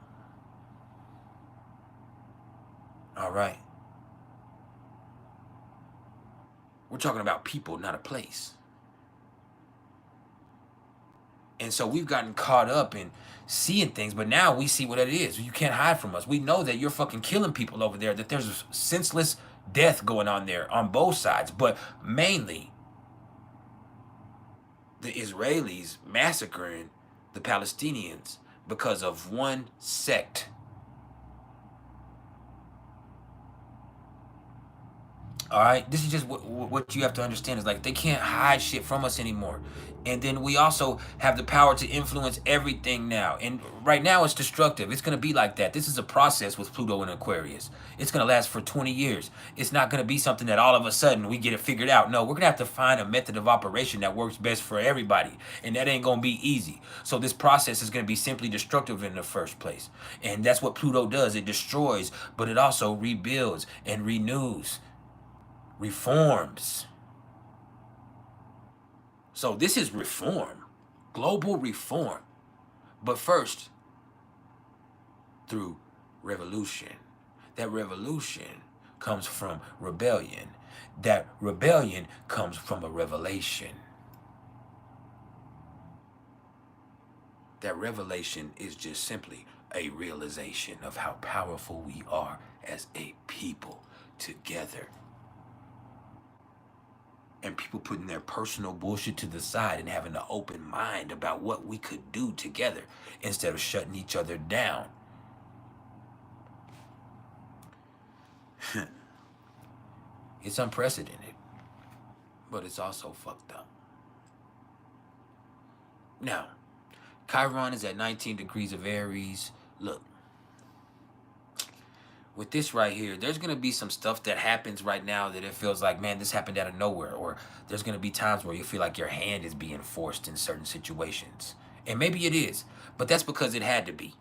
All right. We're talking about people, not a place. And so we've gotten caught up in seeing things, but now we see what it is. You can't hide from us. We know that you're fucking killing people over there, that there's a senseless death going on there on both sides, but mainly the Israelis massacring the Palestinians because of one sect. All right, this is just what you have to understand is like they can't hide shit from us anymore. And then we also have the power to influence everything now. And right now it's destructive. It's going to be like that. This is a process with Pluto and Aquarius. It's going to last for 20 years. It's not going to be something that all of a sudden we get it figured out. No, we're going to have to find a method of operation that works best for everybody. And that ain't going to be easy. So this process is going to be simply destructive in the first place. And that's what Pluto does. It destroys, but it also rebuilds and renews. Reforms. So this is reform, global reform. But first, through revolution. That revolution comes from rebellion. that rebellion comes from a revelation. That revelation is just simply a realization of how powerful we are as a people together. And people putting their personal bullshit to the side and having an open mind about what we could do together instead of shutting each other down. It's unprecedented, but it's also fucked up. Now, Chiron is at 19 degrees of Aries. Look, with this right here, there's going to be some stuff that happens right now that it feels like, man, this happened out of nowhere. Or there's going to be times where you feel like your hand is being forced in certain situations. And maybe it is, but that's because it had to be.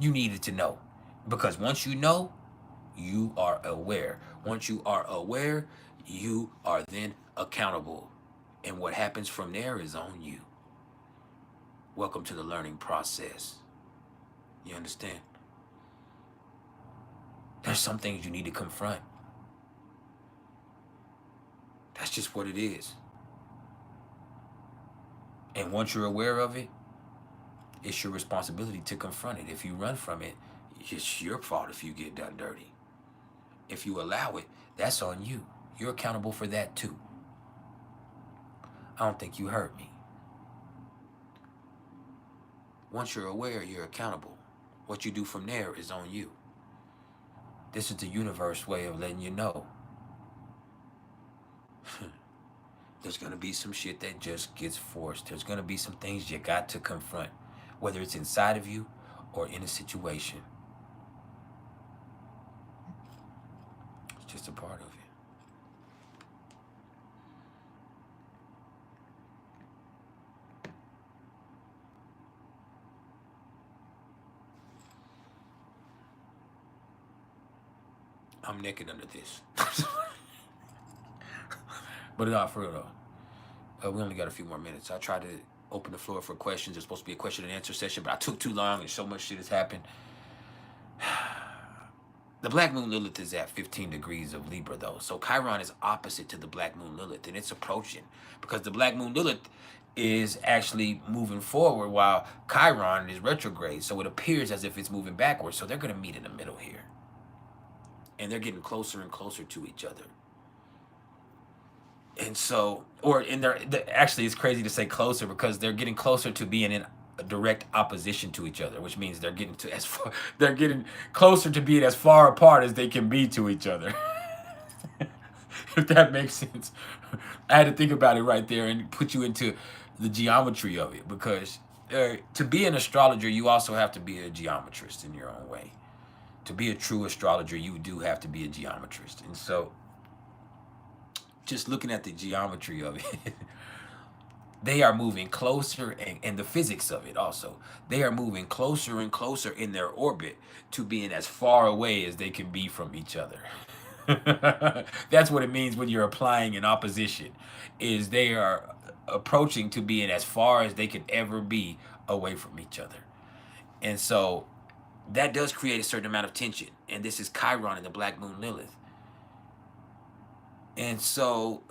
You needed to know. Because once you know, you are aware. Once you are aware, you are then accountable. And what happens from there is on you. Welcome to the learning process. You understand? There's some things you need to confront. That's just what it is. And once you're aware of it, it's your responsibility to confront it. If you run from it, it's your fault if you get done dirty. If you allow it, that's on you. You're accountable for that too. I don't think you heard me. Once you're aware, you're accountable. What you do from there is on you. This is the universe way of letting you know. There's going to be some shit that just gets forced. There's going to be some things you got to confront, whether it's inside of you or in a situation. It's just a part of it. I'm naked under this. But not for real though. We only got a few more minutes. I tried to open the floor for questions. It's supposed to be a question and answer session, but I took too long and so much shit has happened. The Black Moon Lilith is at 15 degrees of Libra though. So Chiron is opposite to the Black Moon Lilith, and it's approaching because the Black Moon Lilith is actually moving forward while Chiron is retrograde. So it appears as if it's moving backwards. So they're going to meet in the middle here. And they're getting closer and closer to each other. And so, actually it's crazy to say closer because they're getting closer to being in a direct opposition to each other, which means they're getting they're getting closer to being as far apart as they can be to each other. If that makes sense. I had to think about it right there and put you into the geometry of it because to be an astrologer, you also have to be a geometrist in your own way. To be a true astrologer, you do have to be a geometrist. And so, just looking at the geometry of it, they are moving closer, and the physics of it also. They are moving closer and closer in their orbit to being as far away as they can be from each other. That's what it means when you're applying an opposition, is they are approaching to being as far as they can ever be away from each other. And so, that does create a certain amount of tension. And this is Chiron in the Black Moon Lilith. And so,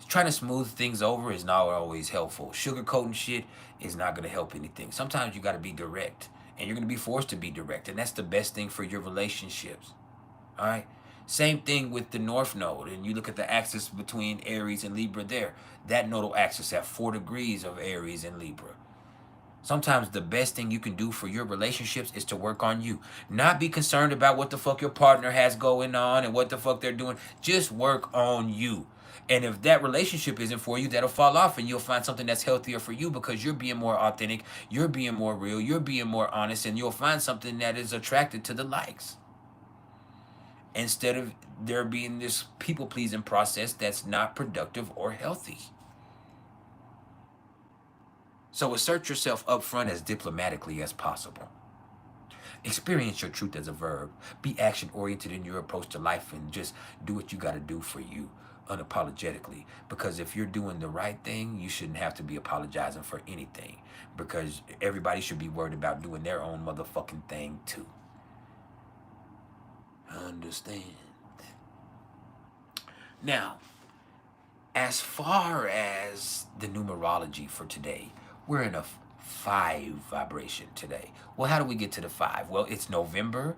trying to smooth things over is not always helpful. Sugarcoating shit is not going to help anything. Sometimes you got to be direct. And you're going to be forced to be direct. And that's the best thing for your relationships. All right? Same thing with the North Node. And you look at the axis between Aries and Libra there. That nodal axis at 4 degrees of Aries and Libra. Sometimes the best thing you can do for your relationships is to work on you. Not be concerned about what the fuck your partner has going on and what the fuck they're doing. Just work on you. And if that relationship isn't for you, that'll fall off and you'll find something that's healthier for you because you're being more authentic, you're being more real, you're being more honest, and you'll find something that is attracted to the likes. Instead of there being this people-pleasing process that's not productive or healthy. So assert yourself up front as diplomatically as possible. Experience your truth as a verb. Be action-oriented in your approach to life and just do what you got to do for you unapologetically. Because if you're doing the right thing, you shouldn't have to be apologizing for anything. Because everybody should be worried about doing their own motherfucking thing too. Understand? Now, as far as the numerology for today, we're in a 5 vibration today. Well, how do we get to the 5? Well, it's November,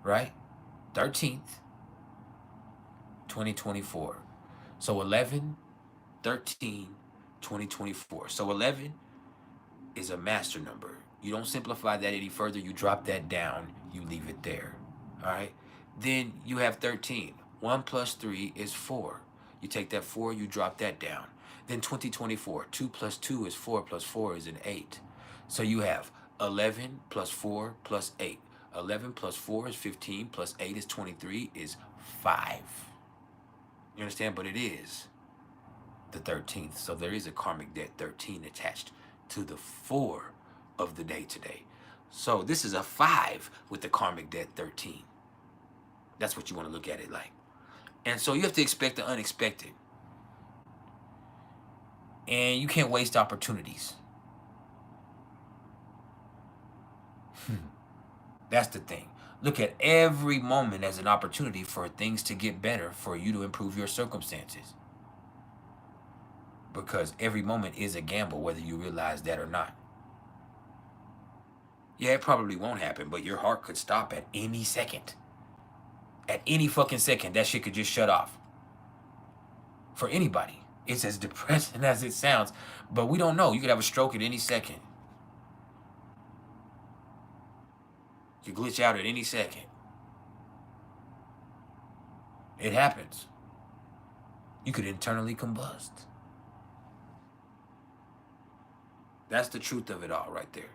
right? 13th, 2024. So 11, 13, 2024. So 11 is a master number. You don't simplify that any further. You drop that down. You leave it there. All right? Then you have 13. 1 plus 3 is 4. You take that 4, you drop that down. Then 2024. 2 plus 2 is 4 plus 4 is an 8. So you have 11 plus 4 plus 8. 11 plus 4 is 15 plus 8 is 23 is 5. You understand? But it is the 13th. So there is a karmic debt 13 attached to the 4 of the day today. So this is a 5 with the karmic debt 13. That's what you want to look at it like. And so you have to expect the unexpected. And you can't waste opportunities. That's the thing. Look at every moment as an opportunity for things to get better, for you to improve your circumstances. Because every moment is a gamble, whether you realize that or not. Yeah, it probably won't happen, but your heart could stop at any second. At any fucking second, that shit could just shut off. For anybody. It's as depressing as it sounds, but we don't know. You could have a stroke at any second. You glitch out at any second. It happens. You could internally combust. That's the truth of it all right there.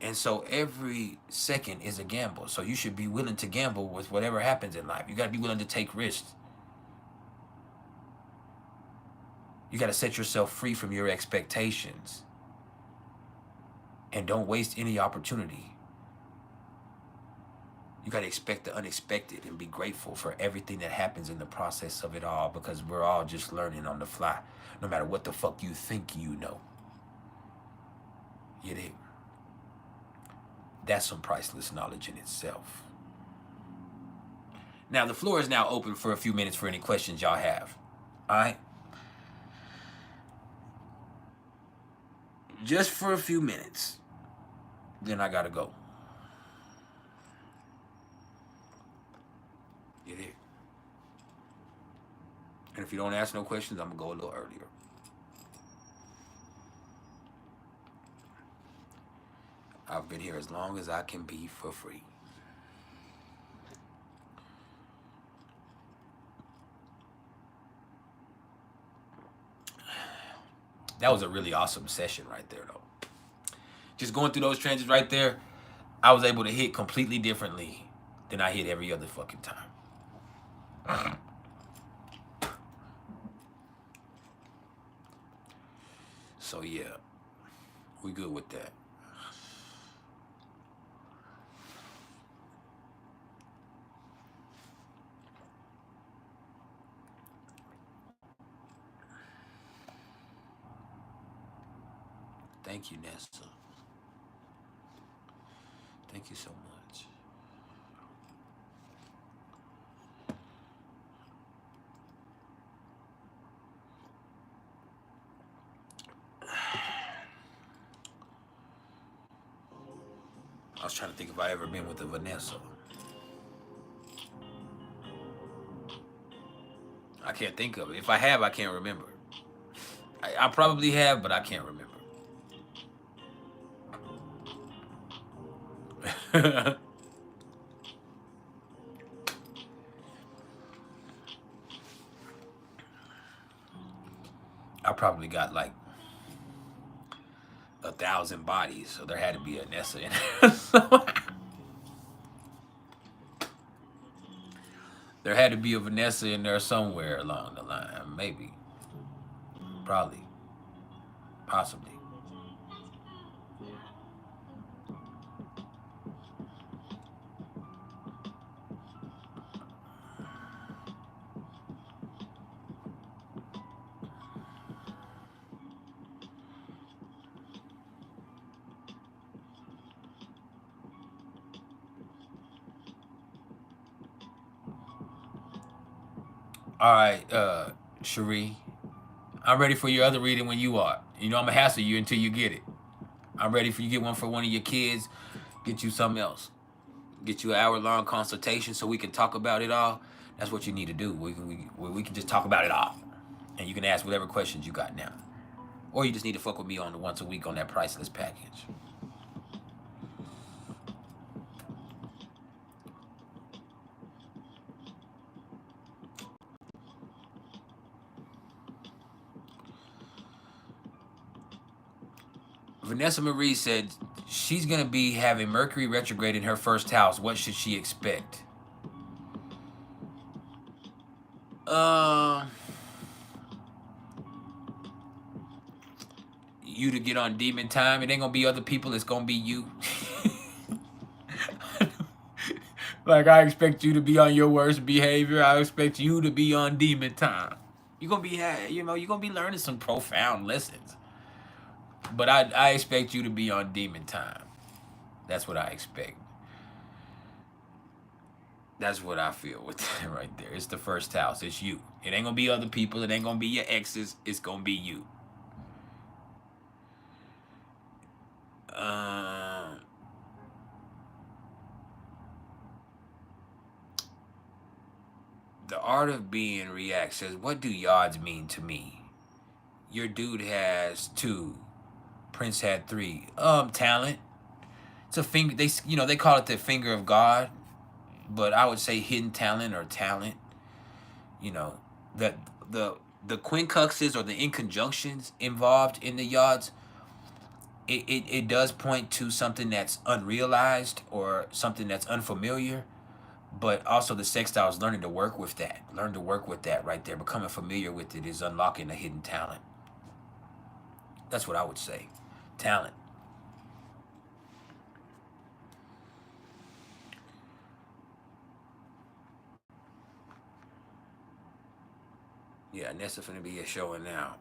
And so every second is a gamble. So you should be willing to gamble with whatever happens in life. You got to be willing to take risks. You got to set yourself free from your expectations. And don't waste any opportunity. You got to expect the unexpected and be grateful for everything that happens in the process of it all, because we're all just learning on the fly, no matter what the fuck you think you know. You dig? That's some priceless knowledge in itself. Now, the floor is now open for a few minutes for any questions y'all have. All right? Just for a few minutes. Then I gotta go. You dig? And if you don't ask no questions, I'm gonna go a little earlier. I've been here as long as I can be for free. That was a really awesome session right there, though. Just going through those transits right there, I was able to hit completely differently than I hit every other fucking time. So yeah, we good with that. Thank you, Nessa. Thank you so much. I was trying to think if I ever been with a Vanessa. I can't think of it. If I have, I can't remember. I probably have, but I can't remember. I probably got like 1,000 bodies, so there had to be a Nessa in there. There had to be a Vanessa in there somewhere along the line. Maybe. Probably. Possibly. All right, Cherie. I'm ready for your other reading when you are. You know I'm gonna hassle you until you get it. I'm ready for you to get one for one of your kids. Get you something else. Get you an hour-long consultation so we can talk about it all. That's what you need to do. We can just talk about it all. And you can ask whatever questions you got now. Or you just need to fuck with me on the once a week on that PrIcElEs package. Vanessa Marie said she's going to be having Mercury retrograde in her first house. What should she expect? You to get on demon time. It ain't going to be other people. It's going to be you. Like, I expect you to be on your worst behavior. I expect you to be on demon time. You're going to be, you're going to be learning some profound lessons. But I expect you to be on demon time. That's what I expect. That's what I feel with that right there. It's the first house. It's you. It ain't going to be other people. It ain't going to be your exes. It's going to be you. The Art of Being reacts says, what do yards mean to me? Your dude has 2. Prince had 3. Talent. It's a finger. They call it the finger of God, but I would say hidden talent or talent. That the quincunxes or the inconjunctions involved in the yards. It does point to something that's unrealized or something that's unfamiliar. But also the sextile is learning to work with that. Learn to work with that right there. Becoming familiar with it is unlocking a hidden talent. That's what I would say. Talent. Yeah, Nessa finna be showing now.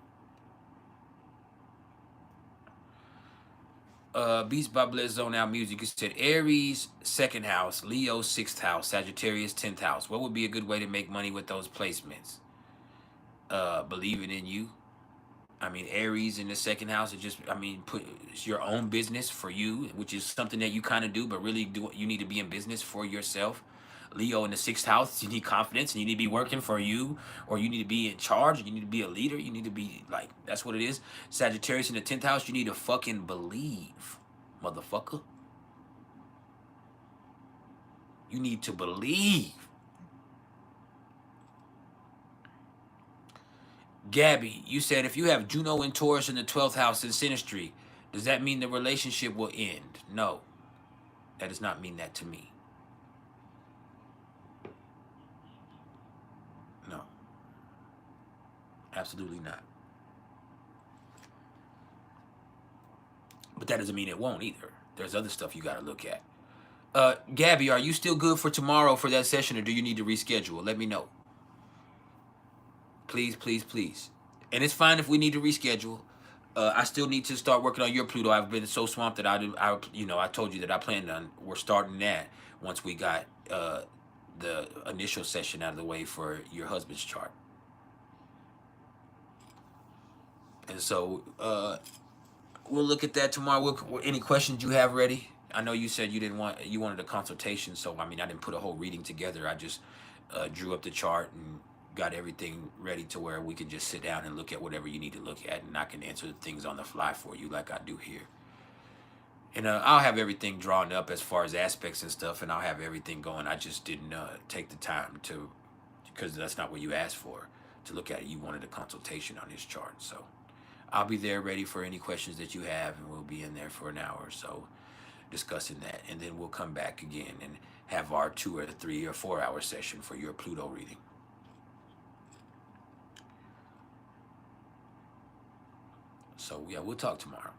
Beast by Blizz Zone Out Music. You said Aries, 2nd house, Leo, 6th house, Sagittarius, 10th house. What would be a good way to make money with those placements? Believing in you. I mean, Aries in the 2nd house is just, it's your own business for you, which is something that you kind of do, but really you need to be in business for yourself. Leo in the 6th house, you need confidence and you need to be working for you, or you need to be in charge, you need to be a leader, you need to be like, that's what it is. Sagittarius in the 10th house, you need to fucking believe, motherfucker. You need to believe. Gabby, you said if you have Juno and Taurus in the 12th house in synastry, does that mean the relationship will end? No, that does not mean that to me. No, absolutely not. But that doesn't mean it won't either. There's other stuff you got to look at. Gabby, are you still good for tomorrow for that session, or do you need to reschedule? Let me know. Please, please, please. And it's fine if we need to reschedule. I still need to start working on your Pluto. I've been so swamped that I told you that I planned on, we're starting that once we got the initial session out of the way for your husband's chart. And so we'll look at that tomorrow. Any questions you have ready? I know you said you wanted a consultation, so I didn't put a whole reading together. I just drew up the chart and got everything ready to where we can just sit down and look at whatever you need to look at, and I can answer things on the fly for you like I do here. And I'll have everything drawn up as far as aspects and stuff, and I'll have everything going. I just didn't take the time to, because that's not what you asked for, to look at it. You wanted a consultation on this chart. So I'll be there ready for any questions that you have, and we'll be in there for an hour or so discussing that. And then we'll come back again and have our 2 or 3 or 4 hour session for your Pluto reading. So yeah, we'll talk tomorrow.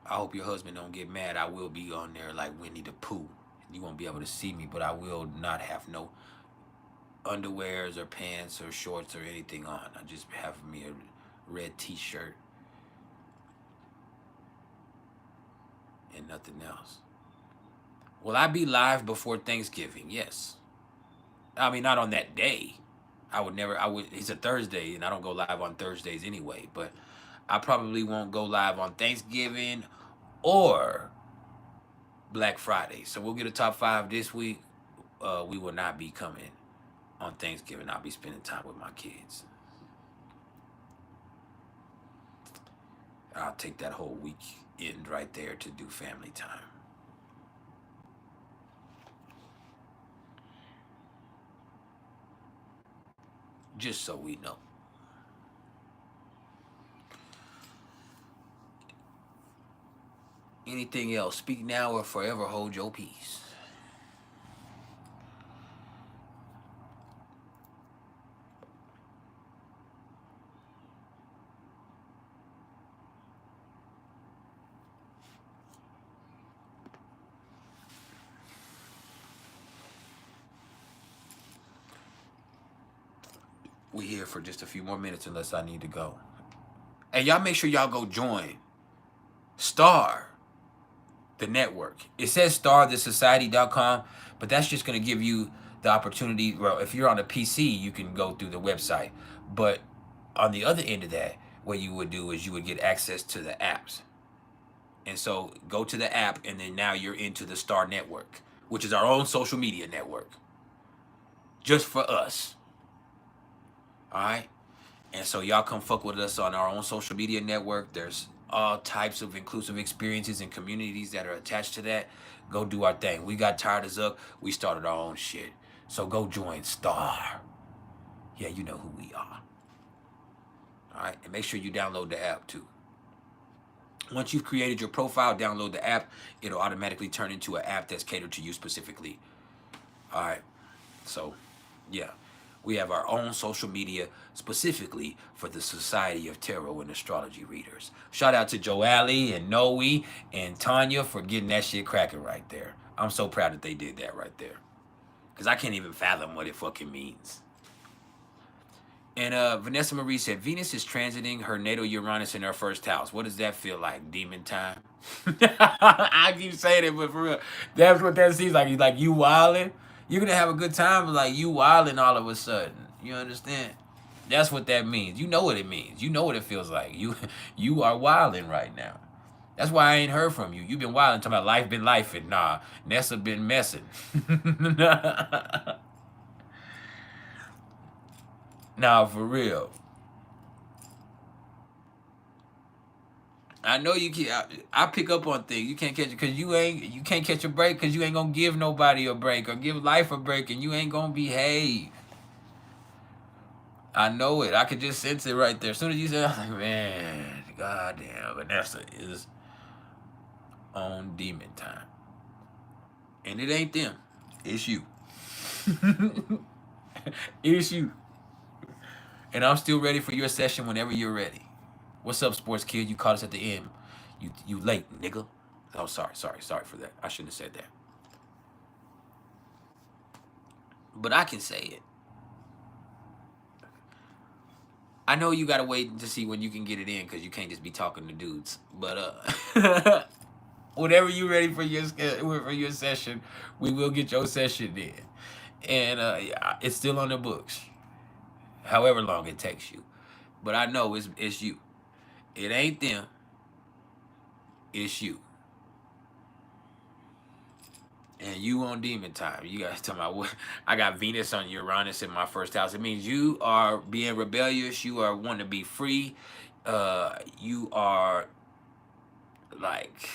I hope your husband don't get mad. I will be on there like Winnie the Pooh. You won't be able to see me, but I will not have no underwears or pants or shorts or anything on. I just have me a red t-shirt and nothing else. Will I be live before Thanksgiving? Yes. I mean, not on that day. I would never. I would. It's a Thursday, and I don't go live on Thursdays anyway. But I probably won't go live on Thanksgiving or Black Friday. So we'll get a top 5 this week. We will not be coming on Thanksgiving. I'll be spending time with my kids. I'll take that whole weekend right there to do family time. Just so we know. Anything else? Speak now or forever hold your peace. We here for just a few more minutes unless I need to go. And y'all make sure y'all go join Star, the network. It says starthesociety.com, but that's just going to give you the opportunity. Well, if you're on a PC, you can go through the website. But on the other end of that, what you would do is you would get access to the apps. And so go to the app, and then now you're into the Star network, which is our own social media network. Just for us. All right? And so y'all come fuck with us on our own social media network. There's all types of inclusive experiences and communities that are attached to that. Go do our thing. We got tired of Zuck. We started our own shit. So go join Star. Yeah, you know who we are. All right? And make sure you download the app too. Once you've created your profile, download the app. It'll automatically turn into an app that's catered to you specifically. All right? So, yeah. We have our own social media specifically for the Society of Tarot and Astrology Readers. Shout out to Joali and Noe and Tanya for getting that shit cracking right there. I'm so proud that they did that right there. Because I can't even fathom what it fucking means. And Vanessa Marie said, Venus is transiting her natal Uranus in her first house. What does that feel like? Demon time? I keep saying it, but for real, that's what that seems like. He's like, you wildin'? You're going to have a good time, but like you wildin' all of a sudden. You understand? That's what that means. You know what it means. You know what it feels like. You are wildin' right now. That's why I ain't heard from you. You've been wildin', talking about life been lifing. Nah, Nessa been messing. Nah, for real. I know you can. I pick up on things. You can't catch it because you can't catch a break because you ain't gonna give nobody a break or give life a break, and you ain't gonna behave. I know it. I could just sense it right there. As soon as you said, I was like, man, goddamn, Vanessa is on demon time, and it ain't them. It's you. It's you. And I'm still ready for your session whenever you're ready. What's up, sports kid? You caught us at the end. You late, nigga. Oh, sorry for that. I shouldn't have said that. But I can say it. I know you gotta wait to see when you can get it in because you can't just be talking to dudes. But whenever you're ready for your session, we will get your session in. And it's still on the books. However long it takes you. But I know it's you. It ain't them. It's you. And you on demon time. You guys talking about what? I got Venus on Uranus in my first house. It means you are being rebellious. You are wanting to be free. You are like,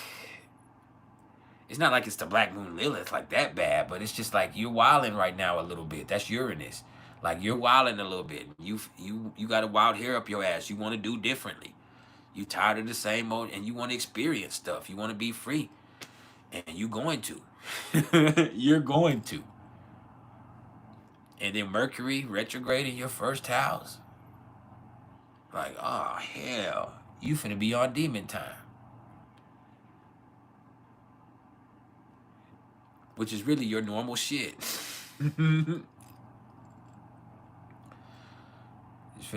it's not like it's the Black Moon Lilith like that bad, but it's just like you're wilding right now a little bit. That's Uranus. Like you're wilding a little bit. You got a wild hair up your ass. You want to do differently. You tired of the same old, and you want to experience stuff. You want to be free, and you going to. You're going to. And then Mercury retrograde in your first house. Like, oh hell, you finna be on demon time. Which is really your normal shit. You're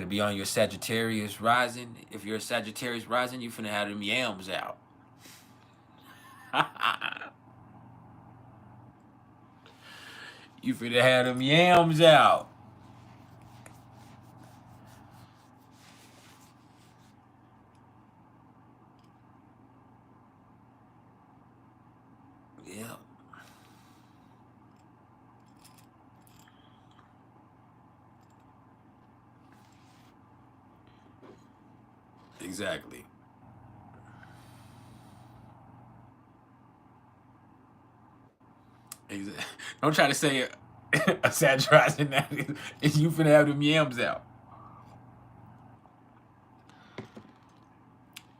finna be on your Sagittarius rising. If you're a Sagittarius rising, you finna have them yams out. You finna have them yams out. Yeah. Exactly. Exactly. Don't try to say a Sagittarius in that is you finna have them yams out.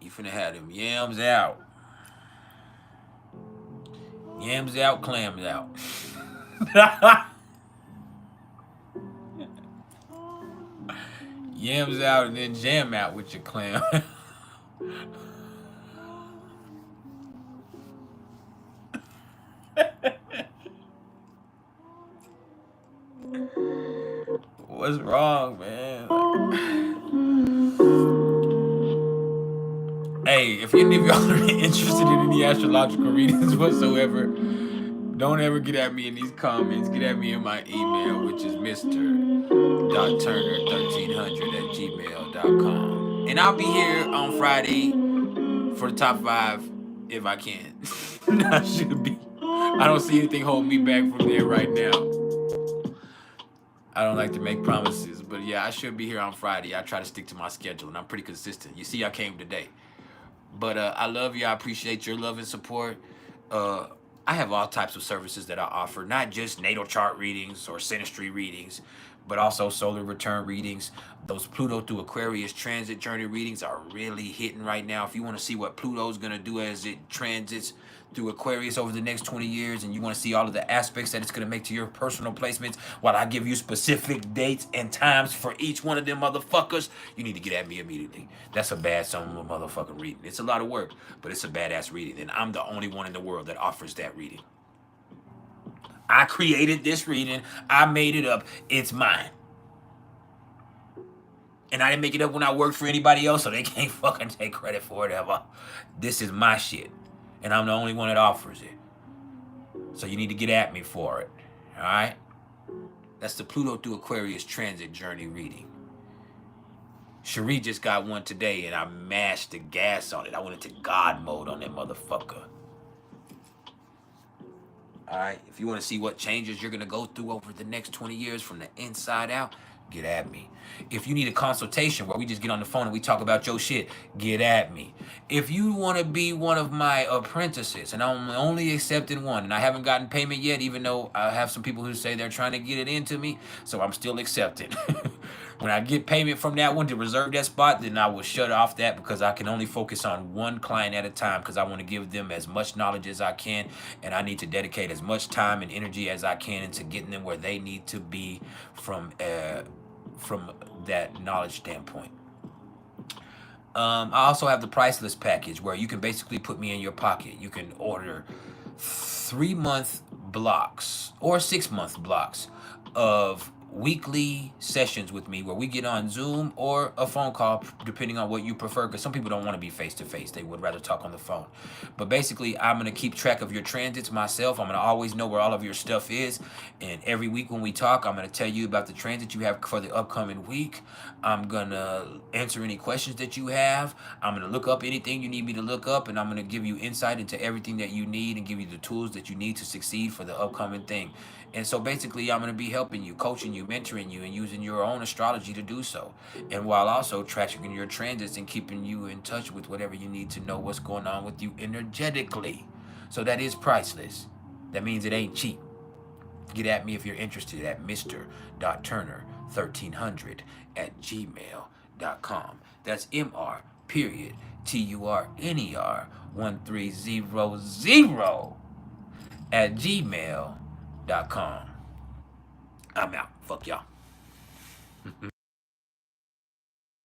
You finna have them yams out. Yams out, clams out. Yams out and then jam out with your clam. What's wrong, man? Hey, if any of y'all are interested in any astrological readings whatsoever, don't ever get at me in these comments. Get at me in my email, which is mr.turner1300@gmail.com. And I'll be here on Friday for the top 5 if I can. I should be. I don't see anything holding me back from there right now. I don't like to make promises, but yeah, I should be here on Friday. I try to stick to my schedule, and I'm pretty consistent. You see, I came today. But I love you. I appreciate your love and support. I have all types of services that I offer, not just natal chart readings or synastry readings, but also solar return readings. Those Pluto through Aquarius transit journey readings are really hitting right now. If you want to see what Pluto's going to do as it transits through Aquarius over the next 20 years, and you want to see all of the aspects that it's going to make to your personal placements, while I give you specific dates and times for each one of them motherfuckers, you need to get at me immediately. That's a bad son of a motherfucking reading. It's a lot of work, but it's a badass reading, and I'm the only one in the world that offers that reading. I created this reading. I made it up. It's mine. And I didn't make it up when I worked for anybody else, so they can't fucking take credit for it ever. This is my shit. And I'm the only one that offers it. So you need to get at me for it. All right? That's the Pluto through Aquarius transit journey reading. Cherie just got one today, and I mashed the gas on it. I went into God mode on that motherfucker. All right? If you want to see what changes you're going to go through over the next 20 years from the inside out, get at me. If you need a consultation where we just get on the phone and we talk about your shit, get at me. If you want to be one of my apprentices, and I'm only accepting one, and I haven't gotten payment yet, even though I have some people who say they're trying to get it into me, so I'm still accepting. When I get payment from that one to reserve that spot, then I will shut off that, because I can only focus on one client at a time, because I want to give them as much knowledge as I can, and I need to dedicate as much time and energy as I can into getting them where they need to be from that knowledge standpoint. I also have the PrIcElEs package, where you can basically put me in your pocket. You can order 3-month blocks or 6-month blocks of weekly sessions with me, where we get on Zoom or a phone call, depending on what you prefer, because some people don't want to be face-to-face. They would rather talk on the phone. But basically, I'm going to keep track of your transits myself. I'm going to always know where all of your stuff is. And every week when we talk, I'm going to tell you about the transit you have for the upcoming week. I'm going to answer any questions that you have. I'm going to look up anything you need me to look up, and I'm going to give you insight into everything that you need and give you the tools that you need to succeed for the upcoming thing. And so basically, I'm going to be helping you, coaching you, mentoring you, and using your own astrology to do so. And while also tracking your transits and keeping you in touch with whatever you need to know what's going on with you energetically. So that is priceless. That means it ain't cheap. Get at me if you're interested at mr.turner1300@gmail.com. That's MR.TURNER1300@gmail.com. I'm out. Fuck y'all.